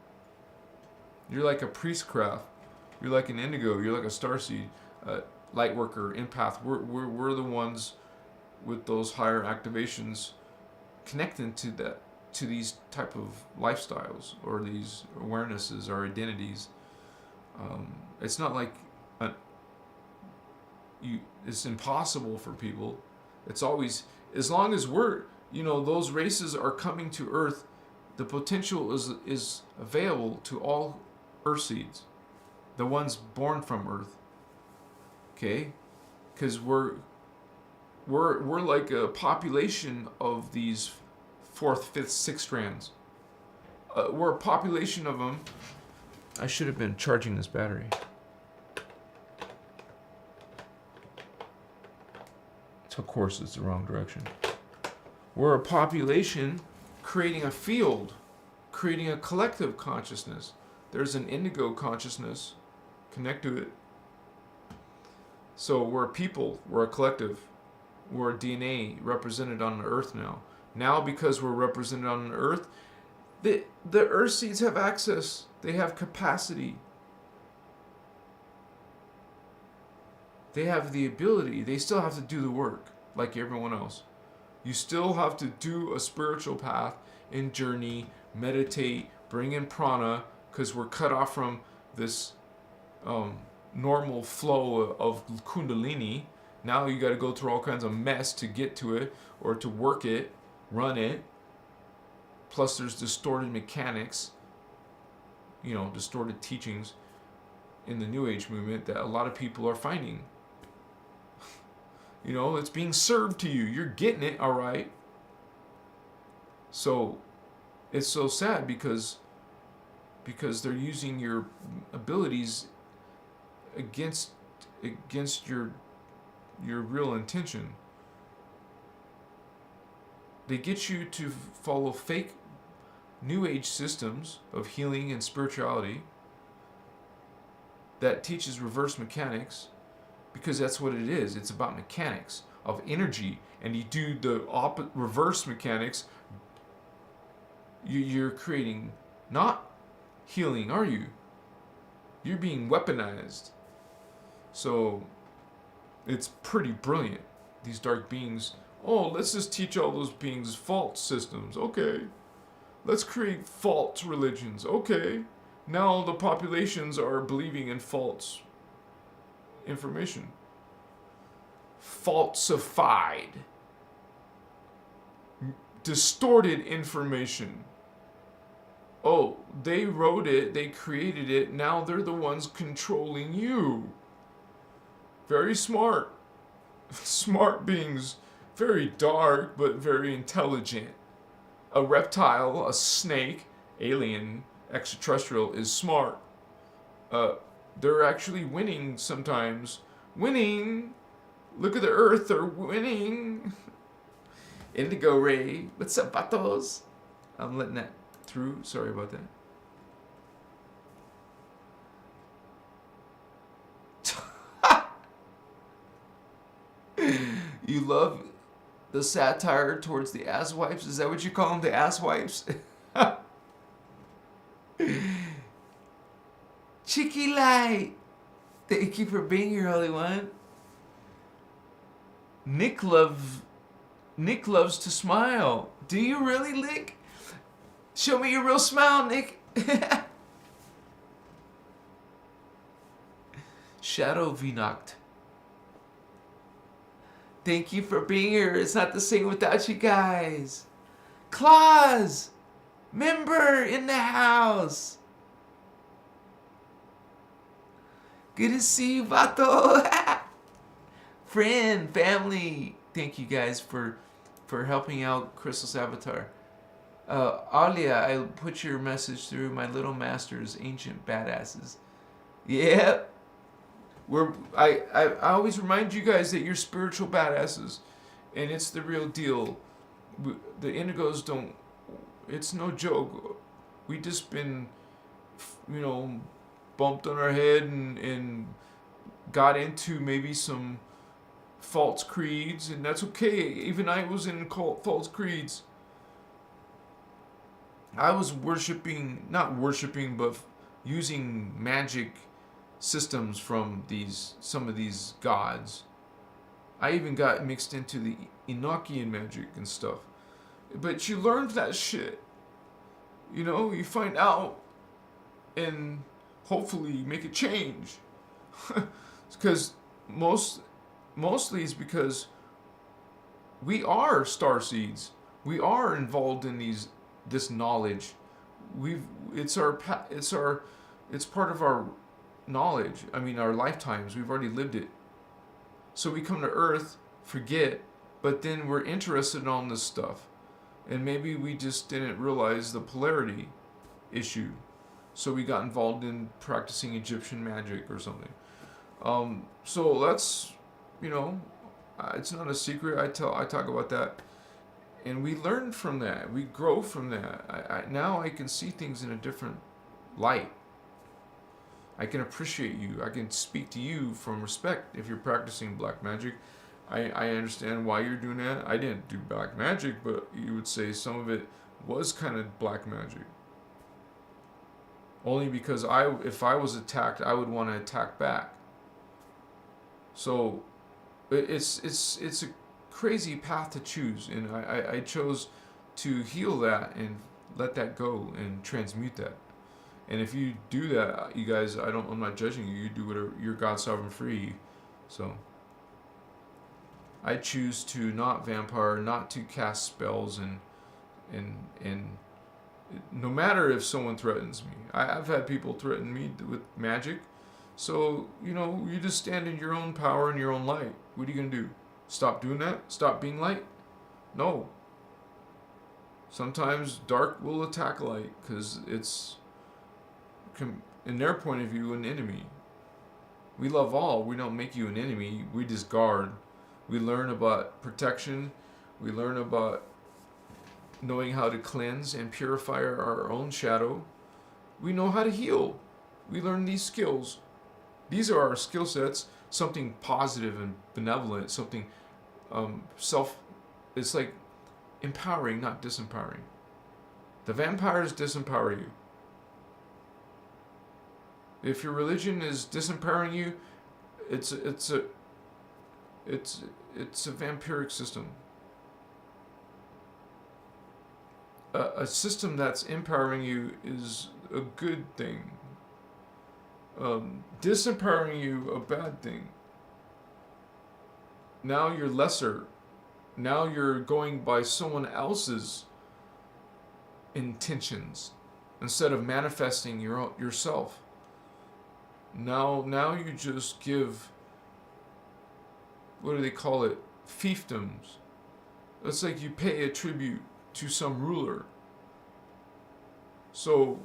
You're like a priestcraft. You're like an indigo. You're like a starseed, light worker, empath. We're the ones with those higher activations connecting to these type of lifestyles or these awarenesses or identities. It's not like it's impossible for people. It's always, as long as those races are coming to Earth, the potential is available to all Earth seeds, the ones born from Earth. Okay, because we're like a population of these 4th, 5th, 6th strands. We're a population of them. I should have been charging this battery. Of course, it's the wrong direction. We're a population creating a field, creating a collective consciousness. There's an indigo consciousness. Connect to it. So we're a people. We're a collective. We're a DNA represented on the Earth now. Now, because we're represented on the Earth, the Earth seeds have access. They have capacity. They have the ability. They still have to do the work like everyone else. You still have to do a spiritual path and journey, meditate, bring in prana, because we're cut off from this normal flow of kundalini. Now you got to go through all kinds of mess to get to it or to work it, run it. Plus there's distorted mechanics, distorted teachings in the New Age movement that a lot of people are finding. It's being served to you. You're getting it, all right. So it's so sad because they're using your abilities against your real intention. They get you to follow fake New Age systems of healing and spirituality that teaches reverse mechanics. Because that's what it is. It's about mechanics of energy. And you do the reverse mechanics. You're creating not healing, are you? You're being weaponized. So it's pretty brilliant. These dark beings. Oh, let's just teach all those beings fault systems. Okay. Let's create false religions. Okay. Now the populations are believing in false information. Falsified. Distorted information. Oh, they wrote it, they created it, now they're the ones controlling you. Very smart. Smart beings. Very dark, but very intelligent. A reptile, a snake, alien, extraterrestrial is smart. They're actually winning sometimes. Winning! Look at the Earth, they're winning! Indigo Ray, what's up, vatos? I'm letting that through. Sorry about that. You love the satire towards the asswipes? Is that what you call them, the asswipes? Cheeky Light! Thank you for being here, Holy One. Nick loves to smile. Do you really, Nick? Show me your real smile, Nick. Shadow Vinoct. Thank you for being here. It's not the same without you guys. Claus! Member in the house. Good to see you, Vato. Friend, family. Thank you guys for helping out Christos Avatar. Alia, I put your message through. My little masters, ancient badasses. Yeah. I always remind you guys that you're spiritual badasses, and it's the real deal. The indigos don't. It's no joke. We just been, bumped on our head and got into maybe some false creeds, and that's okay. Even I was in false creeds. I was not worshiping, but using magic systems from some of these gods. I even got mixed into the Enochian magic and stuff. But you learn that shit. You find out and hopefully make a change. Because mostly it's because we are star seeds. We are involved in this knowledge. It's part of our knowledge. I mean, our lifetimes. We've already lived it. So we come to Earth, forget, but then we're interested in all this stuff. And maybe we just didn't realize the polarity issue. So we got involved in practicing Egyptian magic or something. So that's, it's not a secret. I talk about that. And we learn from that. We grow from that. Now I can see things in a different light. I can appreciate you. I can speak to you from respect if you're practicing black magic. I understand why you're doing that. I didn't do black magic, but you would say some of it was kind of black magic. Only because if I was attacked, I would want to attack back. So it's a crazy path to choose, and I chose to heal that and let that go and transmute that. And if you do that, you guys, I'm not judging you. You do whatever. You're God sovereign free. So I choose to not vampire, not to cast spells, and no matter if someone threatens me. I've had people threaten me with magic. So, you just stand in your own power and your own light. What are you going to do? Stop doing that? Stop being light? No. Sometimes dark will attack light because it's, in their point of view, an enemy. We love all. We don't make you an enemy. We discard. We learn about protection. We learn about knowing how to cleanse and purify our own shadow. We know how to heal. We learn these skills. These are our skill sets. Something positive and benevolent. Something it's like empowering, not disempowering. The vampires disempower you. If your religion is disempowering you, it's a vampiric system. A system that's empowering you is a good thing. Disempowering you, a bad thing. Now you're lesser. Now you're going by someone else's intentions. instead of manifesting yourself. Now you just give, what do they call it, fiefdoms. It's like you pay a tribute to some ruler. So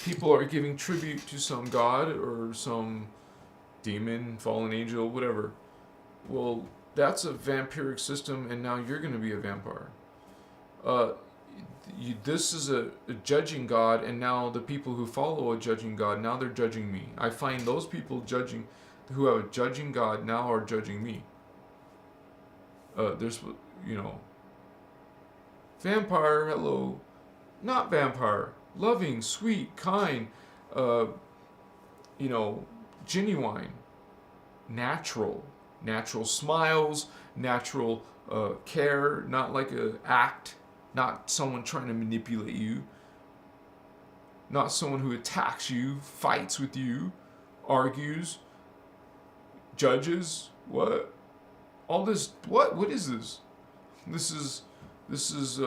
people are giving tribute to some god or some demon, fallen angel, whatever. Well, that's a vampiric system, and now you're going to be a vampire. This is a judging God, and now the people who follow a judging God, now they're judging me. I find those people who have a judging God now are judging me. There's, vampire, hello. Not vampire. Loving, sweet, kind, genuine, natural smiles, natural care, not like an act, not someone trying to manipulate you, not someone who attacks you, fights with you, argues, judges. What? All this, what is this? This is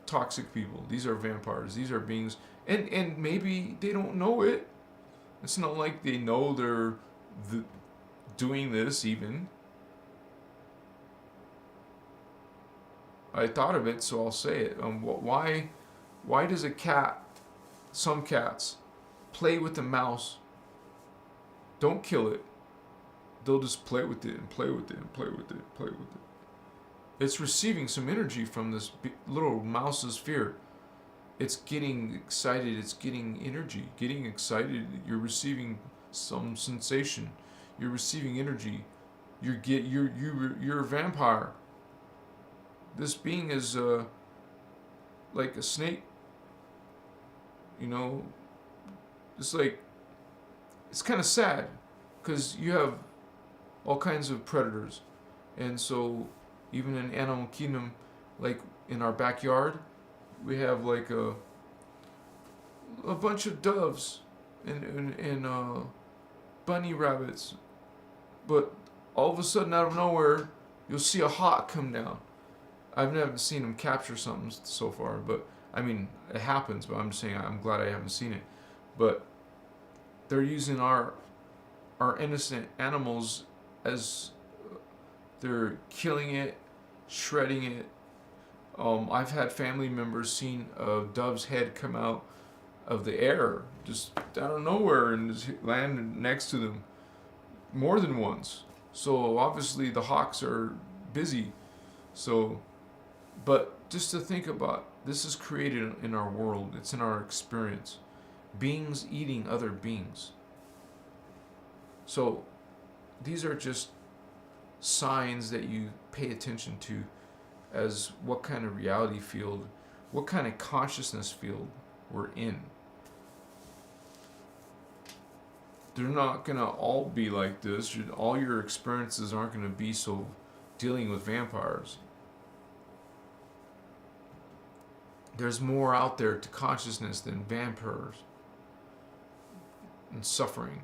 toxic people. These are vampires. These are beings, and maybe they don't know it. It's not like they know they're doing this even. I thought of it, so I'll say it. Why does some cats, play with the mouse? Don't kill it. They'll just play with it and play with it and play with it and play with it. It's receiving some energy from this little mouse's fear. It's getting excited. It's getting energy. Getting excited. You're receiving some sensation. You're receiving energy. You're a vampire. This being is like a snake. It's kind of sad because you have all kinds of predators, and so even in animal kingdom, like in our backyard, we have like a bunch of doves and bunny rabbits, but all of a sudden out of nowhere you'll see a hawk come down. I've never seen them capture something so far, but I mean it happens, but I'm just saying I'm glad I haven't seen it. But they're using our innocent animals as they're killing it, shredding it. I've had family members seen a dove's head come out of the air, just out of nowhere, and just land next to them more than once. So obviously the hawks are busy. So, but just to think about, this is created in our world. It's in our experience. Beings eating other beings. So these are just signs that you pay attention to as what kind of reality field, what kind of consciousness field we're in. They're not going to all be like this. All your experiences aren't going to be so dealing with vampires. There's more out there to consciousness than vampires and suffering.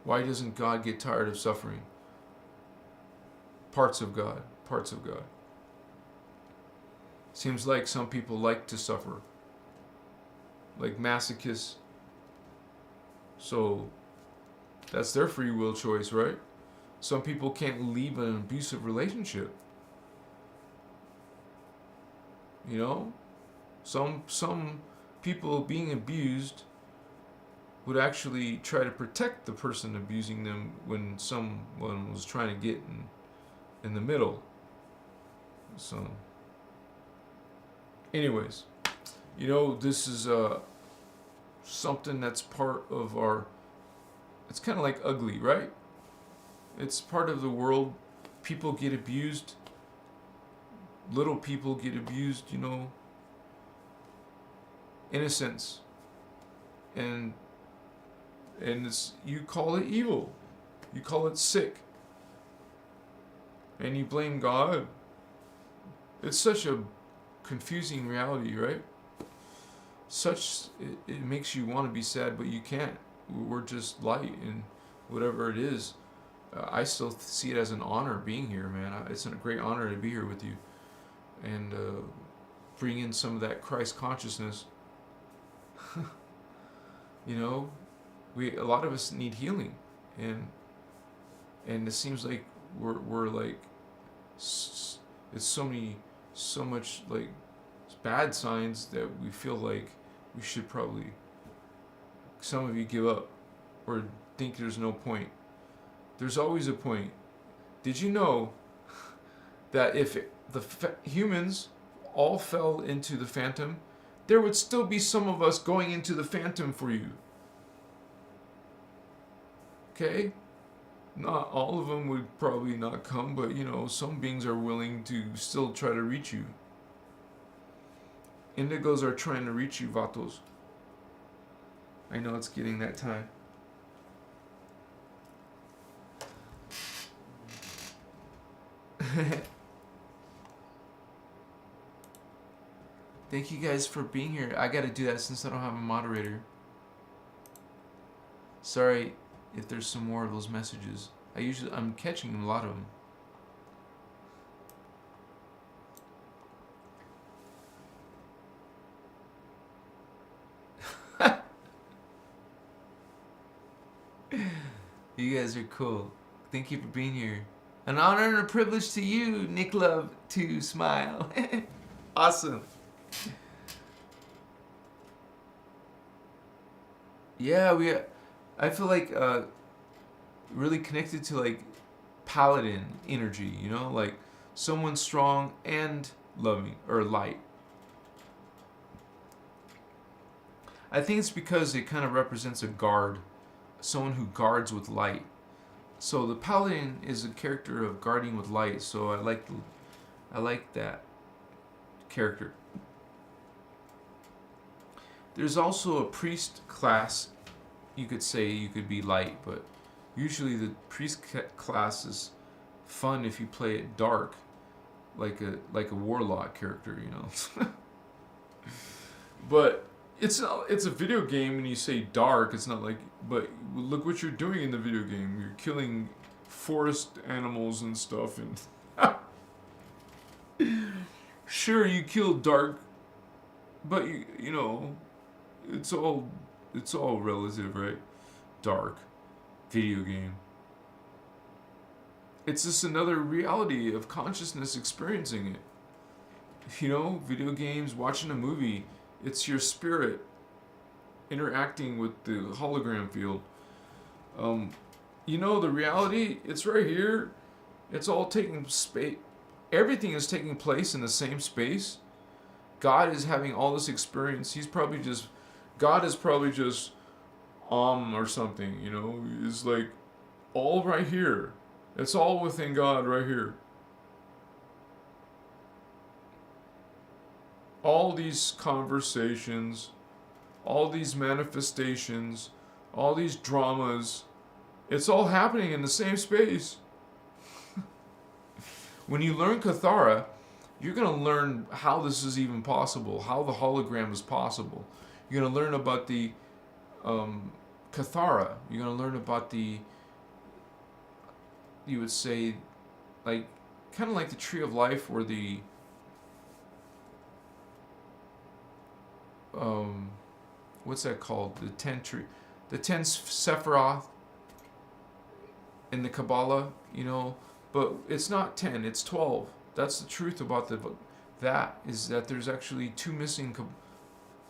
Why doesn't God get tired of suffering? Parts of God. Seems like some people like to suffer. Like masochists. So that's their free will choice, right? Some people can't leave an abusive relationship. Some people being abused would actually try to protect the person abusing them when someone was trying to get in the middle. So, anyways, this is something that's part of our. It's kind of like ugly, right? It's part of the world. People get abused. Little people get abused, innocence, and you call it evil, you call it sick, and you blame God. It's such a confusing reality, right? It makes you want to be sad, but you can't. We're just light, and whatever it is, I still see it as an honor being here, man. It's a great honor to be here with you. and bring in some of that Christ consciousness. You know, a lot of us need healing, and it seems like we're like, it's so much like bad signs that we feel like we should probably, some of you, give up or think there's no point. There's always a point. Did you know that if humans all fell into the phantom, there would still be some of us going into the phantom for you? Okay? Not all of them would probably not come, but some beings are willing to still try to reach you. Indigos are trying to reach you, Vatos. I know it's getting that time. Thank you guys for being here. I gotta do that since I don't have a moderator. Sorry if there's some more of those messages. I'm catching a lot of them. You guys are cool. Thank you for being here. An honor and a privilege to you, Nick Love, to smile. Awesome. Yeah, I feel like really connected to like paladin energy, like someone strong and loving or light. I think it's because it kind of represents a guard, someone who guards with light. So the paladin is a character of guarding with light. So I like that character. There's also a priest class. You could say you could be light, but usually the priest class is fun if you play it dark, like a warlock character, But it's a video game, and you say dark. It's not like, but look what you're doing in the video game. You're killing forest animals and stuff, and sure, you kill dark, but it's all relative, right? Dark video game. It's just another reality of consciousness experiencing it. Video games, watching a movie, it's your spirit interacting with the hologram field. The reality, it's right here. It's all taking space. Everything is taking place in the same space. God is having all this experience. God is probably just or something, is like all right here. It's all within God right here. All these conversations, all these manifestations, all these dramas, it's all happening in the same space. When you learn Cathara, you're going to learn how this is even possible, how the hologram is possible. You're going to learn about the Cathara. You're going to learn about you would say, like, kind of like the tree of life, or the what's that called? The 10 Sephiroth in the Kabbalah, but it's not 10, it's 12. That's the truth about that is that there's actually 2 missing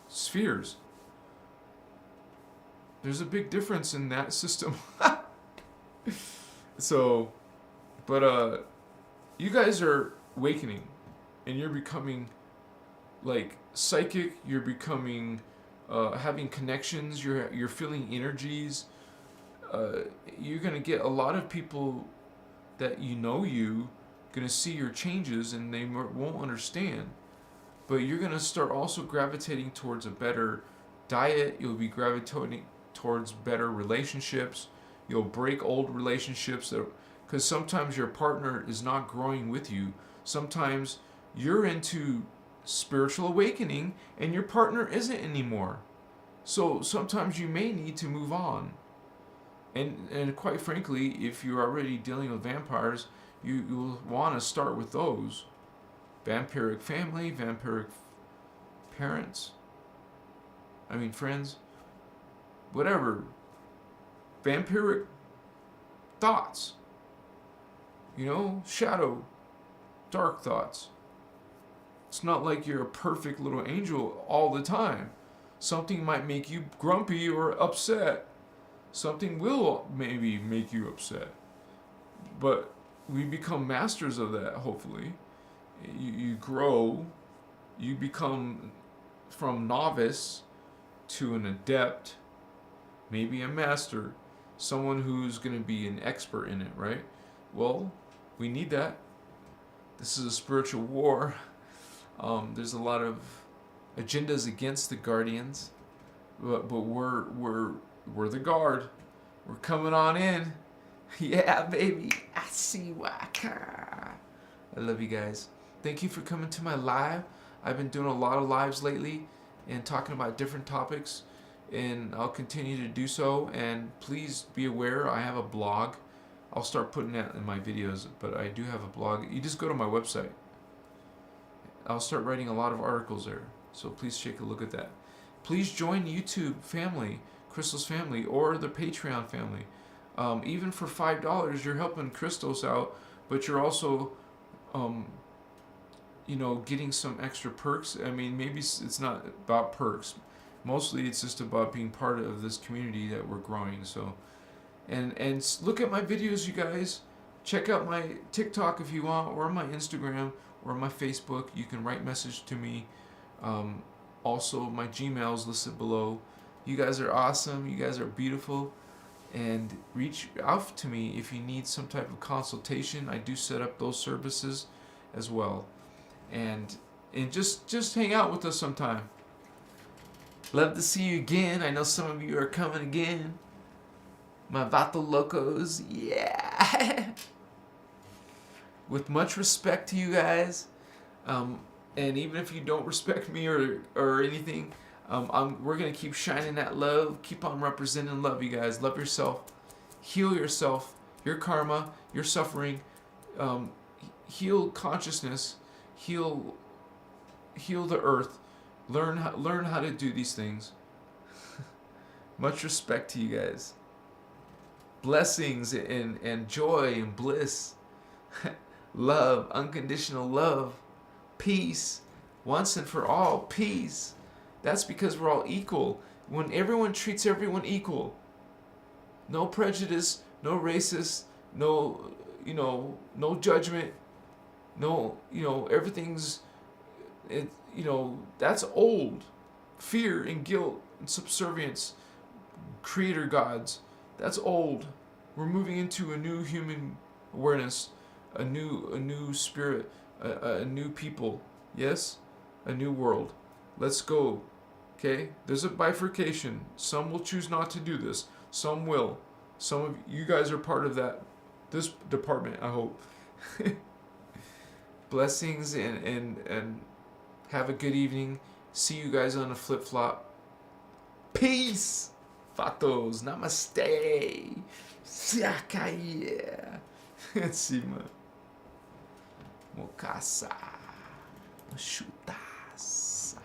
spheres. There's a big difference in that system. So, but you guys are awakening, and you're becoming like psychic. You're becoming having connections. You're feeling energies. You're gonna get a lot of people that gonna see your changes, and they won't understand. But you're gonna start also gravitating towards a better diet. You'll be gravitating towards better relationships. You'll break old relationships, because sometimes your partner is not growing with you. Sometimes you're into spiritual awakening and your partner isn't anymore. So sometimes you may need to move on. And quite frankly, if you're already dealing with vampires, you'll want to start with those. vampiric family, vampiric parents, friends, whatever, vampiric thoughts, shadow, dark thoughts. It's not like you're a perfect little angel all the time. Something might make you grumpy or upset. Something will maybe make you upset. But we become masters of that, hopefully. You grow, you become from novice to an adept, maybe a master, someone who's going to be an expert in it, right? Well, we need that. This is a spiritual war. There's a lot of agendas against the guardians, but we're the guard. We're coming on in. Yeah, baby. I see why. I love you guys. Thank you for coming to my live. I've been doing a lot of lives lately and talking about different topics, and I'll continue to do so. And please be aware, I have a blog. I'll start putting that in my videos, but I do have a blog. You just go to my website. I'll start writing a lot of articles there, so please take a look at that. Please join YouTube family, Christos Family, or the Patreon family. Even for $5, you're helping Christos out, but you're also, getting some extra perks. Maybe it's not about perks. Mostly it's just about being part of this community that we're growing. So, and look at my videos, you guys. Check out my TikTok if you want, or my Instagram, or my Facebook. You can write message to me. Also, my Gmail's listed below. You guys are awesome. You guys are beautiful. And reach out to me if you need some type of consultation. I do set up those services as well. And just hang out with us sometime. Love to see you again. I know some of you are coming again. My Vato Locos. Yeah. With much respect to you guys. And even if you don't respect me or anything, we're going to keep shining that love. Keep on representing love, you guys. Love yourself. Heal yourself. Your karma. Your suffering. Heal consciousness. Heal the earth. Learn how to do these things. Much respect to you guys. Blessings and joy and bliss. Love. Unconditional love. Peace. Once and for all. Peace. That's because we're all equal. When everyone treats everyone equal, no prejudice, no racist, no judgment, no, everything's, that's old. Fear and guilt and subservience, creator gods, that's old. We're moving into a new human awareness, a new spirit, a new people, yes, a new world. Let's go. Okay, there's a bifurcation. Some will choose not to do this. Some will. Some of you guys are part of this department, I hope. Blessings and have a good evening. See you guys on the flip-flop. Peace. Fatos. Namaste. Siakaya. Sima. Mokasa. Mashuta. Saina.